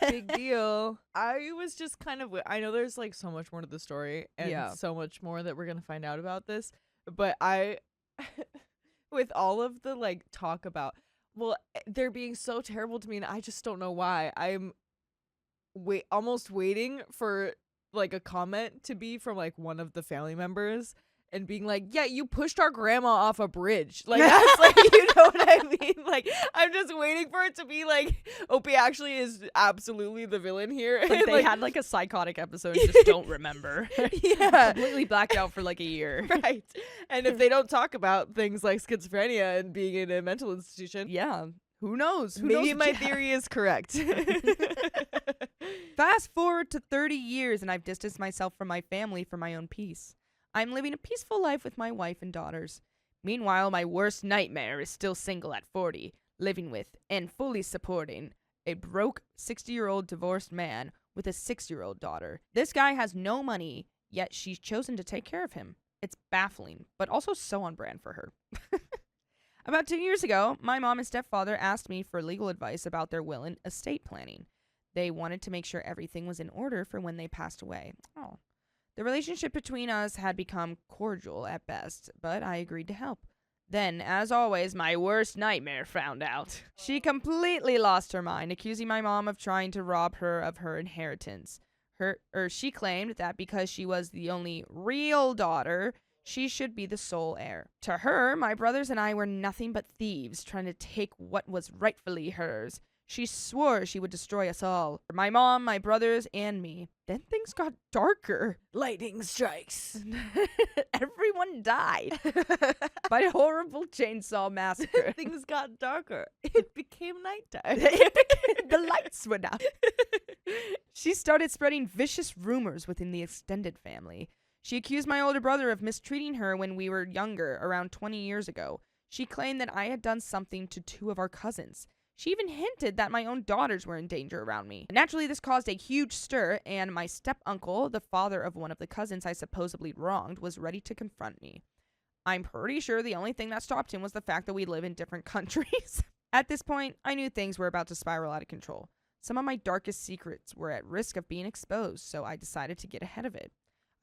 Big deal. I was just kind of. I know there's like so much more to the story and Yeah. so much more that we're gonna find out about this. But I, with all of the like talk about, well, they're being so terrible to me, and I just don't know why. I'm almost waiting for like a comment to be from like one of the family members. And being like, yeah, you pushed our grandma off a bridge. Like, that's like, you know what I mean? Like, I'm just waiting for it to be like, Opie actually is absolutely the villain here. Like they had like a psychotic episode and just don't remember. Yeah. Completely blacked out for like a year. Right. And if they don't talk about things like schizophrenia and being in a mental institution, Yeah. Who knows? Who maybe knows? my theory is correct. Fast forward to 30 years and I've distanced myself from my family for my own peace. I'm living a peaceful life with my wife and daughters. Meanwhile, my worst nightmare is still single at 40, living with and fully supporting a broke 60-year-old divorced man with a 6-year-old daughter. This guy has no money, yet she's chosen to take care of him. It's baffling, but also so on brand for her. About 2 years ago, my mom and stepfather asked me for legal advice about their will and estate planning. They wanted to make sure everything was in order for when they passed away. Oh. The relationship between us had become cordial at best, but I agreed to help. Then, as always, my worst nightmare found out. She completely lost her mind, accusing my mom of trying to rob her of her inheritance. She claimed that because she was the only real daughter, she should be the sole heir. To her, my brothers and I were nothing but thieves trying to take what was rightfully hers. She swore she would destroy us all. My mom, my brothers, and me. Then things got darker. Lightning strikes. Everyone died by a horrible chainsaw massacre. Things got darker. It became nighttime. The lights went out. She started spreading vicious rumors within the extended family. She accused my older brother of mistreating her when we were younger, around 20 years ago. She claimed that I had done something to 2 of our cousins. She even hinted that my own daughters were in danger around me. Naturally, this caused a huge stir, and my step-uncle, the father of one of the cousins I supposedly wronged, was ready to confront me. I'm pretty sure the only thing that stopped him was the fact that we live in different countries. At this point, I knew things were about to spiral out of control. Some of my darkest secrets were at risk of being exposed, so I decided to get ahead of it.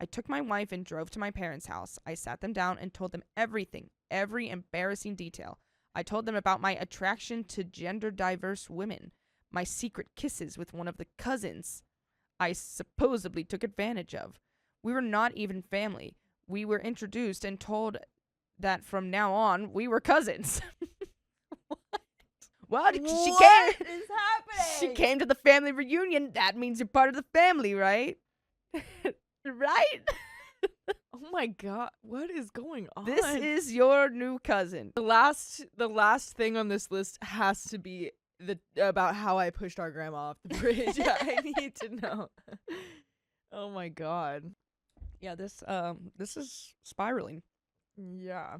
I took my wife and drove to my parents' house. I sat them down and told them everything, every embarrassing detail. I told them about my attraction to gender-diverse women, my secret kisses with one of the cousins I supposedly took advantage of. We were not even family. We were introduced and told that from now on, we were cousins. What? She What came. is happening? She came to the family reunion. That means you're part of the family, right? Right? Oh my god, what is going on? This is your new cousin. the last thing on this list has to be about how I pushed our grandma off the bridge. I need to know. Oh my god. Yeah, this is spiraling. Yeah.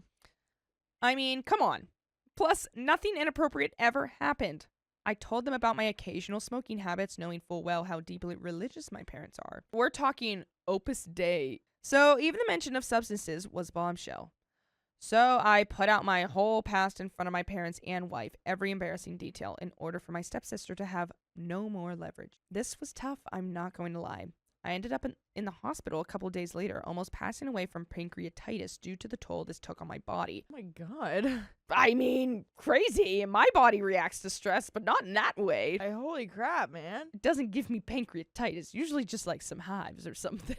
I mean, come on. Plus, nothing inappropriate ever happened. I told them about my occasional smoking habits, knowing full well how deeply religious my parents are. We're talking Opus Dei. So even the mention of substances was bombshell. So I put out my whole past in front of my parents and wife, every embarrassing detail, in order for my stepsister to have No more leverage. This was tough, I'm not going to lie. I ended up in the hospital a couple days later, almost passing away from pancreatitis due to the toll this took on my body. Oh my God. I mean, crazy. My body reacts to stress, but not in that way. Holy crap, man. It doesn't give me pancreatitis, usually just like some hives or something.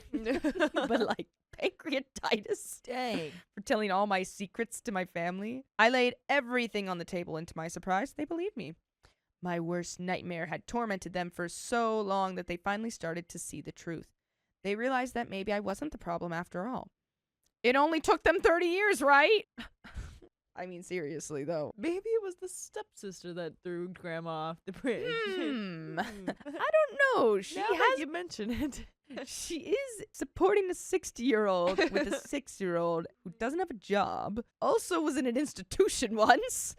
But like pancreatitis. Dang. For telling all my secrets to my family. I laid everything on the table, and to my surprise, they believed me. My worst nightmare had tormented them for so long that they finally started to see the truth. They realized that maybe I wasn't the problem after all. It only took them 30 years, right? I mean, seriously, though. Maybe it was the stepsister that threw grandma off the bridge. I don't know. She Now has that you mention it. She is supporting a 60-year-old with a 6-year-old who doesn't have a job. Also was in an institution once.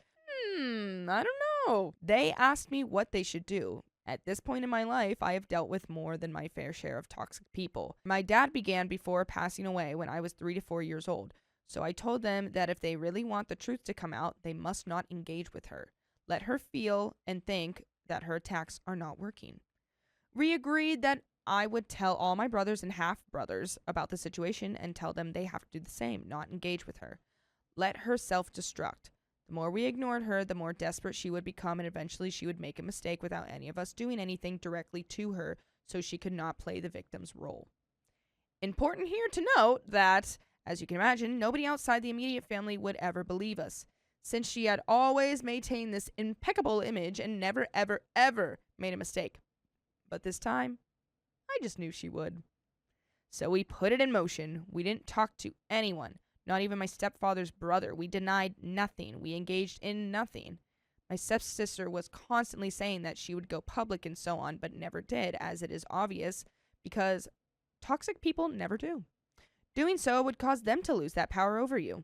I don't know. They asked me what they should do. At this point in my life, I have dealt with more than my fair share of toxic people. My dad began before passing away when I was 3 to 4 years old. So I told them that if they really want the truth to come out, they must not engage with her. Let her feel and think that her attacks are not working. We agreed that I would tell all my brothers and half-brothers about the situation and tell them they have to do the same, not engage with her. Let her self-destruct. The more we ignored her, the more desperate she would become, and eventually she would make a mistake without any of us doing anything directly to her, so she could not play the victim's role. Important here to note that, as you can imagine, nobody outside the immediate family would ever believe us, since she had always maintained this impeccable image and never, ever, ever made a mistake. But this time, I just knew she would. So we put it in motion. We didn't talk to anyone, not even my stepfather's brother. We denied nothing. We engaged in nothing. My stepsister was constantly saying that she would go public and so on, but never did, as it is obvious, because toxic people never do. Doing so would cause them to lose that power over you.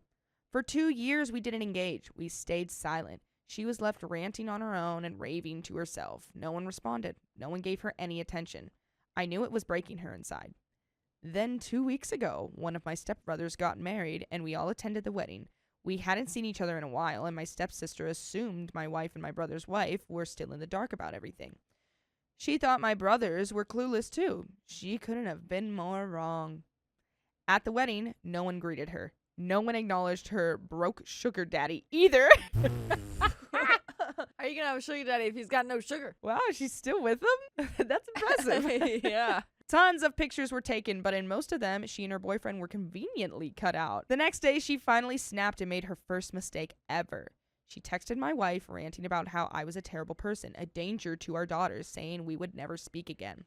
For 2 years, we didn't engage. We stayed silent. She was left ranting on her own and raving to herself. No one responded. No one gave her any attention. I knew it was breaking her inside. Then 2 weeks ago, one of my stepbrothers got married, and we all attended the wedding. We hadn't seen each other in a while, and my stepsister assumed my wife and my brother's wife were still in the dark about everything. She thought my brothers were clueless too. She couldn't have been more wrong. At the wedding, no one greeted her. No one acknowledged her broke sugar daddy either. How are you going to have a sugar daddy if he's got no sugar? Wow, she's still with him? That's impressive. Yeah. Tons of pictures were taken, but in most of them, she and her boyfriend were conveniently cut out. The next day, she finally snapped and made her first mistake ever. She texted my wife, ranting about how I was a terrible person, a danger to our daughters, saying we would never speak again.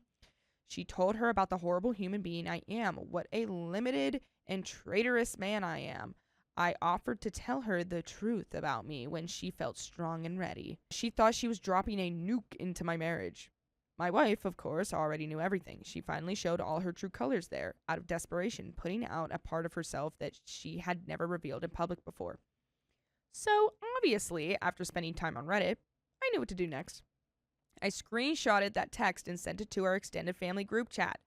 She told her about the horrible human being I am, what a limited and traitorous man I am. I offered to tell her the truth about me when she felt strong and ready. She thought she was dropping a nuke into my marriage. My wife, of course, already knew everything. She finally showed all her true colors there, out of desperation, putting out a part of herself that she had never revealed in public before. So, obviously, after spending time on Reddit, I knew what to do next. I screenshotted that text and sent it to our extended family group chat,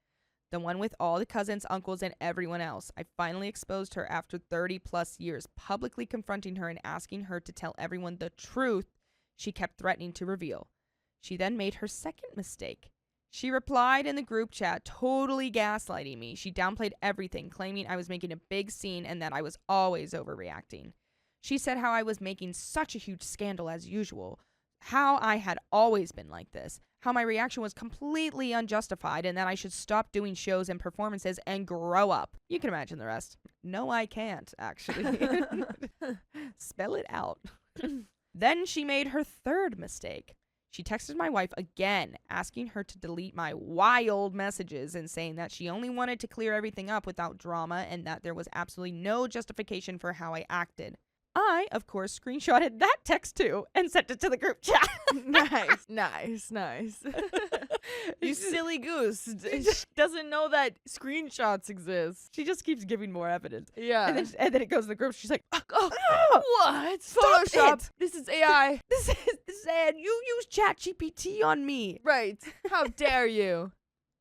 the one with all the cousins, uncles, and everyone else. I finally exposed her after 30 plus years, publicly confronting her and asking her to tell everyone the truth she kept threatening to reveal. She then made her second mistake. She replied in the group chat, totally gaslighting me. She downplayed everything, claiming I was making a big scene and that I was always overreacting. She said how I was making such a huge scandal as usual, how I had always been like this, how my reaction was completely unjustified, and that I should stop doing shows and performances and grow up. You can imagine the rest. No, I can't, actually. Spell it out. Then she made her third mistake. She texted my wife again, asking her to delete my wild messages and saying that she only wanted to clear everything up without drama and that there was absolutely no justification for how I acted. I, of course, screenshotted that text too and sent it to the group chat. Nice. You silly goose. She doesn't know that screenshots exist. She just keeps giving more evidence. Yeah. And then it goes to the group. She's like, what? Stop Photoshop. it. This is AI. This is sad. You use ChatGPT on me. Right. How dare you?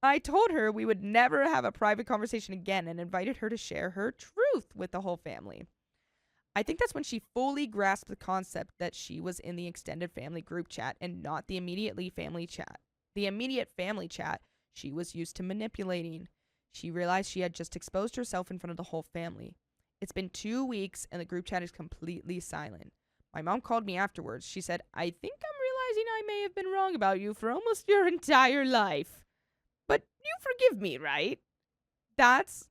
I told her we would never have a private conversation again and invited her to share her truth with the whole family. I think that's when she fully grasped the concept that she was in the extended family group chat and not the immediately family chat. The immediate family chat she was used to manipulating. She realized she had just exposed herself in front of the whole family. It's been 2 weeks and the group chat is completely silent. My mom called me afterwards. She said, I think I'm realizing I may have been wrong about you for almost your entire life. But you forgive me, right? That's,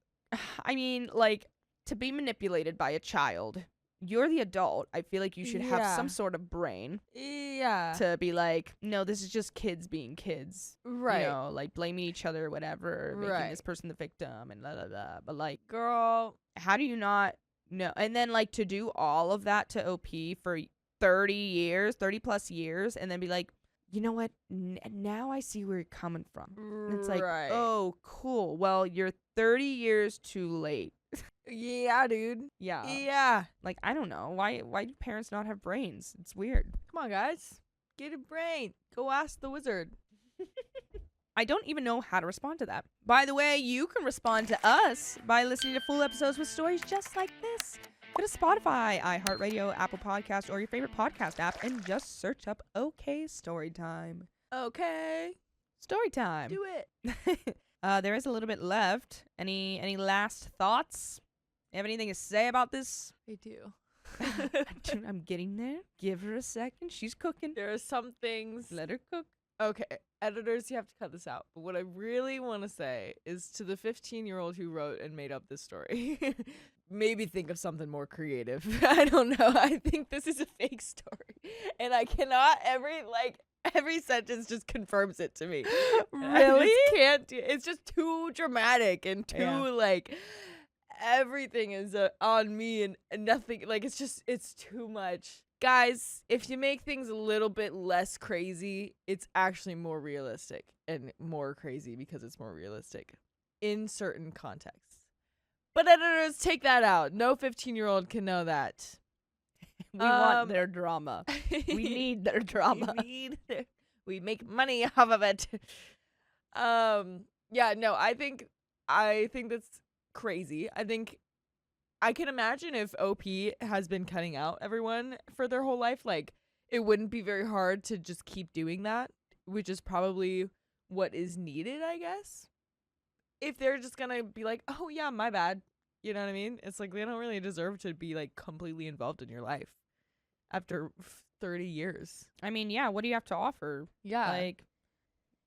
I mean, like, to be manipulated by a child. You're the adult. I feel like you should have some sort of brain. Yeah. To be like, no, this is just kids being kids. Right. You know, like blaming each other or whatever, Right. making this person the victim and blah, blah, blah. But like, Girl. how do you not know? And then like to do all of that to OP for 30 plus years and then be like, you know what? Now I see where you're coming from. And it's like, Right. oh, cool. Well, you're 30 years too late. Yeah, dude. Yeah. Yeah. Like, I don't know. Why do parents not have brains? It's weird. Come on, guys. Get a brain. Go ask the wizard. I don't even know how to respond to that. By the way, you can respond to us by listening to full episodes with stories just like this. Go to Spotify, iHeartRadio, Apple Podcast, or your favorite podcast app and just search up OK Storytime. Okay. Storytime. Do it. There is a little bit left. Any last thoughts? You have anything to say about this? I do. I'm getting there. Give her a second. She's cooking. There are some things. Let her cook. Okay, editors, you have to cut this out. But what I really want to say is to the 15-year-old who wrote and made up this story, maybe think of something more creative. I don't know. I think this is a fake story. And I cannot, every sentence just confirms it to me. Really? I just can't do it's just too dramatic and too, everything is on me and nothing. Like, it's too much. Guys, if you make things a little bit less crazy, it's actually more realistic and more crazy because it's more realistic in certain contexts. But editors, take that out. No 15-year-old can know that. We want their drama. We need their drama. We make money off of it. Yeah, no, I think that's crazy. I can imagine if OP has been cutting out everyone for their whole life, like, it wouldn't be very hard to just keep doing that, which is probably what is needed, I guess. If they're just gonna be like, oh yeah, my bad. You know what I mean? It's like they don't really deserve to be like completely involved in your life after 30 years. I mean, yeah, what do you have to offer? Yeah. Like,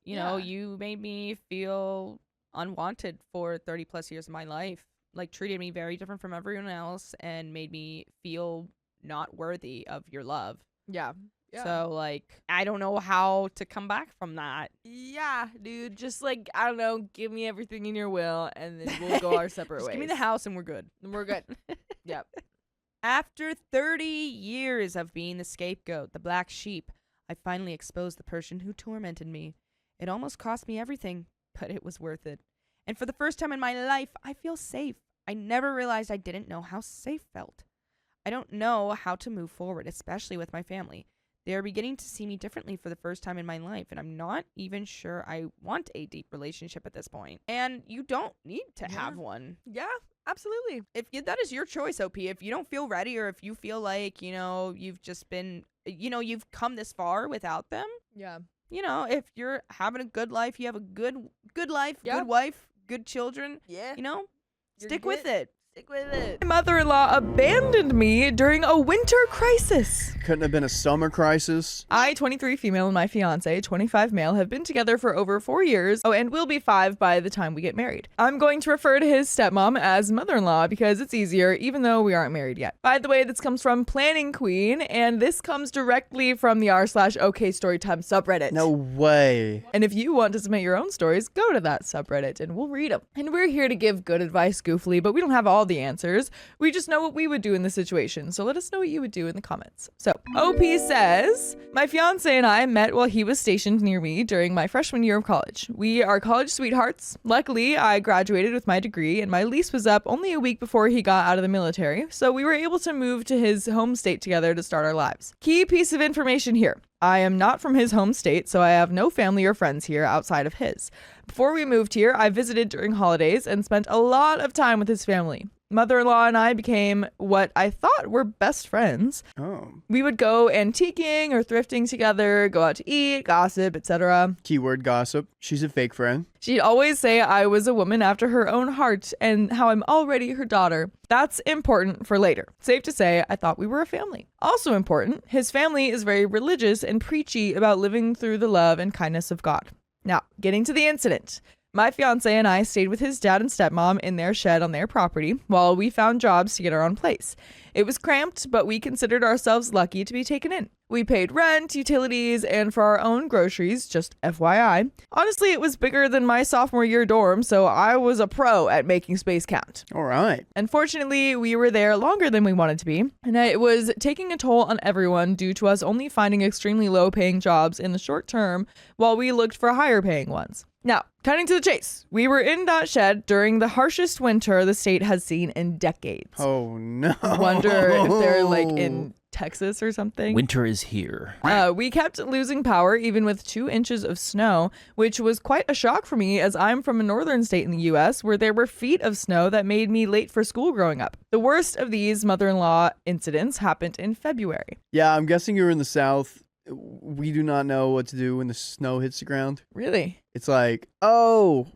you know, you made me feel unwanted for 30 plus years of my life. Like, treated me very different from everyone else and made me feel not worthy of your love. Yeah. So, like, I don't know how to come back from that. Yeah, dude. Just, like, I don't know, give me everything in your will, and then we'll go our separate Just ways. give me the house and we're good. We're good. Yep. After 30 years of being the scapegoat, the black sheep, I finally exposed the person who tormented me. It almost cost me everything, but it was worth it. And for the first time in my life, I feel safe. I never realized I didn't know how safe felt. I don't know how to move forward, especially with my family. They are beginning to see me differently for the first time in my life, and I'm not even sure I want a deep relationship at this point. And you don't need to have one. Yeah, absolutely. That is your choice, OP. If you don't feel ready, or if you feel like, you know, you've just been, you know, you've come this far without them. Yeah. You know, if you're having a good life, you have a good life, good wife, good children. Yeah. You know, You're stick good. with it. Stick with it. My mother-in-law abandoned me during a winter crisis. Couldn't have been a summer crisis. I, 23 female, and my fiance, 25 male, have been together for over 4 years. Oh, and we'll be 5 by the time we get married. I'm going to refer to his stepmom as mother-in-law because it's easier, even though we aren't married yet. By the way, this comes from Planning Queen, and this comes directly from the r/OK Storytime subreddit. No way. And if you want to submit your own stories, go to that subreddit and we'll read them. And we're here to give good advice goofily, but we don't have all the answers. We just know what we would do in the situation. So let us know what you would do in the comments. So OP says, my fiance and I met while he was stationed near me during my freshman year of college. We are college sweethearts. Luckily, I graduated with my degree and my lease was up only a week before he got out of the military. So we were able to move to his home state together to start our lives. Key piece of information here. I am not from his home state, so I have no family or friends here outside of his. Before we moved here, I visited during holidays and spent a lot of time with his family. mother-in-law and I became what I thought were best friends. Oh. We would go antiquing or thrifting together, go out to eat, gossip, etc. Keyword gossip. She's a fake friend. She'd always say I was a woman after her own heart and how I'm already her daughter. That's important for later. Safe to say, I thought we were a family. Also important, his family is very religious and preachy about living through the love and kindness of God. Now, getting to the incident. My fiance and I stayed with his dad and stepmom in their shed on their property while we found jobs to get our own place. It was cramped, but we considered ourselves lucky to be taken in. We paid rent, utilities, and for our own groceries, just FYI. Honestly, it was bigger than my sophomore year dorm, so I was a pro at making space count. All right. Unfortunately, we were there longer than we wanted to be, and it was taking a toll on everyone due to us only finding extremely low-paying jobs in the short term while we looked for higher-paying ones. Now, cutting to the chase, we were in that shed during the harshest winter the state has seen in decades. Oh, no. I wonder if they're like in Texas or something. Winter is here. We kept losing power even with 2 inches of snow, which was quite a shock for me as I'm from a northern state in the US where there were feet of snow that made me late for school growing up. The worst of these mother-in-law incidents happened in February. Yeah, I'm guessing you're in the South. We do not know what to do when the snow hits the ground. Really? It's like, oh,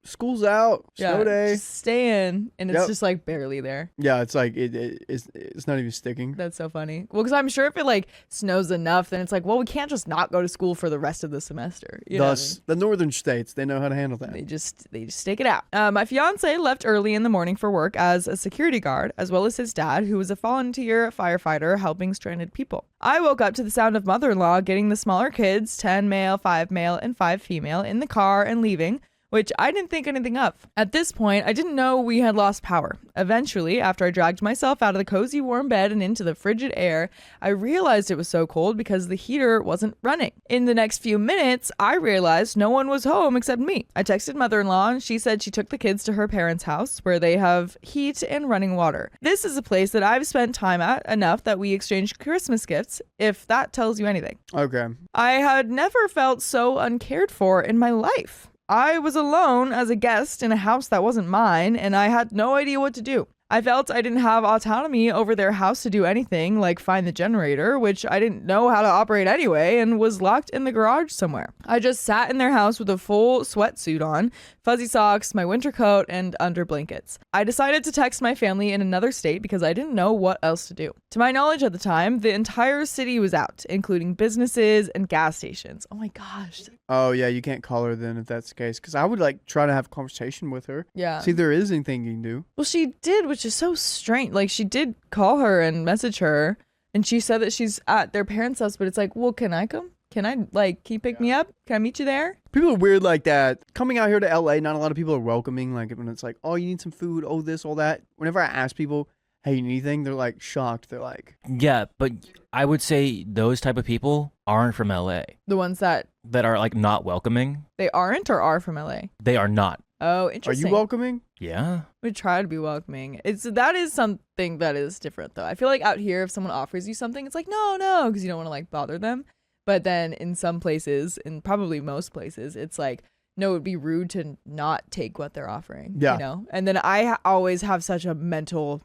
school's out, snow day. Just stay in, and it's Yep. just like barely there. Yeah, it's like it's not even sticking. That's so funny. Well, because I'm sure if it like snows enough, then it's like, well, we can't just not go to school for the rest of the semester. You know what I Thus, the northern states, they know how to handle that. mean? They just stake it out. My fiance left early in the morning for work as a security guard, as well as his dad, who was a volunteer firefighter helping stranded people. I woke up to the sound of mother-in-law getting the smaller kids, 10 male, 5 male, and 5 female, in the car and leaving, which I didn't think anything of. At this point, I didn't know we had lost power. Eventually, after I dragged myself out of the cozy warm bed and into the frigid air, I realized it was so cold because the heater wasn't running. In the next few minutes, I realized no one was home except me. I texted mother-in-law and she said she took the kids to her parents' house where they have heat and running water. This is a place that I've spent time at enough that we exchanged Christmas gifts, if that tells you anything. Okay. I had never felt so uncared for in my life. I was alone as a guest in a house that wasn't mine, and I had no idea what to do. I felt I didn't have autonomy over their house to do anything, like find the generator, which I didn't know how to operate anyway, and was locked in the garage somewhere. I just sat in their house with a full sweatsuit on, fuzzy socks, my winter coat, and under blankets. I decided to text my family in another state because I didn't know what else to do. To my knowledge at the time, the entire city was out, including businesses and gas stations. Oh my gosh. Oh, yeah, you can't call her then if that's the case. Because I would like try to have a conversation with her. Yeah. See if there is anything you can do. Well, she did, which is so strange. Like, she did call her and message her, and she said that she's at their parents' house, but it's like, well, can I come? Can I, like, can you pick me up? Can I meet you there? People are weird like that. Coming out here to LA, not a lot of people are welcoming. Like when it's like, oh, you need some food, oh, this, all that. Whenever I ask people, hey, you need anything? They're like shocked. They're like, Yeah, but I would say those type of people aren't from LA The ones that that are like not welcoming. they aren't or are from LA? They are not. Oh, are interesting. you welcoming? Yeah. We try to be welcoming. That is something that is different, though. I feel like out here, if someone offers you something, it's like, no, because you don't want to, like, bother them. But then in some places, and probably most places, it's like, no, it would be rude to not take what they're offering. Yeah. You know? And then I always have such a mental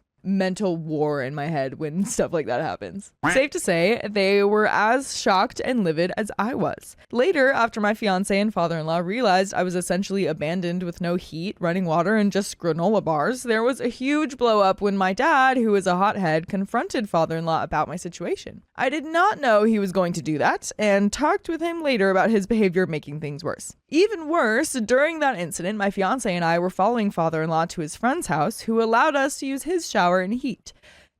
war in my head when stuff like that happens. Safe to say, they were as shocked and livid as I was. Later, after my fiance and father-in-law realized I was essentially abandoned with no heat, running water, and just granola bars, there was a huge blow up when my dad, who is a hothead, confronted father-in-law about my situation. I did not know he was going to do that and talked with him later about his behavior making things worse. Even worse, during that incident, my fiance and I were following father-in-law to his friend's house, who allowed us to use his shower in heat.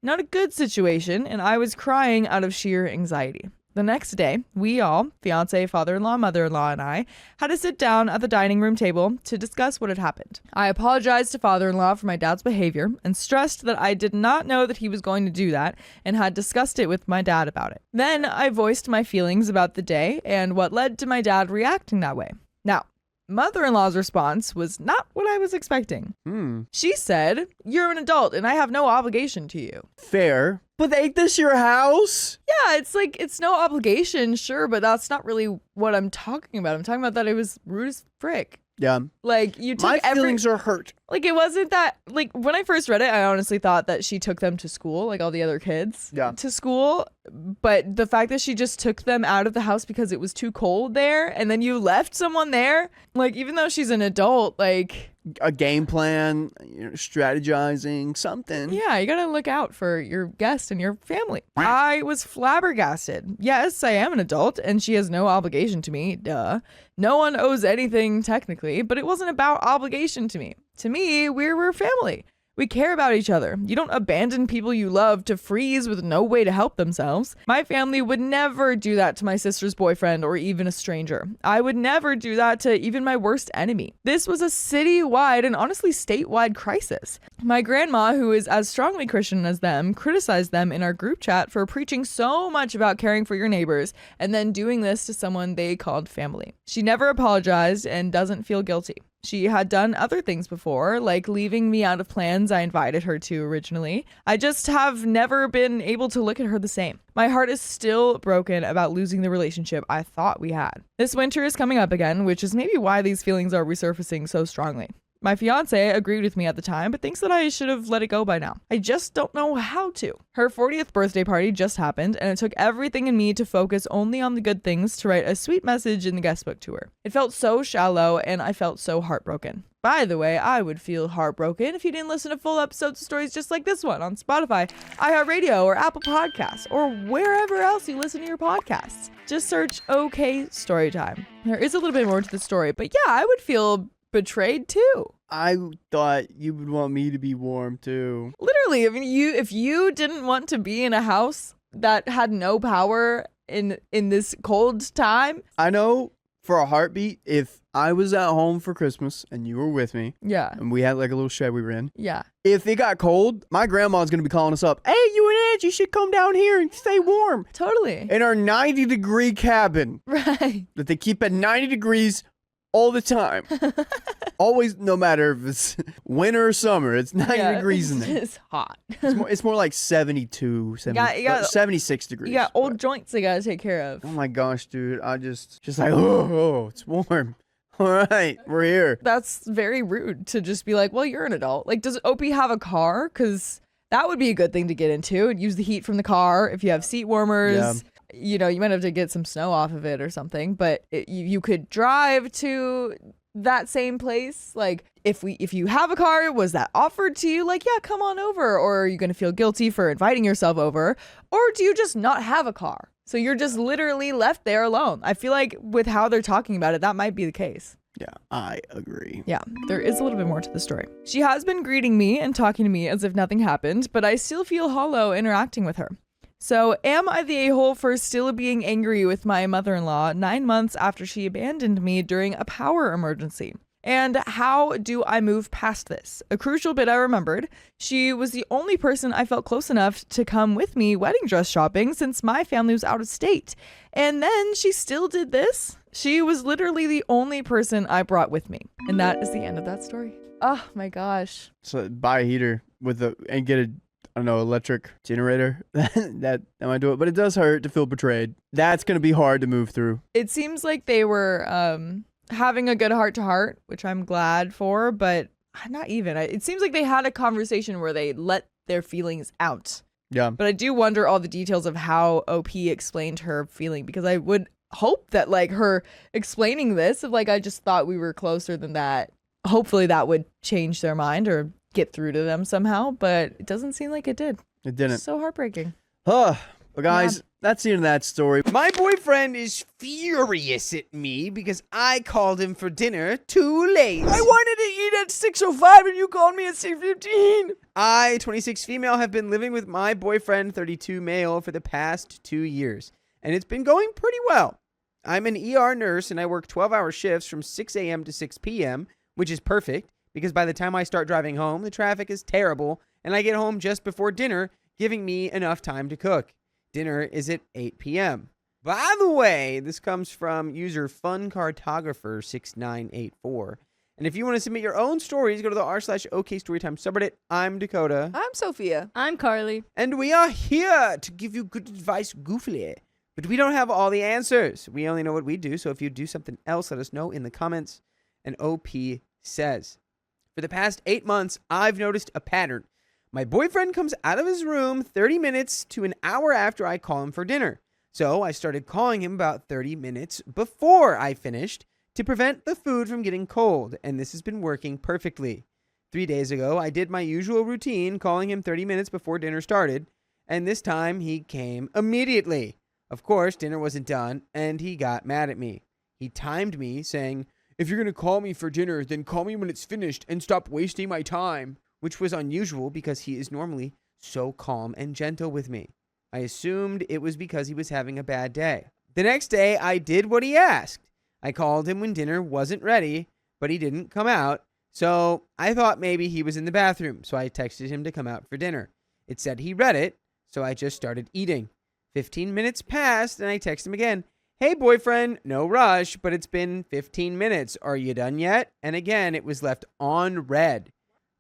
Not a good situation, and I was crying out of sheer anxiety. The next day, we all, fiance, father-in-law, mother-in-law, and I, had to sit down at the dining room table to discuss what had happened. I apologized to father-in-law for my dad's behavior and stressed that I did not know that he was going to do that and had discussed it with my dad about it. Then I voiced my feelings about the day and what led to my dad reacting that way. Now, mother-in-law's response was not what I was expecting. She said, "You're an adult and I have no obligation to you." Fair. But ain't this your house? Yeah, it's like, it's no obligation, sure, but that's not really what I'm talking about. I'm talking about that it was rude as frick. Yeah. Like, you took My feelings are hurt. Like, it wasn't that, like, when I first read it, I honestly thought that she took them to school, like all the other kids to school. But the fact that she just took them out of the house because it was too cold there, and then you left someone there, like, even though she's an adult, like, a game plan, strategizing, something. Yeah, you gotta look out for your guest and your family. I was flabbergasted. Yes, I am an adult, and she has no obligation to me. Duh. No one owes anything technically, but it wasn't about obligation to me. To me, we're family. We care about each other. You don't abandon people you love to freeze with no way to help themselves. My family would never do that to my sister's boyfriend or even a stranger. I would never do that to even my worst enemy. This was a citywide and honestly statewide crisis. My grandma, who is as strongly Christian as them, criticized them in our group chat for preaching so much about caring for your neighbors and then doing this to someone they called family. She never apologized and doesn't feel guilty. She had done other things before, like leaving me out of plans I invited her to originally. I just have never been able to look at her the same. My heart is still broken about losing the relationship I thought we had. This winter is coming up again, which is maybe why these feelings are resurfacing so strongly. My fiance agreed with me at the time, but thinks that I should have let it go by now. I just don't know how to. Her 40th birthday party just happened, and it took everything in me to focus only on the good things to write a sweet message in the guest book to her. It felt so shallow, and I felt so heartbroken. By the way, I would feel heartbroken if you didn't listen to full episodes of stories just like this one on Spotify, iHeartRadio, or Apple Podcasts, or wherever else you listen to your podcasts. Just search OK Storytime. There is a little bit more to the story, but yeah, I would feel betrayed too. I thought you would want me to be warm too. Literally, I mean, if you didn't want to be in a house that had no power in this cold time. I know for a heartbeat, if I was at home for Christmas and you were with me, yeah, and we had like a little shed we were in, yeah. If it got cold, my grandma's gonna be calling us up. Hey, you and Ed, you should come down here and stay warm. Totally. In our 90-degree cabin, right? That they keep at 90 degrees all the time. Always, no matter if it's winter or summer, it's 90 degrees in there. It's hot. It's more like 72, 76 degrees. You got old joints they gotta take care of. Oh my gosh, dude. I just like, oh, it's warm. All right, we're here. That's very rude to just be like, well, you're an adult. Like, does Opie have a car? Because that would be a good thing to get into and use the heat from the car if you have seat warmers. Yeah. You know, you might have to get some snow off of it or something, but you could drive to that same place. Like, if you have a car, was that offered to you? Like, yeah, come on over. Or are you going to feel guilty for inviting yourself over? Or do you just not have a car? So you're just literally left there alone. I feel like with how they're talking about it, that might be the case. Yeah, I agree. Yeah, there is a little bit more to the story. She has been greeting me and talking to me as if nothing happened, but I still feel hollow interacting with her. So am I the a-hole for still being angry with my mother-in-law 9 months after she abandoned me during a power emergency? And how do I move past this? A crucial bit I remembered, she was the only person I felt close enough to come with me wedding dress shopping since my family was out of state. And then she still did this? She was literally the only person I brought with me. And that is the end of that story. Oh my gosh. So buy a heater and get a electric generator. that might do it, but it does hurt to feel betrayed. That's going to be hard to move through. It seems like they were having a good heart-to-heart, which I'm glad for, but not even. It seems like they had a conversation where they let their feelings out. Yeah. But I do wonder all the details of how OP explained her feeling, because I would hope that, like, her explaining this, of like, I just thought we were closer than that, hopefully that would change their mind or get through to them somehow, but it doesn't seem like it did. It didn't. It's so heartbreaking. Well, guys, that's the end of that story. My boyfriend is furious at me because I called him for dinner too late. I wanted to eat at 6:05 and you called me at 6:15. I, 26 female, have been living with my boyfriend, 32 male, for the past 2 years, and it's been going pretty well. I'm an ER nurse and I work 12-hour shifts from 6 a.m. to 6 p.m., which is perfect because by the time I start driving home, the traffic is terrible and I get home just before dinner, giving me enough time to cook. Dinner is at 8 p.m. By the way, this comes from user funcartographer6984. And if you want to submit your own stories, go to the r/OKStorytime subreddit. I'm Dakota. I'm Sophia. I'm Carly. And we are here to give you good advice goofily. But we don't have all the answers. We only know what we do, so if you do something else, let us know in the comments. And OP says, for the past 8 months, I've noticed a pattern. My boyfriend comes out of his room 30 minutes to an hour after I call him for dinner. So I started calling him about 30 minutes before I finished to prevent the food from getting cold, and this has been working perfectly. 3 days ago, I did my usual routine, calling him 30 minutes before dinner started, and this time he came immediately. Of course, dinner wasn't done, and he got mad at me. He timed me, saying, if you're going to call me for dinner, then call me when it's finished and stop wasting my time, which was unusual because he is normally so calm and gentle with me. I assumed it was because he was having a bad day. The next day, I did what he asked. I called him when dinner wasn't ready, but he didn't come out, so I thought maybe he was in the bathroom, so I texted him to come out for dinner. It said he read it, so I just started eating. 15 minutes passed, and I texted him again. Hey, boyfriend, no rush, but it's been 15 minutes. Are you done yet? And again, it was left on read.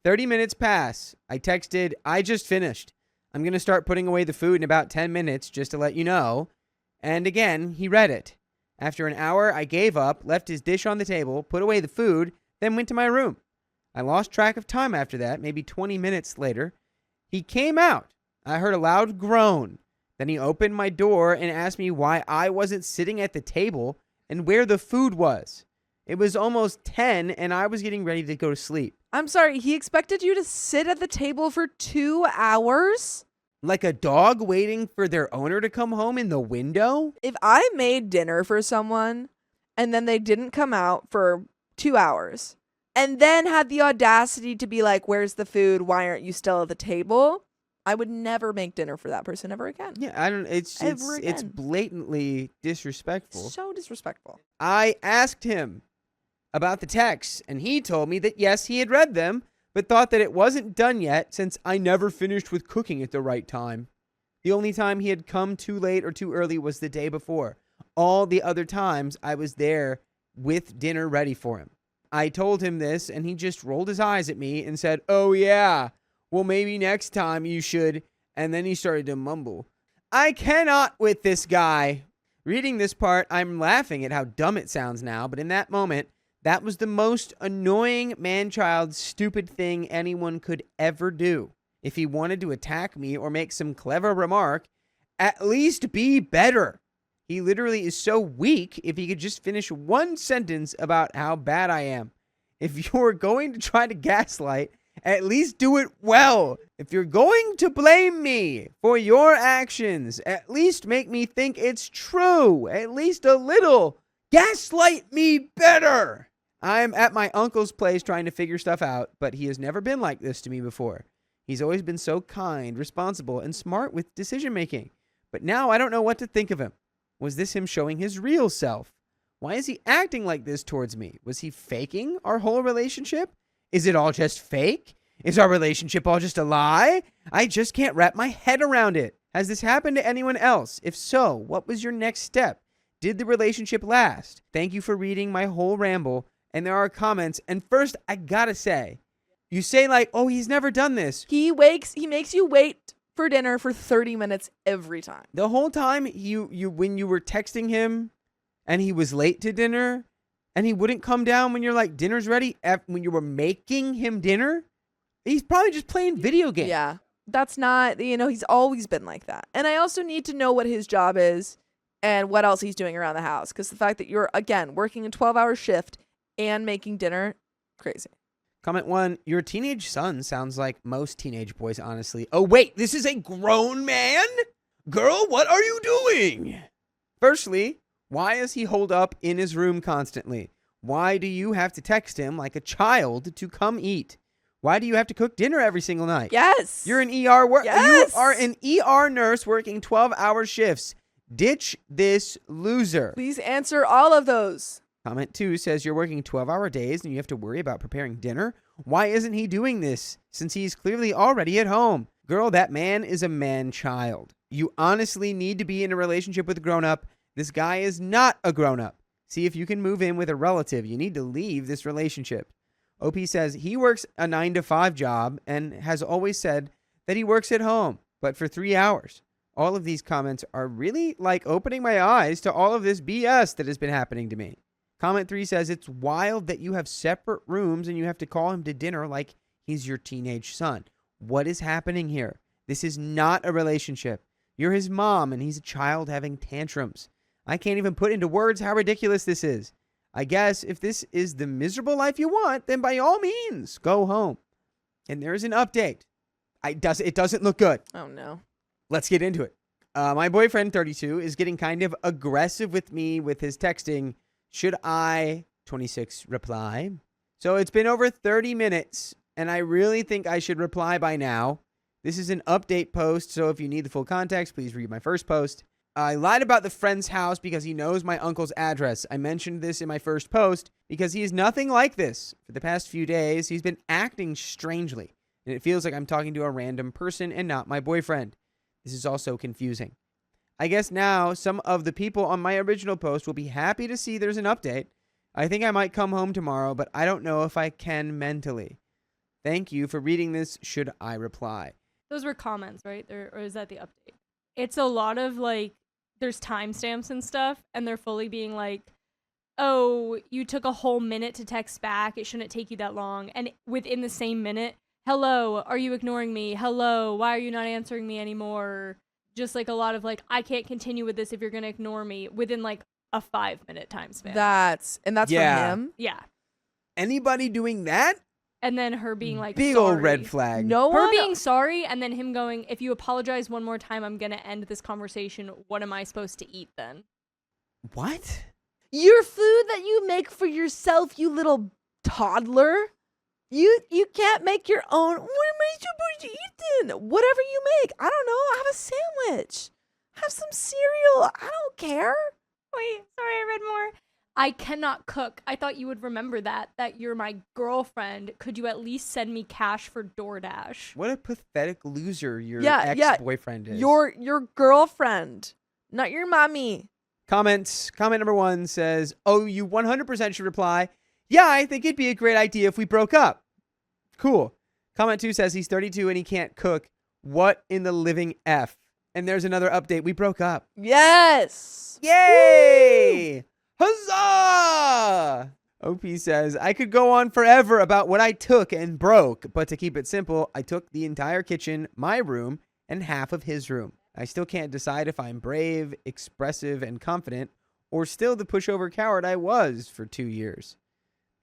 30 minutes pass. I texted, I just finished. I'm going to start putting away the food in about 10 minutes just to let you know. And again, he read it. After an hour, I gave up, left his dish on the table, put away the food, then went to my room. I lost track of time after that, maybe 20 minutes later. He came out. I heard a loud groan. Then he opened my door and asked me why I wasn't sitting at the table and where the food was. It was almost 10 and I was getting ready to go to sleep. I'm sorry, he expected you to sit at the table for 2 hours? Like a dog waiting for their owner to come home in the window? If I made dinner for someone and then they didn't come out for 2 hours and then had the audacity to be like, where's the food? Why aren't you still at the table? I would never make dinner for that person ever again. Yeah, I don't. It's blatantly disrespectful. So disrespectful. I asked him about the texts, and he told me that yes, he had read them, but thought that it wasn't done yet since I never finished with cooking at the right time. The only time he had come too late or too early was the day before. All the other times I was there with dinner ready for him. I told him this, and he just rolled his eyes at me and said, oh yeah. Well, maybe next time you should. And then he started to mumble. I cannot with this guy. Reading this part, I'm laughing at how dumb it sounds now, but in that moment, that was the most annoying man-child stupid thing anyone could ever do. If he wanted to attack me or make some clever remark, at least be better. He literally is so weak if he could just finish one sentence about how bad I am. If you're going to try to gaslight, at least do it well. If you're going to blame me for your actions, at least make me think it's true. At least a little. Gaslight me better. I'm at my uncle's place trying to figure stuff out, but he has never been like this to me before. He's always been so kind, responsible, and smart with decision making. But now I don't know what to think of him. Was this him showing his real self? Why is he acting like this towards me? Was he faking our whole relationship? Is it all just fake? Is our relationship all just a lie? I just can't wrap my head around it. Has this happened to anyone else? If so, what was your next step? Did the relationship last? Thank you for reading my whole ramble. And there are comments. And first, I gotta say, you say like, oh, he's never done this. He makes you wait for dinner for 30 minutes every time. The whole time when you were texting him and he was late to dinner, and he wouldn't come down when you're like, dinner's ready, when you were making him dinner, he's probably just playing video games. Yeah, that's not, he's always been like that. And I also need to know what his job is and what else he's doing around the house. Because the fact that you're, again, working a 12-hour shift and making dinner, crazy. Comment 1, your teenage son sounds like most teenage boys, honestly. Oh, wait, this is a grown man? Girl, what are you doing? Firstly, why is he holed up in his room constantly? Why do you have to text him like a child to come eat? Why do you have to cook dinner every single night? Yes. You're an ER Yes. You are an ER nurse working 12-hour shifts. Ditch this loser. Please answer all of those. Comment 2 says you're working 12-hour days and you have to worry about preparing dinner. Why isn't he doing this since he's clearly already at home? Girl, that man is a man-child. You honestly need to be in a relationship with a grown-up. This guy is not a grown-up. See if you can move in with a relative. You need to leave this relationship. OP says he works a 9-to-5 job and has always said that he works at home, but for 3 hours. All of these comments are really like opening my eyes to all of this BS that has been happening to me. Comment 3 says, it's wild that you have separate rooms and you have to call him to dinner like he's your teenage son. What is happening here? This is not a relationship. You're his mom and he's a child having tantrums. I can't even put into words how ridiculous this is. I guess if this is the miserable life you want, then by all means, go home. And there's an update. It doesn't look good. Oh, no. Let's get into it. My boyfriend, 32, is getting kind of aggressive with me with his texting. Should I, 26, reply? So it's been over 30 minutes, and I really think I should reply by now. This is an update post, so if you need the full context, please read my first post. I lied about the friend's house because he knows my uncle's address. I mentioned this in my first post because he is nothing like this. For the past few days, he's been acting strangely, and it feels like I'm talking to a random person and not my boyfriend. This is also confusing. I guess now some of the people on my original post will be happy to see there's an update. I think I might come home tomorrow, but I don't know if I can mentally. Thank you for reading this. Should I reply? Those were comments, right? Or is that the update? It's a lot of like, there's timestamps and stuff, and they're fully being like, oh, you took a whole minute to text back. It shouldn't take you that long. And within the same minute, hello, are you ignoring me? Hello, why are you not answering me anymore? Just like a lot of like, I can't continue with this if you're going to ignore me within like a 5-minute time span. That's Yeah. from him? Yeah. Anybody doing that? And then her being like, Big sorry. old red flag. No Her one? being sorry, and then him going, if you apologize one more time, I'm going to end this conversation. What am I supposed to eat then? What? Your food that you make for yourself, you little toddler. You can't make your own. What am I supposed to eat then? Whatever you make. I don't know. Have a sandwich. Have some cereal. I don't care. Wait, sorry, I read more. I cannot cook. I thought you would remember that you're my girlfriend. Could you at least send me cash for DoorDash? What a pathetic loser your Yeah, ex-boyfriend is. Your girlfriend, not your mommy. Comment number 1 says, oh, you 100% should reply. Yeah, I think it'd be a great idea if we broke up. Cool. Comment 2 says he's 32 and he can't cook. What in the living F? And there's another update. We broke up. Yes. Yay! Huzzah! OP says, I could go on forever about what I took and broke, but to keep it simple, I took the entire kitchen, my room, and half of his room. I still can't decide if I'm brave, expressive, and confident, or still the pushover coward I was for 2 years.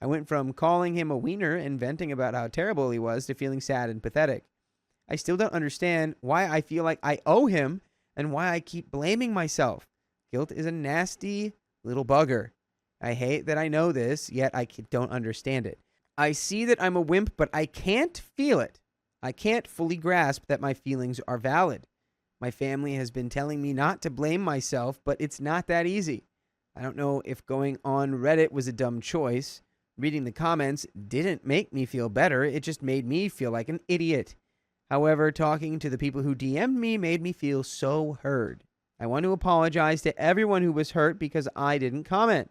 I went from calling him a wiener and venting about how terrible he was to feeling sad and pathetic. I still don't understand why I feel like I owe him and why I keep blaming myself. Guilt is a nasty little bugger. I hate that I know this, yet I don't understand it. I see that I'm a wimp, but I can't feel it. I can't fully grasp that my feelings are valid. My family has been telling me not to blame myself, but it's not that easy. I don't know if going on Reddit was a dumb choice. Reading the comments didn't make me feel better. It just made me feel like an idiot. However, talking to the people who DM'd me made me feel so heard. I want to apologize to everyone who was hurt because I didn't comment.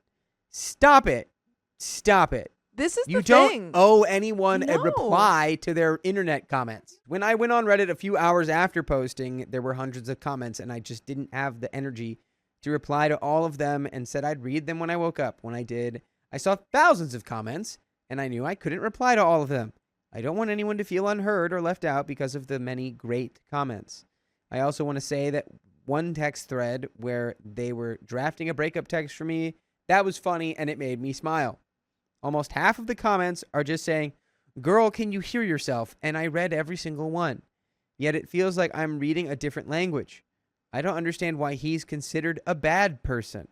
Stop it. Stop it. This is You the don't thing. owe anyone a No. reply to their internet comments. When I went on Reddit a few hours after posting, there were hundreds of comments, and I just didn't have the energy to reply to all of them and said I'd read them when I woke up. When I did, I saw thousands of comments, and I knew I couldn't reply to all of them. I don't want anyone to feel unheard or left out because of the many great comments. I also want to say that one text thread where they were drafting a breakup text for me, that was funny and it made me smile. Almost half of the comments are just saying, girl, can you hear yourself? And I read every single one. Yet it feels like I'm reading a different language. I don't understand why he's considered a bad person.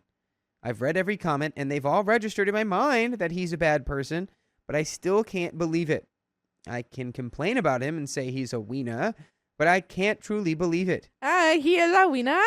I've read every comment and they've all registered in my mind that he's a bad person, but I still can't believe it. I can complain about him and say he's a wiener, but I can't truly believe it. He is a winner.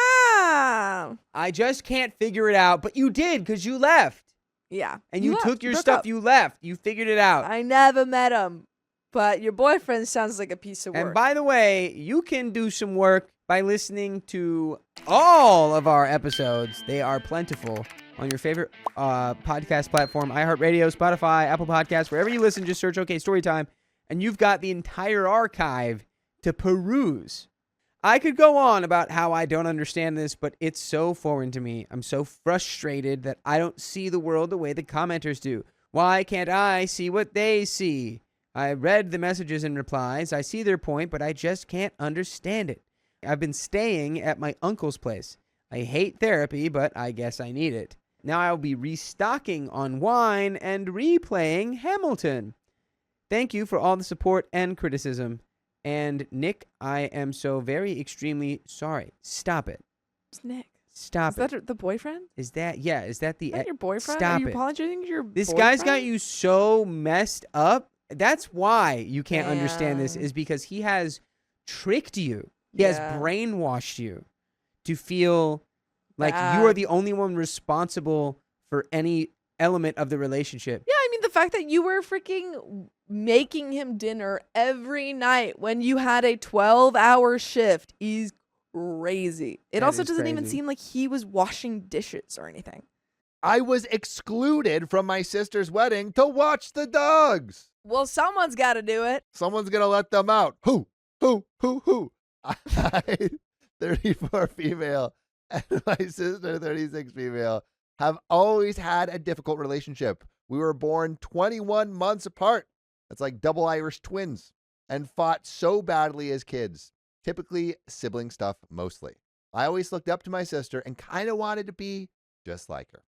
I just can't figure it out, but you did because you left. Yeah. And you left. took your Broke stuff, up. you left. You figured it out. I never met him, but your boyfriend sounds like a piece of work. And by the way, you can do some work by listening to all of our episodes. They are plentiful on your favorite podcast platform, iHeartRadio, Spotify, Apple Podcasts, wherever you listen, just search OK Storytime, and you've got the entire archive to peruse. I could go on about how I don't understand this, but it's so foreign to me. I'm so frustrated that I don't see the world the way the commenters do. Why can't I see what they see? I read the messages and replies. I see their point, but I just can't understand it. I've been staying at my uncle's place. I hate therapy, but I guess I need it. Now I'll be restocking on wine and replaying Hamilton. Thank you for all the support and criticism. And Nick, I am so very extremely sorry. Stop it. It's Nick. Stop Is it. that the boyfriend? Is that the Is that your boyfriend? Stop Are you it. apologizing to your This boyfriend? guy's got you so messed up. That's why you can't understand this, Damn. is because he has tricked you. He has brainwashed you to feel like you are Bad. the only one responsible for any element of the relationship. Yeah, I mean, the fact that you were freaking making him dinner every night when you had a 12-hour shift is crazy. It That also is doesn't even crazy. seem like he was washing dishes or anything. I was excluded from my sister's wedding to watch the dogs. Well, someone's got to do it. Someone's going to let them out. Who? I, 34 female, and my sister, 36 female, have always had a difficult relationship. We were born 21 months apart. That's like double Irish twins, and fought so badly as kids. Typically sibling stuff mostly. I always looked up to my sister and kind of wanted to be just like her.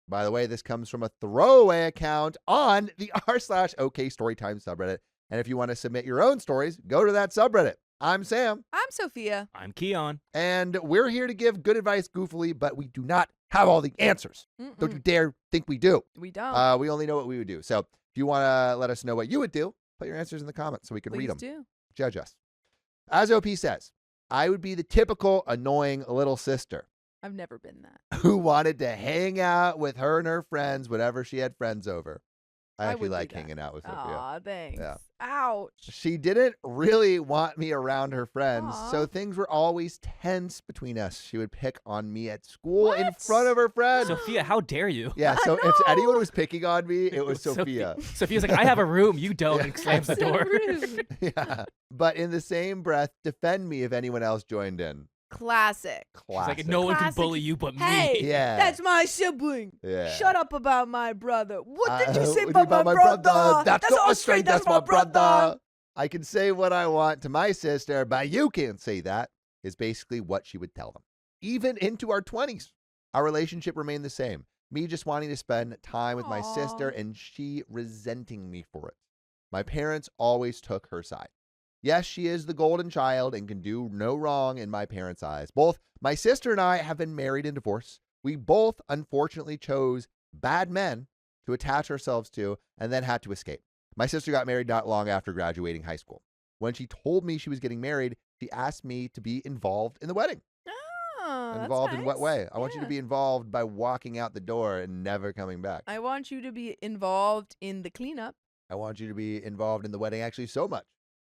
By the way, this comes from a throwaway account on the r/OK Storytime subreddit. And if you want to submit your own stories, go to that subreddit. I'm Sam, I'm Sophia. I'm Keon. and we're here to give good advice goofily, but we do not have all the answers. Don't you dare think we do. We don't. We only know what we would do. So if you want to let us know what you would do, put your answers in the comments so we can read them. do. Judge us. As OP says, I would be the typical annoying little sister I've never been that. who wanted to hang out with her and her friends whenever she had friends over. I actually would do like that. hanging out with Sophia. Aw, thanks. Yeah. Ouch. She didn't really want me around her friends, Aw. so things were always tense between us. She would pick on me at school in What? front of her friends. Sophia, how dare you? Yeah, so if No. anyone was picking on me, it was Sophia. Sophia's like, I have a room, you don't, Yeah. and slams the So door. rude. Yeah. But in the same breath, defend me if anyone else joined in. Classic. She's Classic. like, no one can Classic. bully you but Hey, me. Yeah. that's my sibling. Yeah. Shut up about my brother. What did you Uh, say what about my brother? That's not all straight. That's my brother. I can say what I want to my sister, but you can't say that, is basically what she would tell them. Even into our 20s, our relationship remained the same. Me just wanting to spend time with my sister Aw. and she resenting me for it. My parents always took her side. Yes, she is the golden child and can do no wrong in my parents' eyes. Both my sister and I have been married and divorced. We both, unfortunately, chose bad men to attach ourselves to and then had to escape. My sister got married not long after graduating high school. When she told me she was getting married, she asked me to be involved in the wedding. Oh, Involved in what nice. way? I want you to Yeah. be involved by walking out the door and never coming back. I want you to be involved in the cleanup. I want you to be involved in the wedding actually so much.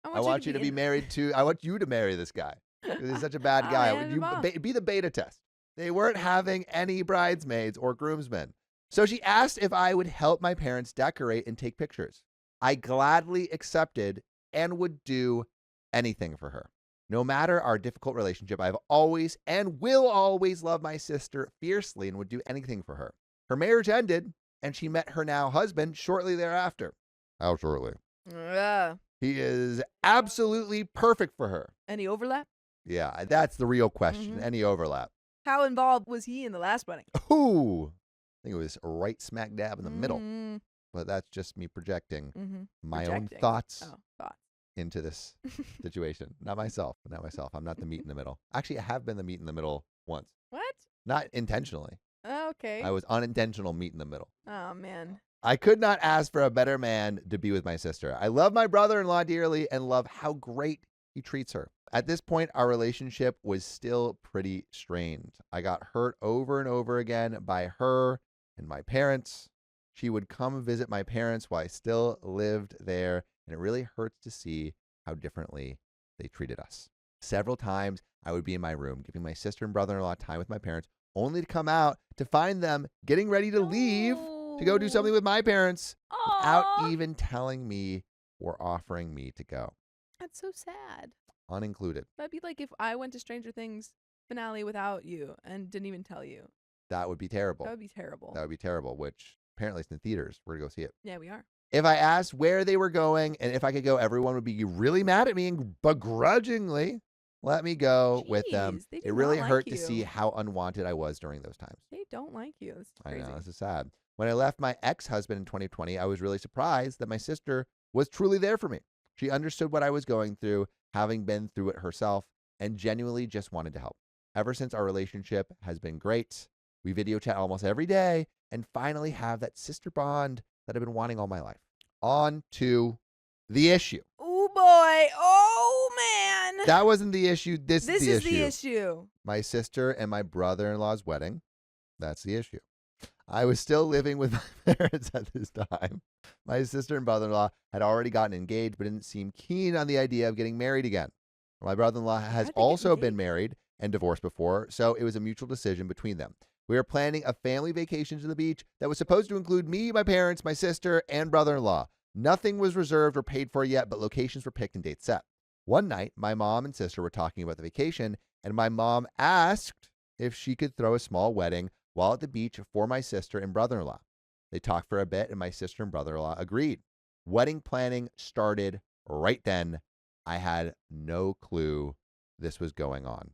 I you want you to be married to, I want you to marry this guy. 'Cause he's such a bad guy. and You Mom. be the beta test. They weren't having any bridesmaids or groomsmen. So she asked if I would help my parents decorate and take pictures. I gladly accepted and would do anything for her. No matter our difficult relationship, I've always and will always love my sister fiercely and would do anything for her. Her marriage ended and she met her now husband shortly thereafter. How shortly? Yeah. He is absolutely perfect for her. Any overlap? Yeah, that's the real question. Mhm. Any overlap? How involved was he in the last wedding? Ooh, I think it was right smack dab in the middle. Mm-hmm. But that's just me projecting Mm-hmm. my own Projecting. thoughts Oh, thoughts. into this situation. Not myself. I'm not the meat in the middle. Actually, I have been the meat in the middle once. What? Not intentionally. Okay. I was unintentional meat in the middle. Oh, man. I could not ask for a better man to be with my sister. I love my brother-in-law dearly and love how great he treats her. At this point, our relationship was still pretty strained. I got hurt over and over again by her and my parents. She would come visit my parents while I still lived there, and it really hurts to see how differently they treated us. Several times, I would be in my room giving my sister and brother-in-law time with my parents, only to come out to find them getting ready to leave to go do something with my parents without Aw. even telling me or offering me to go. That's so sad. unincluded. That'd be like if I went to Stranger Things finale without you and didn't even tell you. That would be terrible. That would be terrible. That would be terrible, which apparently it's in theaters. We're going to go see it. Yeah, we are. If I asked where they were going and if I could go, everyone would be really mad at me and begrudgingly let me go with them. Jeez, they do It really not hurt like to see you. how unwanted I was during those times. They don't like you. This is I crazy. know, this is sad. When I left my ex-husband in 2020, I was really surprised that my sister was truly there for me. She understood what I was going through, having been through it herself, and genuinely just wanted to help. Ever since, our relationship has been great. We video chat almost every day and finally have that sister bond that I've been wanting all my life. On to the issue. Oh boy. Oh man. That wasn't the issue. This This is the is issue. the issue. My sister and my brother-in-law's wedding. That's the issue. I was still living with my parents at this time. My sister and brother-in-law had already gotten engaged, but didn't seem keen on the idea of getting married again. My brother-in-law has How'd they get also been engaged? married and divorced before, so it was a mutual decision between them. We were planning a family vacation to the beach that was supposed to include me, my parents, my sister, and brother-in-law. Nothing was reserved or paid for yet, but locations were picked and dates set. One night, my mom and sister were talking about the vacation, and my mom asked if she could throw a small wedding while at the beach for my sister and brother-in-law. They talked for a bit, and my sister and brother-in-law agreed. Wedding planning started right then. I had no clue this was going on.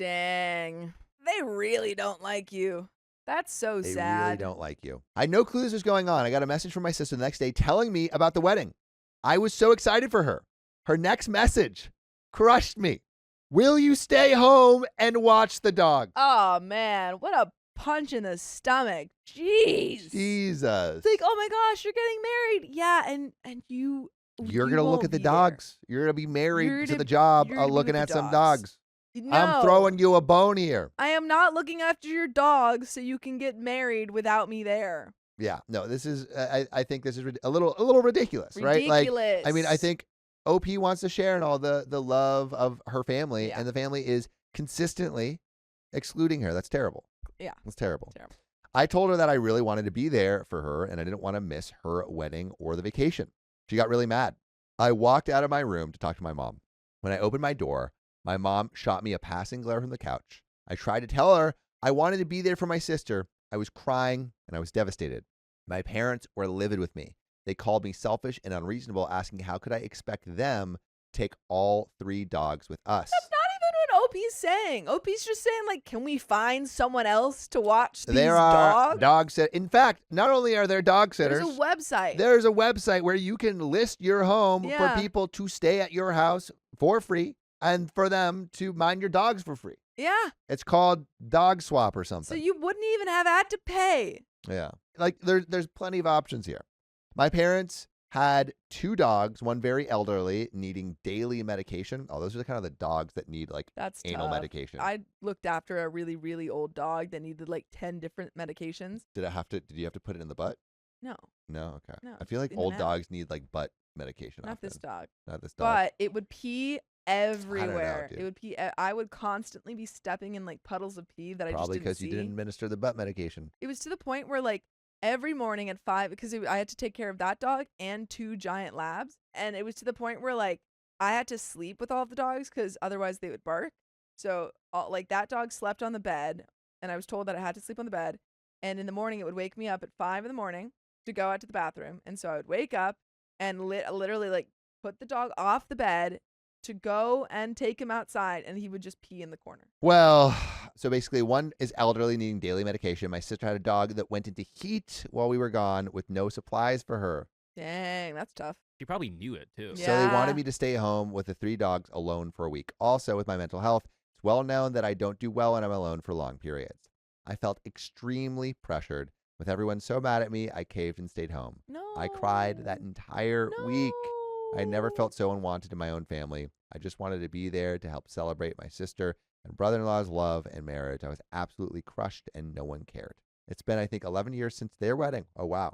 Dang. They really don't like you. That's so They sad. really don't like you. I had no clue this was going on. I got a message from my sister the next day telling me about the wedding. I was so excited for her. Her next message crushed me. Will you stay home and watch the dog? Oh man, what a punch in the stomach. Jeez. Jesus. It's like, oh my gosh, you're getting married. Yeah, and you're You're going to look at the dogs. You're going to be You're married to gonna- the job you're gonna be looking with at the some dogs. dogs. No, I'm throwing you a bone here. I am not looking after your dog so you can get married without me there. Yeah, no, this is, I think this is a little ridiculous, right? Like, Ridiculous. I mean, I think OP wants to share in all the love of her family, Yeah. and the family is consistently excluding her. That's terrible. Yeah. That's terrible. Terrible. I told her that I really wanted to be there for her, and I didn't want to miss her wedding or the vacation. She got really mad. I walked out of my room to talk to my mom. When I opened my door, my mom shot me a passing glare from the couch. I tried to tell her I wanted to be there for my sister. I was crying, and I was devastated. My parents were livid with me. They called me selfish and unreasonable, asking how could I expect them to take all 3 dogs with us. That's not even what OP's saying. OP's just saying, like, can we find someone else to watch these There are dogs? dog sitters. In fact, not only are there dog sitters, There's a website. there's a website where you can list your home Yeah. for people to stay at your house for free and for them to mind your dogs for free. Yeah. It's called Dog Swap or something. So you wouldn't even have had to pay. Yeah. Like there's plenty of options here. My parents had 2 dogs, one very elderly, needing daily medication. Oh, those are kind of the dogs that need like That's anal tough. medication. I looked after a really, really old dog that needed like 10 different medications. Did you have to put it in the butt? No, No, okay. No, I feel like in and old out. dogs need like butt medication. not often. this dog. Not this dog. But it would pee everywhere. dude. It would pee. I would constantly be stepping in like puddles of pee that I Probably just didn't because see. you didn't administer the butt medication. It was to the point where like every morning at 5, because I had to take care of that dog and 2 giant labs, and it was to the point where like I had to sleep with all of the dogs because otherwise they would bark. So like that dog slept on the bed, and I was told that I had to sleep on the bed, and in the morning it would wake me up at 5 in the morning to go out to the bathroom, and so I would wake up and literally like put the dog off the bed to go and take him outside, and he would just pee in the corner. Well, so basically one is elderly needing daily medication. My sister had a dog that went into heat while we were gone with no supplies for her. Dang, that's tough. She probably knew it too. Yeah. So they wanted me to stay home with the 3 dogs alone for a week. Also, with my mental health, it's well known that I don't do well when I'm alone for long periods. I felt extremely pressured. With everyone so mad at me, I caved and stayed home. No. I cried that entire week. I never No. felt so unwanted in my own family. I just wanted to be there to help celebrate my sister and brother-in-law's love and marriage. I was absolutely crushed and no one cared. It's been, I think, 11 years since their wedding. Oh, wow.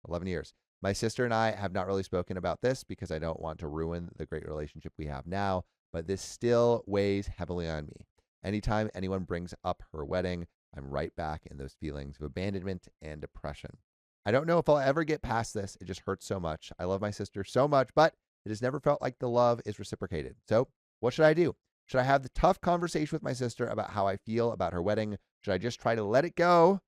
11 years. My sister and I have not really spoken about this because I don't want to ruin the great relationship we have now, but this still weighs heavily on me. Anytime anyone brings up her wedding, I'm right back in those feelings of abandonment and depression. I don't know if I'll ever get past this. It just hurts so much. I love my sister so much, but it has never felt like the love is reciprocated. So What should I do? Should I have the tough conversation with my sister about how I feel about her wedding? Should I just try to let it go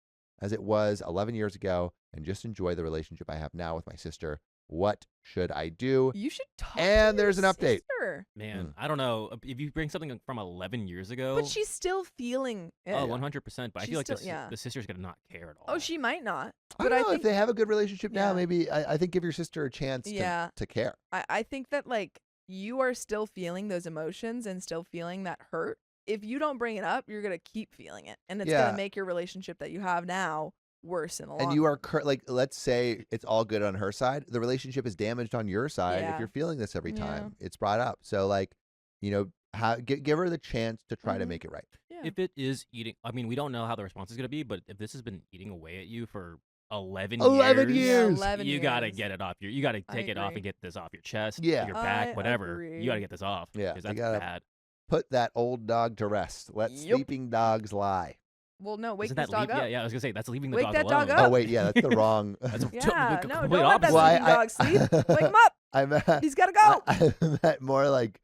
as it was 11 years ago and just enjoy the relationship I have now with my sister? What should I do? You should talk to And your there's an update. sister. Man, I don't know. If you bring something from 11 years ago. But she's still feeling it. Oh, 100%. But I She's feel like still- the sister's going to not care at all. Oh, she might not. I But don't I know think if they have a good relationship now. Yeah. Maybe I think give your sister a chance Yeah. to care. I think that like you are still feeling those emotions and still feeling that hurt. If you don't bring it up, you're gonna keep feeling it, and it's Yeah. gonna make your relationship that you have now worse in the long And you are run. like, let's say it's all good on her side. The relationship is damaged on your side if Yeah. you're feeling this every Yeah. time it's brought up. So like, give her the chance to try to Mhm. make it right. Yeah. If it is eating, I mean, we don't know how the response is going to be, but if this has been eating away at you for 11 11 years, years. 11 you got to years. get it off you got to I take it off agree. and get this off your chest, Yeah. your back, I whatever. You got to agree. get this off. Yeah, 'cause you that's gotta- bad. Put that old dog to rest. Let Yup. sleeping dogs lie. Well, no, wake Isn't this that dog up. Yeah, I was going to say, that's leaving the Wake dog that alone. dog up. Oh wait, yeah, that's the wrong. That's a Yeah, complete no, don't let that opposite. Well, sleeping dog sleep. Wake him up. I meant, He's gotta go. I meant more like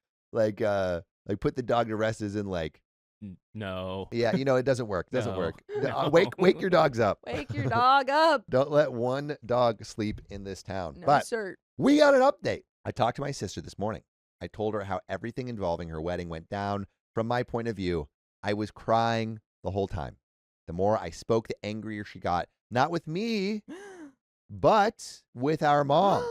put the dog to rest as in like, No. yeah, it doesn't work. Doesn't No. work. No. Wake your dogs up. Wake your dog up. Don't let one dog sleep in this town. No, But sir. we got an update. I talked to my sister this morning. I told her how everything involving her wedding went down. From my point of view, I was crying the whole time. The more I spoke, the angrier she got. Not with me, but with our mom.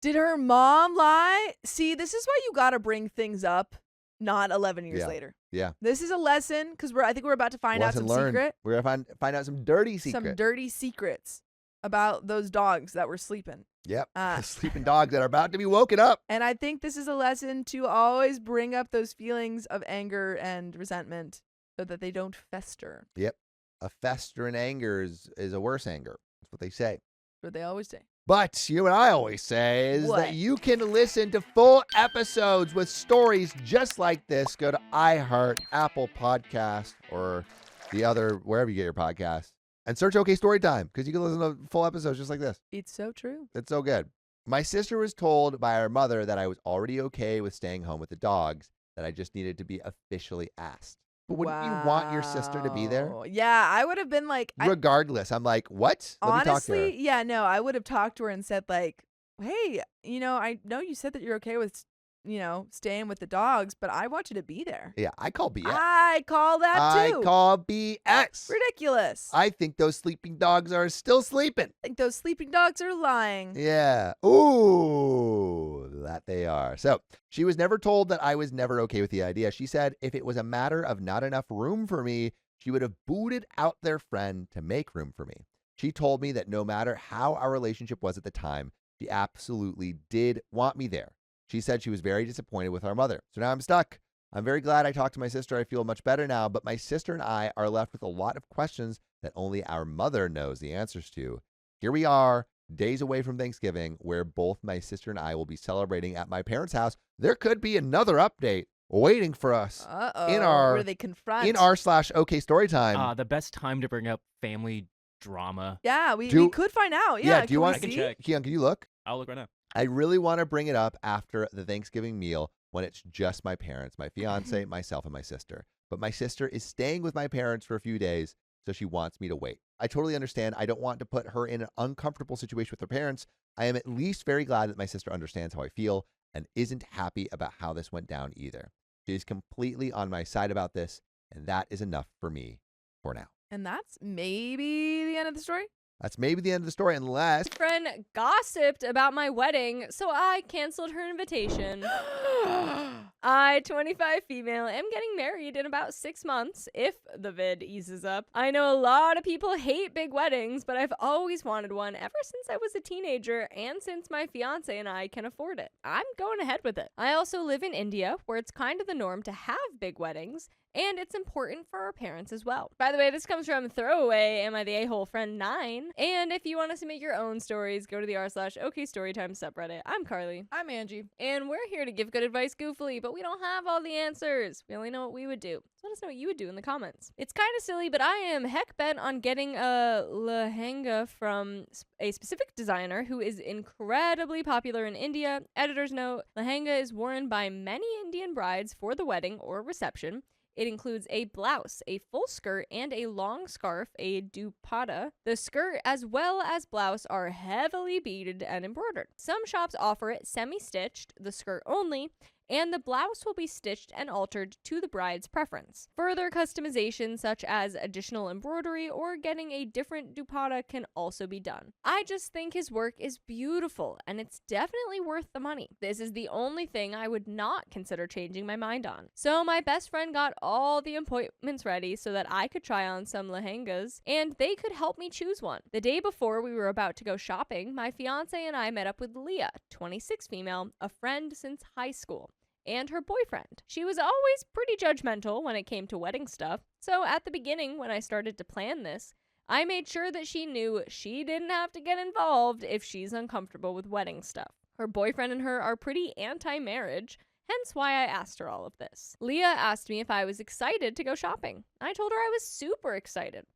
Did her mom lie? See, this is why you gotta bring things up, not 11 years Yeah. later. Yeah. This is a lesson because I think we're about to find out Lesson some learned. secret, We're going to find out some dirty some secret. dirty secrets about those dogs that were sleeping. Yep. Ah. Sleeping dogs that are about to be woken up. And I think this is a lesson to always bring up those feelings of anger and resentment so that they don't fester. Yep. A festering anger is a worse anger. That's what they say. What they always say. But you and I always say is What? that you can listen to full episodes with stories just like this. Go to iHeart, Apple Podcast, or the other, wherever you get your podcasts, and search OK Storytime because you can listen to full episodes just like this. It's so true. It's so good. My sister was told by her mother that I was already okay with staying home with the dogs, that I just needed to be officially asked. But wouldn't you want your sister to be there? Wow. Yeah, I would have been like, Regardless, I'm like, what? Let me talk to her. honestly, yeah, no, I would have talked to her and said like, hey, I know you said that you're okay with, staying with the dogs, but I want you to be there. Yeah, I call BS. I call that too. I call BS. Ridiculous. I think those sleeping dogs are still sleeping. think those sleeping dogs are lying. Yeah. Ooh, that they are. So she was never told that I was never okay with the idea. She said if it was a matter of not enough room for me, she would have booted out their friend to make room for me. She told me that no matter how our relationship was at the time, she absolutely did want me there. She said she was very disappointed with our mother. So now I'm stuck. I'm very glad I talked to my sister. I feel much better now, but my sister and I are left with a lot of questions that only our mother knows the answers to. Here we are, days away from Thanksgiving, where both my sister and I will be celebrating at my parents' house. There could be another update waiting for us Uh-oh. in our- Where they confront. in our /OK Storytime. The best time to bring up family drama. Yeah, we Do- could find out. Yeah, Yeah, do you can want- we I can see? check. Keon, can you look? I'll look right now. I really want to bring it up after the Thanksgiving meal when it's just my parents, my fiance, myself, and my sister. But my sister is staying with my parents for a few days, so she wants me to wait. I totally understand. I don't want to put her in an uncomfortable situation with her parents. I am at least very glad that my sister understands how I feel and isn't happy about how this went down either. She is completely on my side about this, and that is enough for me for now. And that's maybe the end of the story. That's maybe the end of the story, unless Friend gossiped about my wedding, so I canceled her invitation. I, 25 female, am getting married in about 6 months, if the vid eases up. I know a lot of people hate big weddings, but I've always wanted one ever since I was a teenager and since my fiance and I can afford it. I'm going ahead with it. I also live in India, where it's kind of the norm to have big weddings, and it's important for our parents as well. By the way, this comes from Throwaway, Am I the A-Hole Friend 9? And if you want to submit your own stories, go to the r/OKStorytime subreddit. I'm Carly. I'm Angie. And we're here to give good advice goofily, but we don't have all the answers. We only know what we would do. So let us know what you would do in the comments. It's kind of silly, but I am heck bent on getting a lehenga from a specific designer who is incredibly popular in India. Editor's note, lehenga is worn by many Indian brides for the wedding or reception. It includes a blouse, a full skirt, and a long scarf, a dupatta. The skirt as well as blouse are heavily beaded and embroidered. Some shops offer it semi-stitched, the skirt only, and the blouse will be stitched and altered to the bride's preference. Further customization, such as additional embroidery or getting a different dupatta, can also be done. I just think his work is beautiful, and it's definitely worth the money. This is the only thing I would not consider changing my mind on. So my best friend got all the appointments ready so that I could try on some lehengas, and they could help me choose one. The day before we were about to go shopping, my fiance and I met up with Leah, 26 female, a friend since high school, and her boyfriend. She was always pretty judgmental when it came to wedding stuff, so at the beginning when I started to plan this, I made sure that she knew she didn't have to get involved if she's uncomfortable with wedding stuff. Her boyfriend and her are pretty anti-marriage, hence why I asked her all of this. Leah asked me if I was excited to go shopping. I told her I was super excited.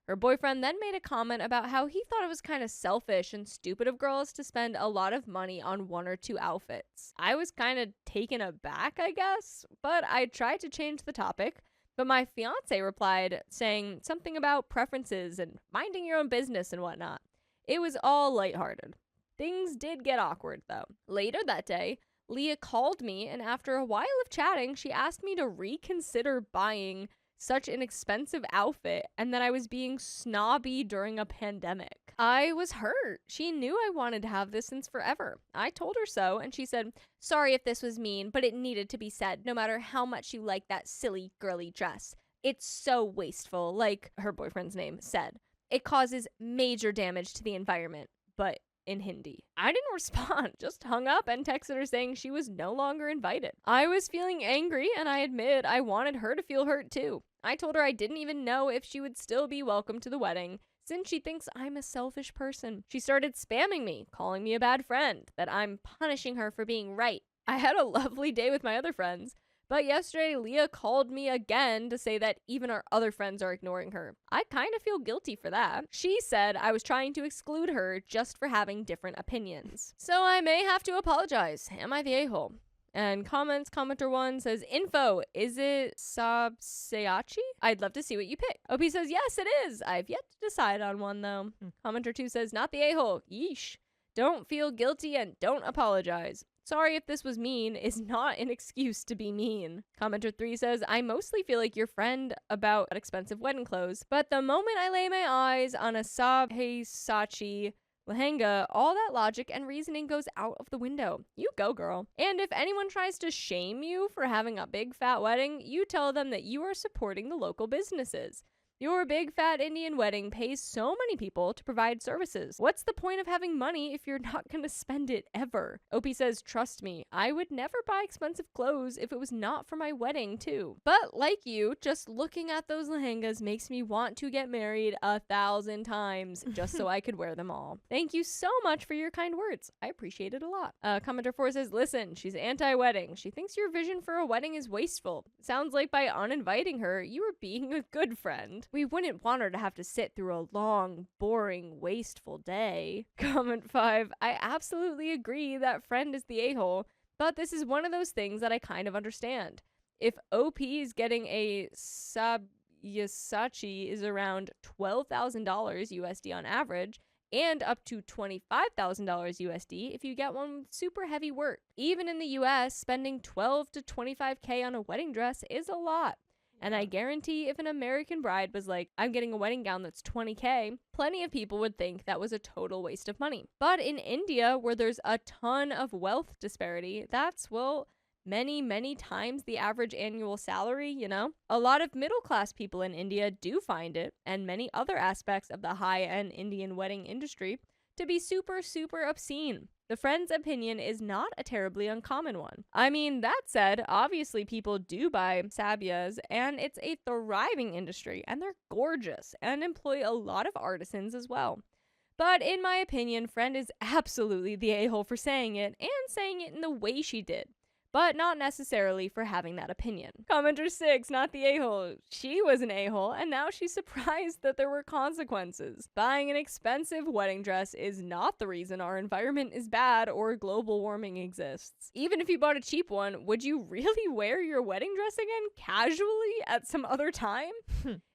Her boyfriend then made a comment about how he thought it was kind of selfish and stupid of girls to spend a lot of money on one or two outfits. I was kind of taken aback, I guess, but I tried to change the topic. But my fiance replied, saying something about preferences and minding your own business and whatnot. It was all lighthearted. Things did get awkward, though. Later that day, Leah called me, and after a while of chatting, she asked me to reconsider buying such an expensive outfit and that I was being snobby during a pandemic. I was hurt. She knew I wanted to have this since forever. I told her so, and she said, "Sorry if this was mean, but it needed to be said, no matter how much you like that silly girly dress. It's so wasteful," like her boyfriend's name said. "It causes major damage to the environment," but in Hindi. I didn't respond, just hung up and texted her saying she was no longer invited. I was feeling angry, and I admit I wanted her to feel hurt too. I told her I didn't even know if she would still be welcome to the wedding, since she thinks I'm a selfish person. She started spamming me, calling me a bad friend, that I'm punishing her for being right. I had a lovely day with my other friends, but yesterday Leah called me again to say that even our other friends are ignoring her. I kind of feel guilty for that. She said I was trying to exclude her just for having different opinions. So I may have to apologize. Am I the a-hole? And commenter 1 says, info, is it Sabseachi? I'd love to see what you pick. OP says, yes, it is. I've yet to decide on one, though. Commenter 2 says, not the a-hole. Yeesh. Don't feel guilty and don't apologize. Sorry if this was mean is not an excuse to be mean. Commenter 3 says, I mostly feel like your friend about expensive wedding clothes, but the moment I lay my eyes on a Sabseachi lehenga, all that logic and reasoning goes out of the window. You go, girl. And if anyone tries to shame you for having a big fat wedding, you tell them that you are supporting the local businesses. Your big fat Indian wedding pays so many people to provide services. What's the point of having money if you're not going to spend it ever? OP says, trust me, I would never buy expensive clothes if it was not for my wedding too. But like you, just looking at those lehengas makes me want to get married 1,000 times just so I could wear them all. Thank you so much for your kind words. I appreciate it a lot. Commenter 4 says, listen, she's anti-wedding. She thinks your vision for a wedding is wasteful. Sounds like by uninviting her, you were being a good friend. We wouldn't want her to have to sit through a long, boring, wasteful day. Comment 5, I absolutely agree that friend is the a-hole, but this is one of those things that I kind of understand. If OP is getting a Sabseachi is around $12,000 USD on average, and up to $25,000 USD if you get one with super heavy work. Even in the US, spending $12 to $25K on a wedding dress is a lot. And I guarantee if an American bride was like, I'm getting a wedding gown that's $20K, plenty of people would think that was a total waste of money. But in India, where there's a ton of wealth disparity, that's, well, many, many times the average annual salary, you know? A lot of middle-class people in India do find it, and many other aspects of the high-end Indian wedding industry, to be super, super obscene. The friend's opinion is not a terribly uncommon one. I mean, that said, obviously people do buy sabias, and it's a thriving industry, and they're gorgeous, and employ a lot of artisans as well. But in my opinion, friend is absolutely the a-hole for saying it, and saying it in the way she did. But not necessarily for having that opinion. Commenter 6, not the a-hole. She was an a-hole, and now she's surprised that there were consequences. Buying an expensive wedding dress is not the reason our environment is bad or global warming exists. Even if you bought a cheap one, would you really wear your wedding dress again casually at some other time?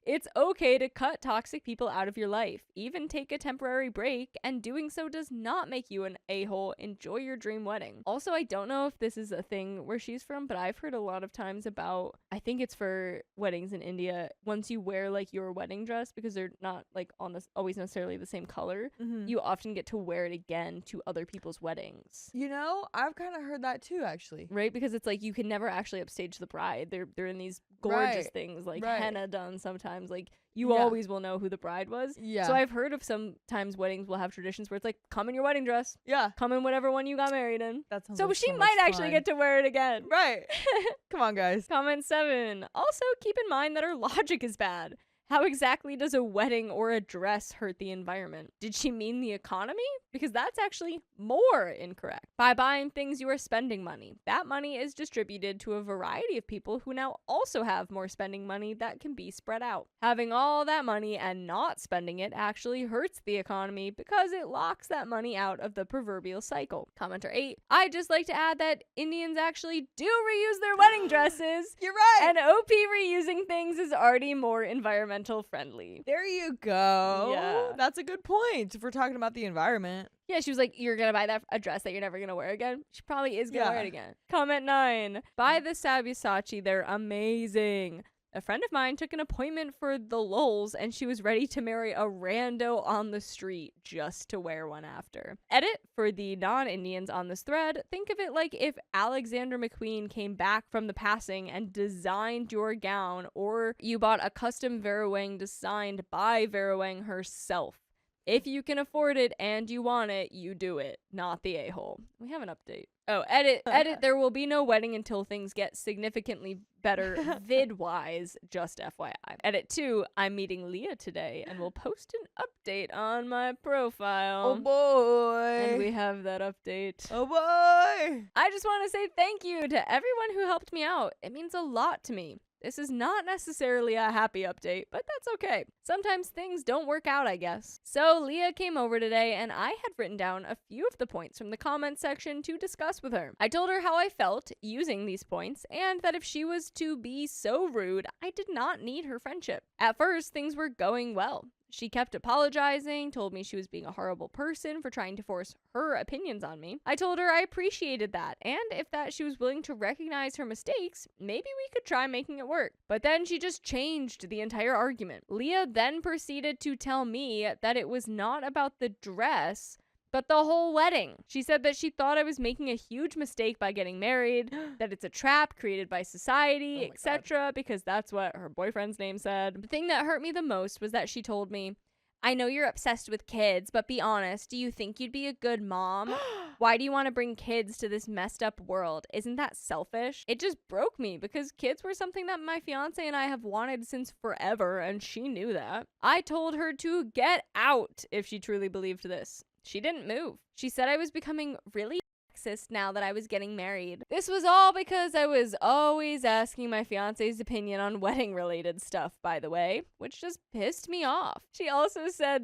It's okay to cut toxic people out of your life, even take a temporary break, and doing so does not make you an a-hole. Enjoy your dream wedding. Also, I don't know if this is a thing where she's from, but I've heard a lot of times about, I think it's for weddings in India, once you wear like your wedding dress, because they're not like on this always necessarily the same color, you often get to wear it again to other people's weddings. You know, I've kind of heard that too, actually. Right? Because it's like you can never actually upstage the bride. They're in these gorgeous Right. things, like Right. henna done sometimes. Like you Yeah. always will know who the bride was. Yeah. So I've heard of sometimes weddings will have traditions where it's like, come in your wedding dress, Yeah. come in whatever one you got married in. That sounds So like she so much might actually fun. get to wear it again. Right. Come on, guys. Comment 7. Also, keep in mind that her logic is bad. How exactly does a wedding or a dress hurt the environment? Did she mean the economy? Because that's actually more incorrect. By buying things, you are spending money. That money is distributed to a variety of people who now also have more spending money that can be spread out. Having all that money and not spending it actually hurts the economy because it locks that money out of the proverbial cycle. Commenter 8. I'd just like to add that Indians actually do reuse their wedding dresses. You're right. And OP reusing things is already more environmental friendly. There you go. Yeah. That's a good point if we're talking about the environment. Yeah, she was like, you're gonna buy a dress that you're never gonna wear again? She probably is gonna Yeah. wear it again. Comment 9. Buy the Sabyasachi, they're amazing. A friend of mine took an appointment for the lulz, and she was ready to marry a rando on the street just to wear one after. Edit for the non-Indians on this thread. Think of it like if Alexander McQueen came back from the passing and designed your gown, or you bought a custom Vera Wang designed by Vera Wang herself. If you can afford it and you want it, you do it, not the a-hole. We have an update. Oh, edit, there will be no wedding until things get significantly better vid-wise, just FYI. Edit 2, I'm meeting Leah today and will post an update on my profile. Oh boy. And we have that update. Oh boy. I just want to say thank you to everyone who helped me out. It means a lot to me. This is not necessarily a happy update, but that's okay. Sometimes things don't work out, I guess. So Leah came over today, and I had written down a few of the points from the comment section to discuss with her. I told her how I felt using these points, and that if she was to be so rude, I did not need her friendship. At first, things were going well. She kept apologizing, told me she was being a horrible person for trying to force her opinions on me. I told her I appreciated that, and if that she was willing to recognize her mistakes, maybe we could try making it work. But then she just changed the entire argument. Leah then proceeded to tell me that it was not about the dress, but the whole wedding. She said that she thought I was making a huge mistake by getting married, that it's a trap created by society, etc., because that's what her boyfriend's name said. The thing that hurt me the most was that she told me, I know you're obsessed with kids, but be honest, do you think you'd be a good mom? Why do you want to bring kids to this messed up world? Isn't that selfish? It just broke me because kids were something that my fiance and I have wanted since forever, and she knew that. I told her to get out if she truly believed this. She didn't move. She said I was becoming really sexist now that I was getting married. This was all because I was always asking my fiance's opinion on wedding related stuff, by the way, which just pissed me off. She also said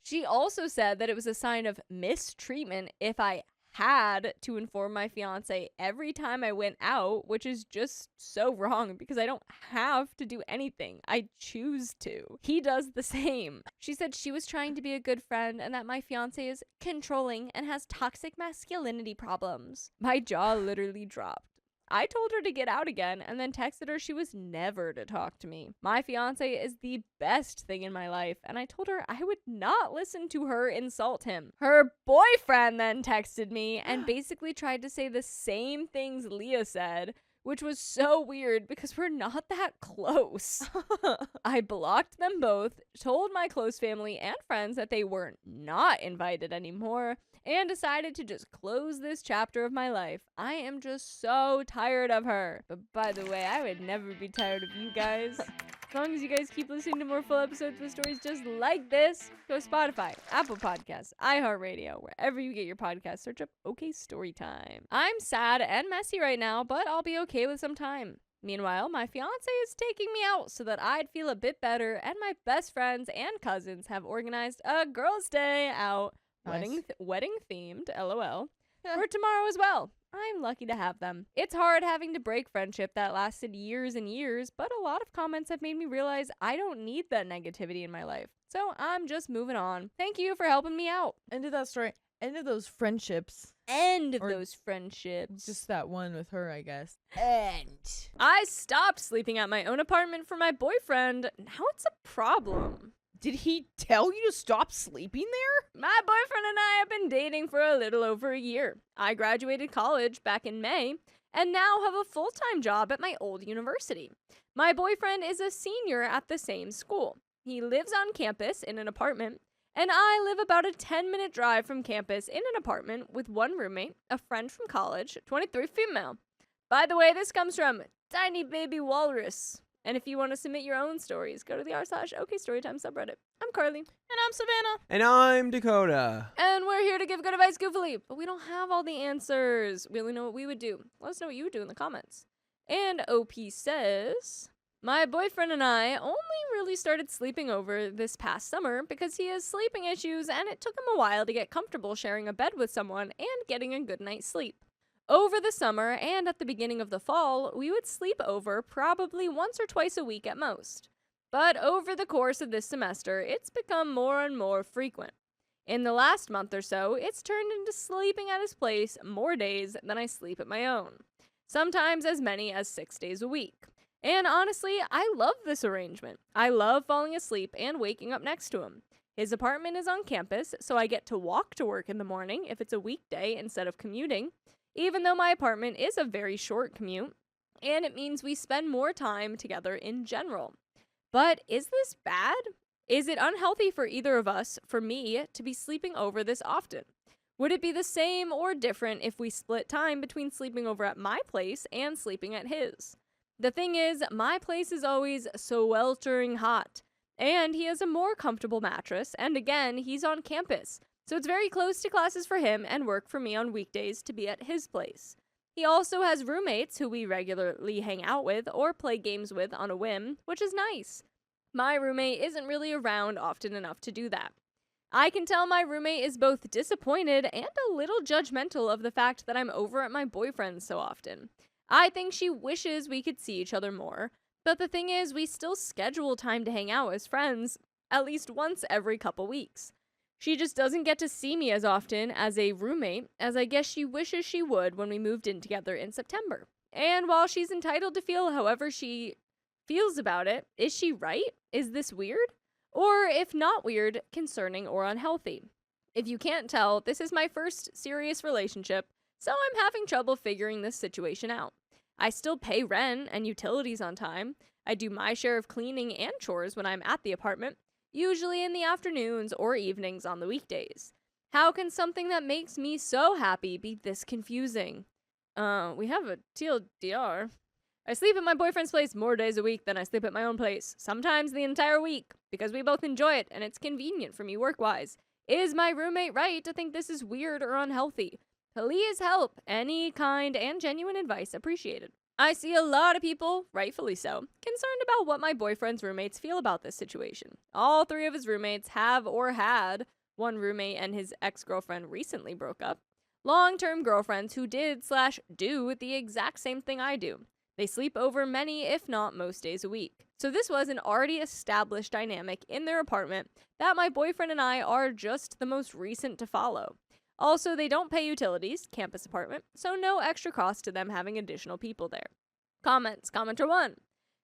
that it was a sign of mistreatment if I had to inform my fiance every time I went out, which is just so wrong because I don't have to do anything. I choose to. He does the same. She said she was trying to be a good friend and that my fiance is controlling and has toxic masculinity problems. My jaw literally dropped. I told her to get out again and then texted her she was never to talk to me. My fiance is the best thing in my life, and I told her I would not listen to her insult him. Her boyfriend then texted me and basically tried to say the same things Leah said, which was so weird because we're not that close. I blocked them both, told my close family and friends that they were not invited anymore, and decided to just close this chapter of my life. I am just so tired of her. But by the way, I would never be tired of you guys. As long as you guys keep listening to more full episodes with stories just like this, go to Spotify, Apple Podcasts, iHeartRadio, wherever you get your podcasts, search up OK Storytime. I'm sad and messy right now, but I'll be okay with some time. Meanwhile, my fiance is taking me out so that I'd feel a bit better, and my best friends and cousins have organized a girls' day out, Nice. wedding themed, LOL, for tomorrow as well. I'm lucky to have them. It's hard having to break friendship that lasted years and years, but a lot of comments have made me realize I don't need that negativity in my life. So I'm just moving on. Thank you for helping me out. End of that story. End of those friendships. End of Or those friendships. Just that one with her, I guess. end. I stopped sleeping at my own apartment for my boyfriend. Now it's a problem. Did he tell you to stop sleeping there? My boyfriend and I have been dating for a little over a year. I graduated college back in May and now have a full-time job at my old university. My boyfriend is a senior at the same school. He lives on campus in an apartment, and I live about a 10-minute drive from campus in an apartment with one roommate, a friend from college, 23 female. By the way, this comes from Tiny Baby Walrus. And if you want to submit your own stories, go to the r/OK Storytime subreddit. I'm Carly. And I'm Savannah. And I'm Dakota. And we're here to give good advice goofily, but we don't have all the answers. We only know what we would do. Let us know what you would do in the comments. And OP says, my boyfriend and I only really started sleeping over this past summer because he has sleeping issues and it took him a while to get comfortable sharing a bed with someone and getting a good night's sleep. Over the summer and at the beginning of the fall, we would sleep over probably once or twice a week at most. But over the course of this semester, it's become more and more frequent. In the last month or so, it's turned into sleeping at his place more days than I sleep at my own. Sometimes as many as 6 days a week. And honestly, I love this arrangement. I love falling asleep and waking up next to him. His apartment is on campus, so I get to walk to work in the morning if it's a weekday instead of commuting. Even though my apartment is a very short commute, and it means we spend more time together in general. But is this bad? Is it unhealthy for either of us, for me, to be sleeping over this often? Would it be the same or different if we split time between sleeping over at my place and sleeping at his? The thing is, my place is always sweltering hot, and he has a more comfortable mattress, and again, he's on campus. So it's very close to classes for him and work for me on weekdays to be at his place. He also has roommates who we regularly hang out with or play games with on a whim, which is nice. My roommate isn't really around often enough to do that. I can tell my roommate is both disappointed and a little judgmental of the fact that I'm over at my boyfriend's so often. I think she wishes we could see each other more, but the thing is we still schedule time to hang out as friends at least once every couple weeks. She just doesn't get to see me as often as a roommate as I guess she wishes she would when we moved in together in September. And while she's entitled to feel however she feels about it, is she right? Is this weird? Or if not weird, concerning or unhealthy? If you can't tell, this is my first serious relationship, so I'm having trouble figuring this situation out. I still pay rent and utilities on time. I do my share of cleaning and chores when I'm at the apartment, usually in the afternoons or evenings on the weekdays. How can something that makes me so happy be this confusing? We have a TLDR. I sleep at my boyfriend's place more days a week than I sleep at my own place, sometimes the entire week, because we both enjoy it and it's convenient for me work-wise. Is my roommate right to think this is weird or unhealthy? Please help. Any kind and genuine advice appreciated. I see a lot of people, rightfully so, concerned about what my boyfriend's roommates feel about this situation. All three of his roommates have or had, one roommate and his ex-girlfriend recently broke up, long-term girlfriends who did/do the exact same thing I do. They sleep over many, if not most days a week. So this was an already established dynamic in their apartment that my boyfriend and I are just the most recent to follow. Also, they don't pay utilities, campus apartment, so no extra cost to them having additional people there. Comments. Commenter 1.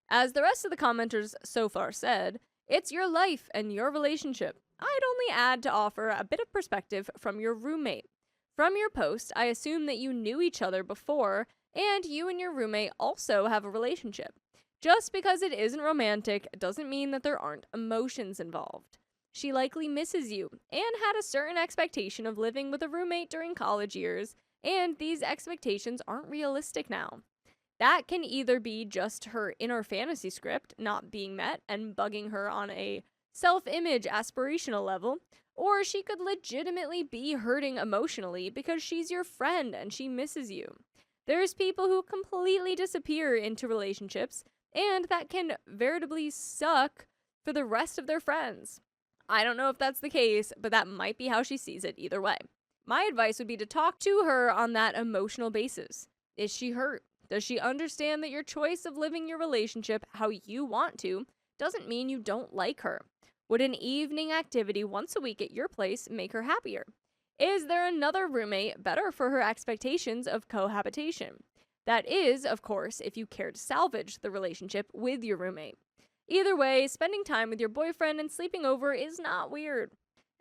As the rest of the commenters so far said, it's your life and your relationship. I'd only add to offer a bit of perspective from your roommate. From your post, I assume that you knew each other before and you and your roommate also have a relationship. Just because it isn't romantic doesn't mean that there aren't emotions involved. She likely misses you and had a certain expectation of living with a roommate during college years, and these expectations aren't realistic now. That can either be just her inner fantasy script not being met and bugging her on a self-image aspirational level, or she could legitimately be hurting emotionally because she's your friend and she misses you. There's people who completely disappear into relationships, and that can veritably suck for the rest of their friends. I don't know if that's the case, but that might be how she sees it either way. My advice would be to talk to her on that emotional basis. Is she hurt? Does she understand that your choice of living your relationship how you want to doesn't mean you don't like her? Would an evening activity once a week at your place make her happier? Is there another roommate better for her expectations of cohabitation? That is, of course, if you care to salvage the relationship with your roommate. Either way, spending time with your boyfriend and sleeping over is not weird.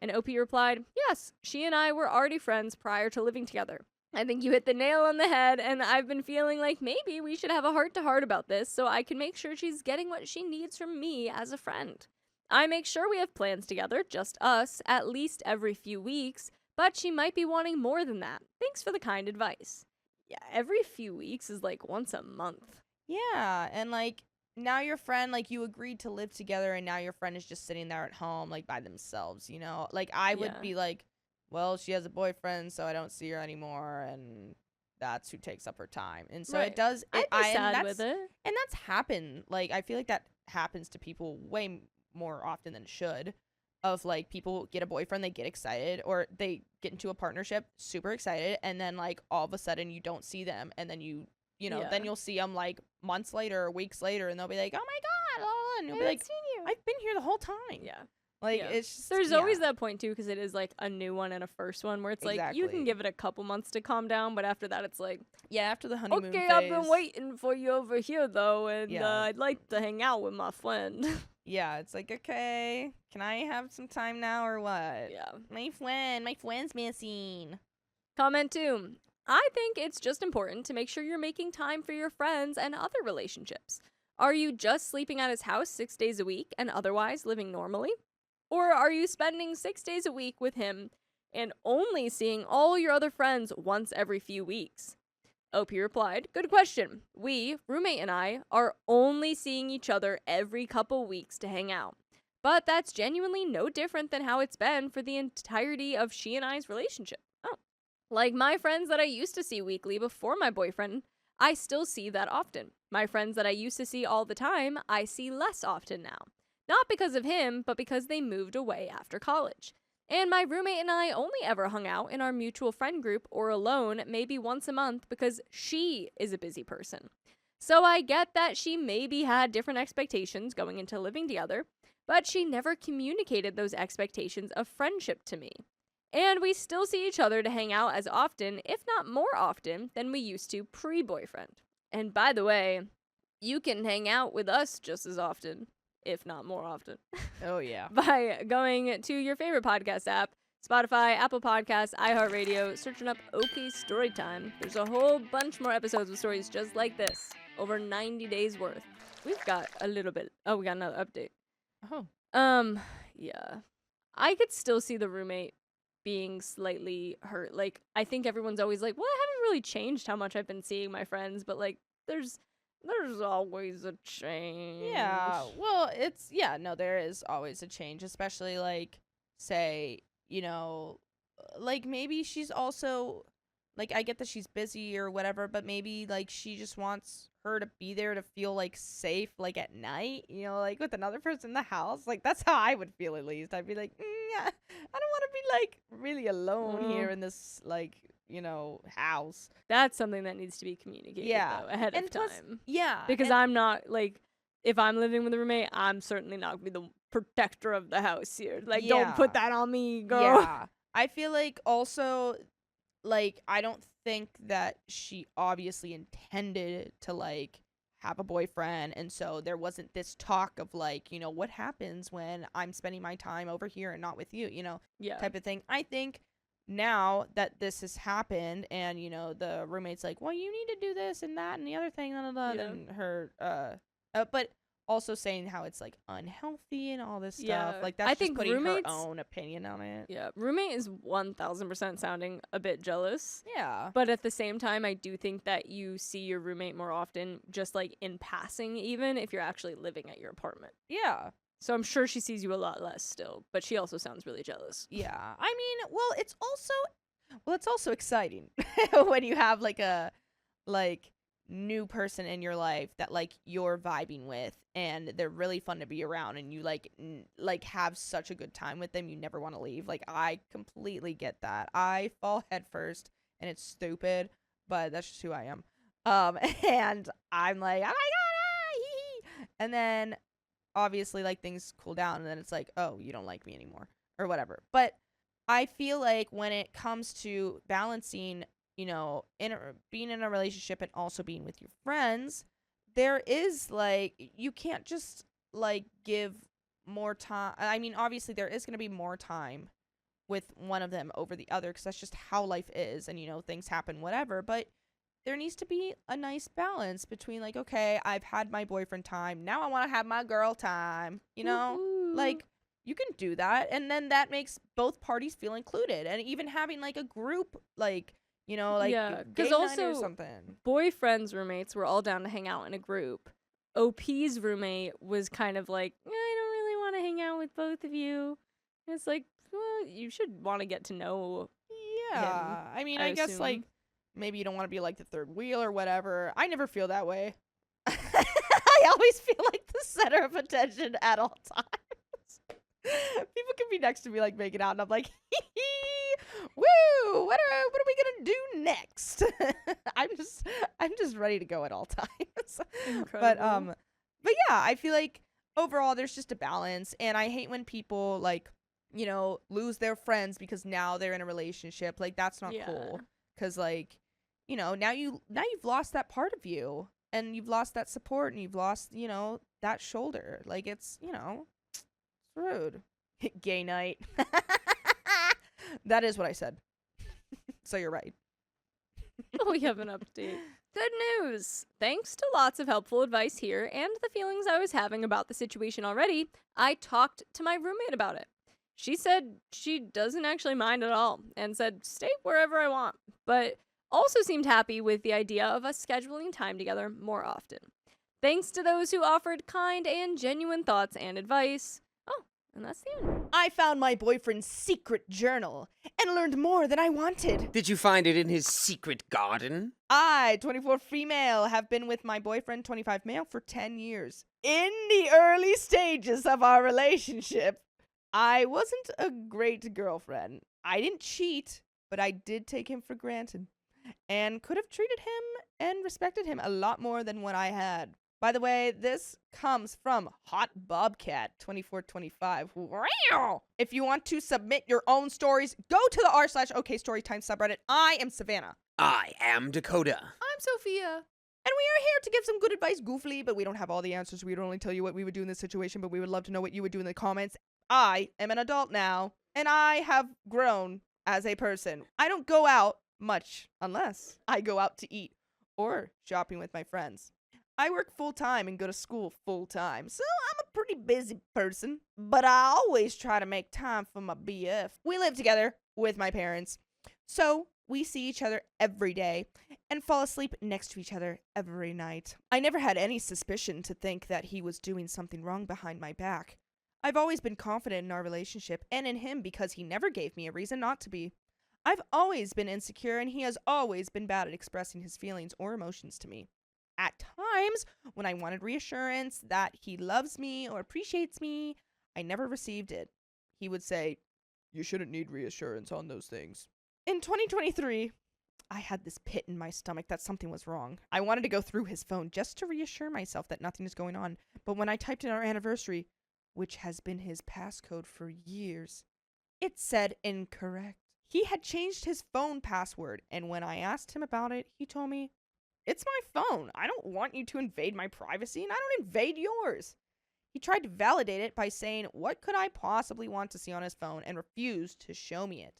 And OP replied, yes, she and I were already friends prior to living together. I think you hit the nail on the head, and I've been feeling like maybe we should have a heart-to-heart about this so I can make sure she's getting what she needs from me as a friend. I make sure we have plans together, just us, at least every few weeks, but she might be wanting more than that. Thanks for the kind advice. Yeah, every few weeks is like once a month. Yeah, and like now your friend, like you agreed to live together, and now your friend is just sitting there at home like by themselves, you know? Like I would be like, well, she has a boyfriend, so I don't see her anymore, and that's who takes up her time. And so it does. I'd be sad with it. And that's happened. Like I feel like that happens to people way more often than it should. Of like people get a boyfriend, they get excited, or they get into a partnership, super excited, and then like all of a sudden you don't see them, and then you know, then you'll see them like months later or weeks later, and they'll be like, oh my god, and you'll be like, I've been here the whole time. Yeah. Like it's just, there's always that point too, because it is like a new one and a first one where it's like you can Exactly. give it a couple months to calm down, but after that it's like, yeah, after the honeymoon okay, phase. I've been waiting for you over here though, and Yeah. I'd like to hang out with my friend. Yeah, it's like, okay, can I have some time now or what? Yeah. My friend's missing. Comment 2. I think it's just important to make sure you're making time for your friends and other relationships. Are you just sleeping at his house 6 days a week and otherwise living normally? Or are you spending 6 days a week with him and only seeing all your other friends once every few weeks? OP replied, good question. We, roommate and I, are only seeing each other every couple weeks to hang out. But that's genuinely no different than how it's been for the entirety of she and I's relationship. Oh. Like my friends that I used to see weekly before my boyfriend, I still see that often. My friends that I used to see all the time, I see less often now. Not because of him, but because they moved away after college. And my roommate and I only ever hung out in our mutual friend group or alone maybe once a month because she is a busy person. So I get that she maybe had different expectations going into living together, but she never communicated those expectations of friendship to me. And we still see each other to hang out as often, if not more often, than we used to pre-boyfriend. And by the way, you can hang out with us just as often, if not more often. Oh, yeah. By going to your favorite podcast app, Spotify, Apple Podcasts, iHeartRadio, searching up OK Storytime. There's a whole bunch more episodes with stories just like this. Over 90 days worth. We've got a little bit. Oh, we got another update. Oh. Yeah. I could still see the roommate being slightly hurt. Like, I think everyone's always like, well, I haven't really changed how much I've been seeing my friends, but like, there's always a change. Yeah, well, there is always a change, especially like, say, you know, like maybe she's also, like, I get that she's busy or whatever, but maybe like she just wants her to be there to feel like safe, like at night, you know, like with another person in the house. Like that's how I would feel at least. I'd be like, yeah, I don't want to be like really alone here in this like, you know, house. That's something that needs to be communicated though, ahead of plus, time. Yeah. Because I'm not like, if I'm living with a roommate, I'm certainly not gonna be the protector of the house here. Like, don't put that on me, girl. Yeah. I feel like also, like, I don't think that she obviously intended to like have a boyfriend, and so there wasn't this talk of like, you know, what happens when I'm spending my time over here and not with you, you know, type of thing. I think now that this has happened and, you know, the roommate's like, well, you need to do this and that and the other thing, then her, but also saying how it's like unhealthy and all this stuff. Like, that's I just think putting her roommates- own opinion on it. Yeah, roommate is 1000% sounding a bit jealous. Yeah. But at the same time, I do think that you see your roommate more often, just like in passing, even if you're actually living at your apartment. Yeah. So I'm sure she sees you a lot less still, but she also sounds really jealous. Yeah. I mean, well, it's also exciting when you have like a new person in your life that like you're vibing with and they're really fun to be around and you like have such a good time with them, you never want to leave. Like, I completely get that. I fall head first and it's stupid, but that's just who I am. And I'm like, oh my god, and then obviously like things cool down and then it's like, oh, you don't like me anymore or whatever. But I feel like when it comes to balancing, you know, being in a relationship and also being with your friends, there is like, you can't just like give more time. I mean, obviously there is going to be more time with one of them over the other because that's just how life is, and, you know, things happen, whatever. But there needs to be a nice balance between like, okay, I've had my boyfriend time, now I want to have my girl time, you know? Woo-hoo. Like, you can do that, and then that makes both parties feel included, and even having like a group, like, you know, like Yeah, gay 'cause night or also something. boyfriend's roommates were all down to hang out in a group. OP's roommate was kind of like, I don't really want to hang out with both of you. And it's like, well, you should want to get to know. Yeah, I mean, I I guess assume. like maybe you don't want to be like the third wheel or whatever. I never feel that way. I always feel like the center of attention at all times. People can be next to me like making out, and I'm like, woo! What are we gonna do next? I'm just ready to go at all times. Incredible. But yeah, I feel like overall there's just a balance, and I hate when people like, you know, lose their friends because now they're in a relationship. Like, that's not cool. 'Cause like, you know, now you've lost that part of you, and you've lost that support, and you've lost, you know, that shoulder. Like, it's, you know, it's rude. Gay night. That is what I said. So you're right. We have an update. Good news! Thanks to lots of helpful advice here and the feelings I was having about the situation already, I talked to my roommate about it. She said she doesn't actually mind at all and said stay wherever I want, but also seemed happy with the idea of us scheduling time together more often. Thanks to those who offered kind and genuine thoughts and advice. Oh, and that's the end. I found my boyfriend's secret journal and learned more than I wanted. Did you find it in his secret garden? I, 24 female, have been with my boyfriend, 25 male, for 10 years. In the early stages of our relationship, I wasn't a great girlfriend. I didn't cheat, but I did take him for granted and could have treated him and respected him a lot more than what I had. By the way, this comes from Hot Bobcat 2425. Wow! If you want to submit your own stories, go to the r/OK Storytime subreddit. I am Savannah. I am Dakota. I'm Sophia. And we are here to give some good advice goofily, but we don't have all the answers. We would only tell you what we would do in this situation, but we would love to know what you would do in the comments. I am an adult now, and I have grown as a person. I don't go out much unless I go out to eat or shopping with my friends. I work full-time and go to school full-time, so I'm a pretty busy person, but I always try to make time for my BF. We live together with my parents, so we see each other every day and fall asleep next to each other every night. I never had any suspicion to think that he was doing something wrong behind my back. I've always been confident in our relationship and in him because he never gave me a reason not to be. I've always been insecure, and he has always been bad at expressing his feelings or emotions to me. At times, when I wanted reassurance that he loves me or appreciates me, I never received it. He would say, "You shouldn't need reassurance on those things." In 2023, I had this pit in my stomach that something was wrong. I wanted to go through his phone just to reassure myself that nothing is going on, but when I typed in our anniversary, which has been his passcode for years, it said incorrect. He had changed his phone password, and when I asked him about it, he told me, "It's my phone. I don't want you to invade my privacy, and I don't invade yours." He tried to validate it by saying, what could I possibly want to see on his phone, and refused to show me it.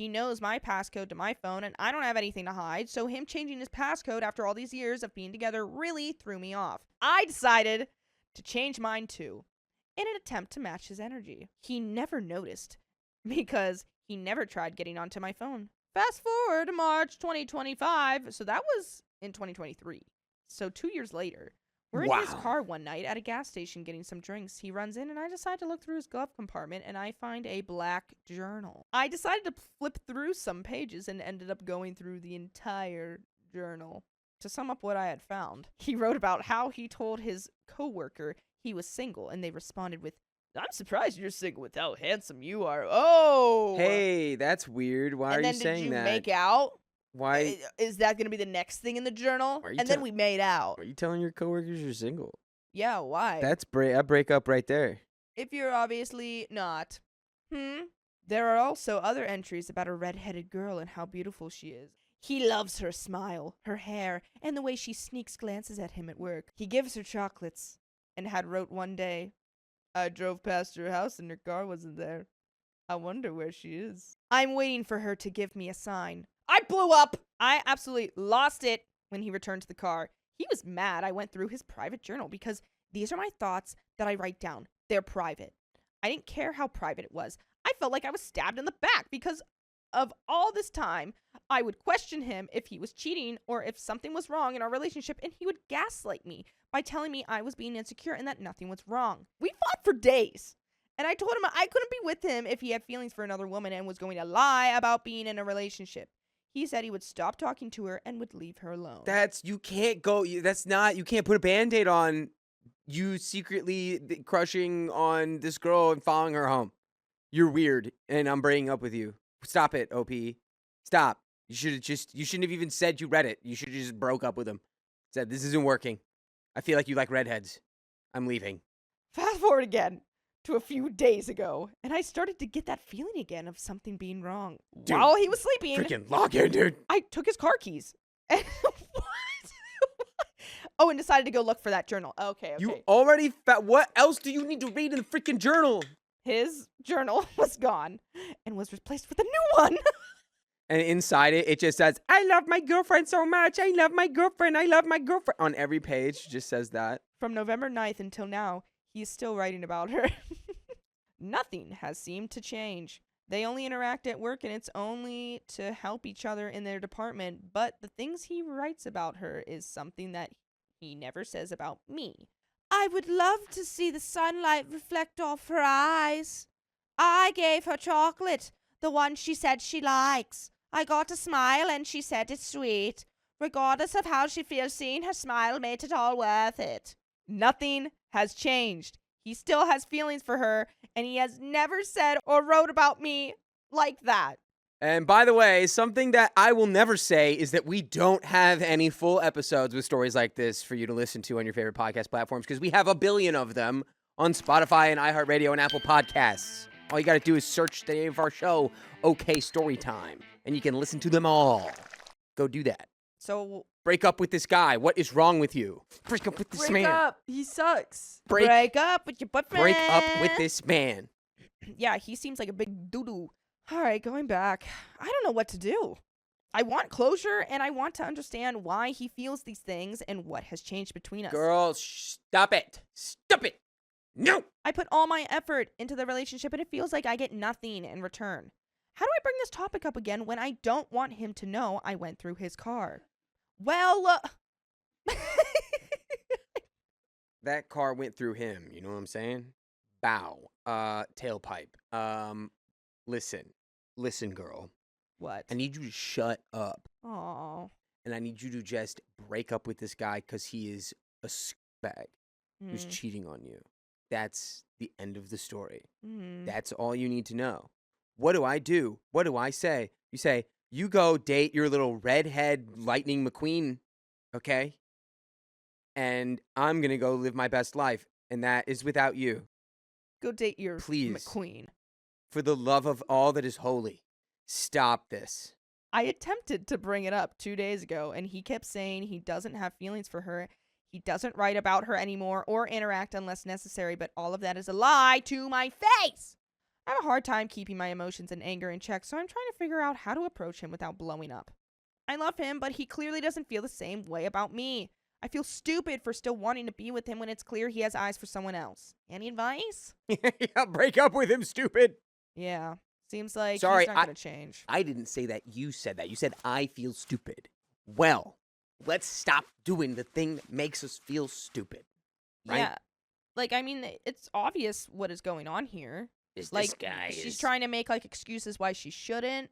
He knows my passcode to my phone, and I don't have anything to hide, so him changing his passcode after all these years of being together really threw me off. I decided to change mine too, in an attempt to match his energy. He never noticed, because he never tried getting onto my phone. Fast forward to March 2025, so that was in 2023. So 2 years later, we're in his car one night at a gas station getting some drinks. He runs in and I decide to look through his glove compartment and I find a black journal. I decided to flip through some pages and ended up going through the entire journal. To sum up what I had found, he wrote about how he told his coworker he was single and they responded with, "I'm surprised you're single with how handsome you are." Oh! Hey, that's weird. Why are you saying did you that? make out? Why Is that going to be the next thing in the journal? Are you And then we made out. are you telling your coworkers you're single? Yeah, why? That's a breakup right there. If you're obviously not. There are also other entries about a red-headed girl and how beautiful she is. He loves her smile, her hair, and the way she sneaks glances at him at work. He gives her chocolates, and had wrote one day, "I drove past her house and her car wasn't there. I wonder where she is. I'm waiting for her to give me a sign." I blew up! I absolutely lost it when he returned to the car. He was mad I went through his private journal because these are my thoughts that I write down. They're private. I didn't care how private it was. I felt like I was stabbed in the back because of all this time. I would question him if he was cheating or if something was wrong in our relationship, and he would gaslight me by telling me I was being insecure and that nothing was wrong. We fought for days. And I told him I couldn't be with him if he had feelings for another woman and was going to lie about being in a relationship. He said he would stop talking to her and would leave her alone. You can't put a Band-Aid on you secretly crushing on this girl and following her home. You're weird, and I'm breaking up with you. Stop it, OP. Stop. You shouldn't have even said you read it. You should have just broke up with him. Said, this isn't working. I feel like you like redheads. I'm leaving. Fast forward again to a few days ago, and I started to get that feeling again of something being wrong. Dude, while he was sleeping, freaking log in, dude. I took his car keys. And what? Oh, and decided to go look for that journal. Okay. You already what else do you need to read in the freaking journal? His journal was gone and was replaced with a new one. And inside it just says, "I love my girlfriend so much. I love my girlfriend. I love my girlfriend." On every page, just says that. From November 9th until now, he's still writing about her. Nothing has seemed to change. They only interact at work, and it's only to help each other in their department. But the things he writes about her is something that he never says about me. "I would love to see the sunlight reflect off her eyes. I gave her chocolate, the one she said she likes. I got a smile and she said it's sweet. Regardless of how she feels, seeing her smile made it all worth it." Nothing has changed. He still has feelings for her, and he has never said or wrote about me like that. And by the way, something that I will never say is that we don't have any full episodes with stories like this for you to listen to on your favorite podcast platforms, because we have a billion of them on Spotify and iHeartRadio and Apple Podcasts. All you got to do is search the name of our show, OK Storytime, and you can listen to them all. Go do that. So break up with this guy. What is wrong with you? Break up with this man. Break up. He sucks. Break up with your boyfriend. Break up with this man. Yeah, he seems like a big doo-doo. All right, going back. I don't know what to do. I want closure, and I want to understand why he feels these things and what has changed between us. Girl, stop it. Stop it. No. I put all my effort into the relationship, and it feels like I get nothing in return. How do I bring this topic up again when I don't want him to know I went through his car? Well, that car went through him. You know what I'm saying? Bow. Tailpipe. Listen, girl. What? I need you to shut up. Aw. And I need you to just break up with this guy because he is a scumbag who's cheating on you. That's the end of the story. That's all you need to know. What do I do? What do I say? You say, you go date your little redhead Lightning McQueen, okay? And I'm going to go live my best life, and that is without you. Go date your Please. McQueen. For the love of all that is holy, stop this. I attempted to bring it up 2 days ago, and he kept saying he doesn't have feelings for her. He doesn't write about her anymore or interact unless necessary, but all of that is a lie to my face. I have a hard time keeping my emotions and anger in check, so I'm trying to figure out how to approach him without blowing up. I love him, but he clearly doesn't feel the same way about me. I feel stupid for still wanting to be with him when it's clear he has eyes for someone else. Any advice? Yeah, break up with him, stupid. Yeah. Seems like Sorry, he's not going to change. I didn't say that. You said that. You said, I feel stupid. Well, let's stop doing the thing that makes us feel stupid. Right? Yeah. Like, I mean, it's obvious what is going on here. This Like, guy she's is... trying to make, like, excuses why she shouldn't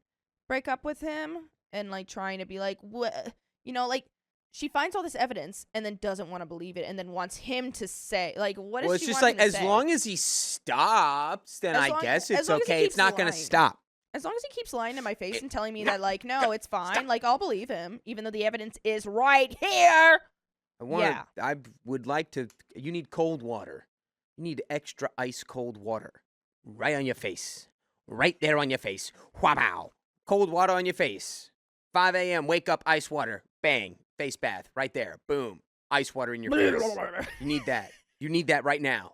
break up with him. And, like, trying to be like, what? You know, like, she finds all this evidence and then doesn't want to believe it and then wants him to say, like, what Well, does it's she just want like, him to as say? long as he stops, then As I long- guess as it's long as he okay. It's keeps not going to lying. stop. As long as he keeps lying to my face and telling me No, that, like, no, it's fine. stop. Like, I'll believe him, even though the evidence is right here. I would like to... You need cold water. You need extra ice cold water. Right on your face. Right there on your face. Wow. Cold water on your face. 5 a.m. Wake up, ice water. Bang. Face bath. Right there. Boom. Ice water in your face. You need that. You need that right now.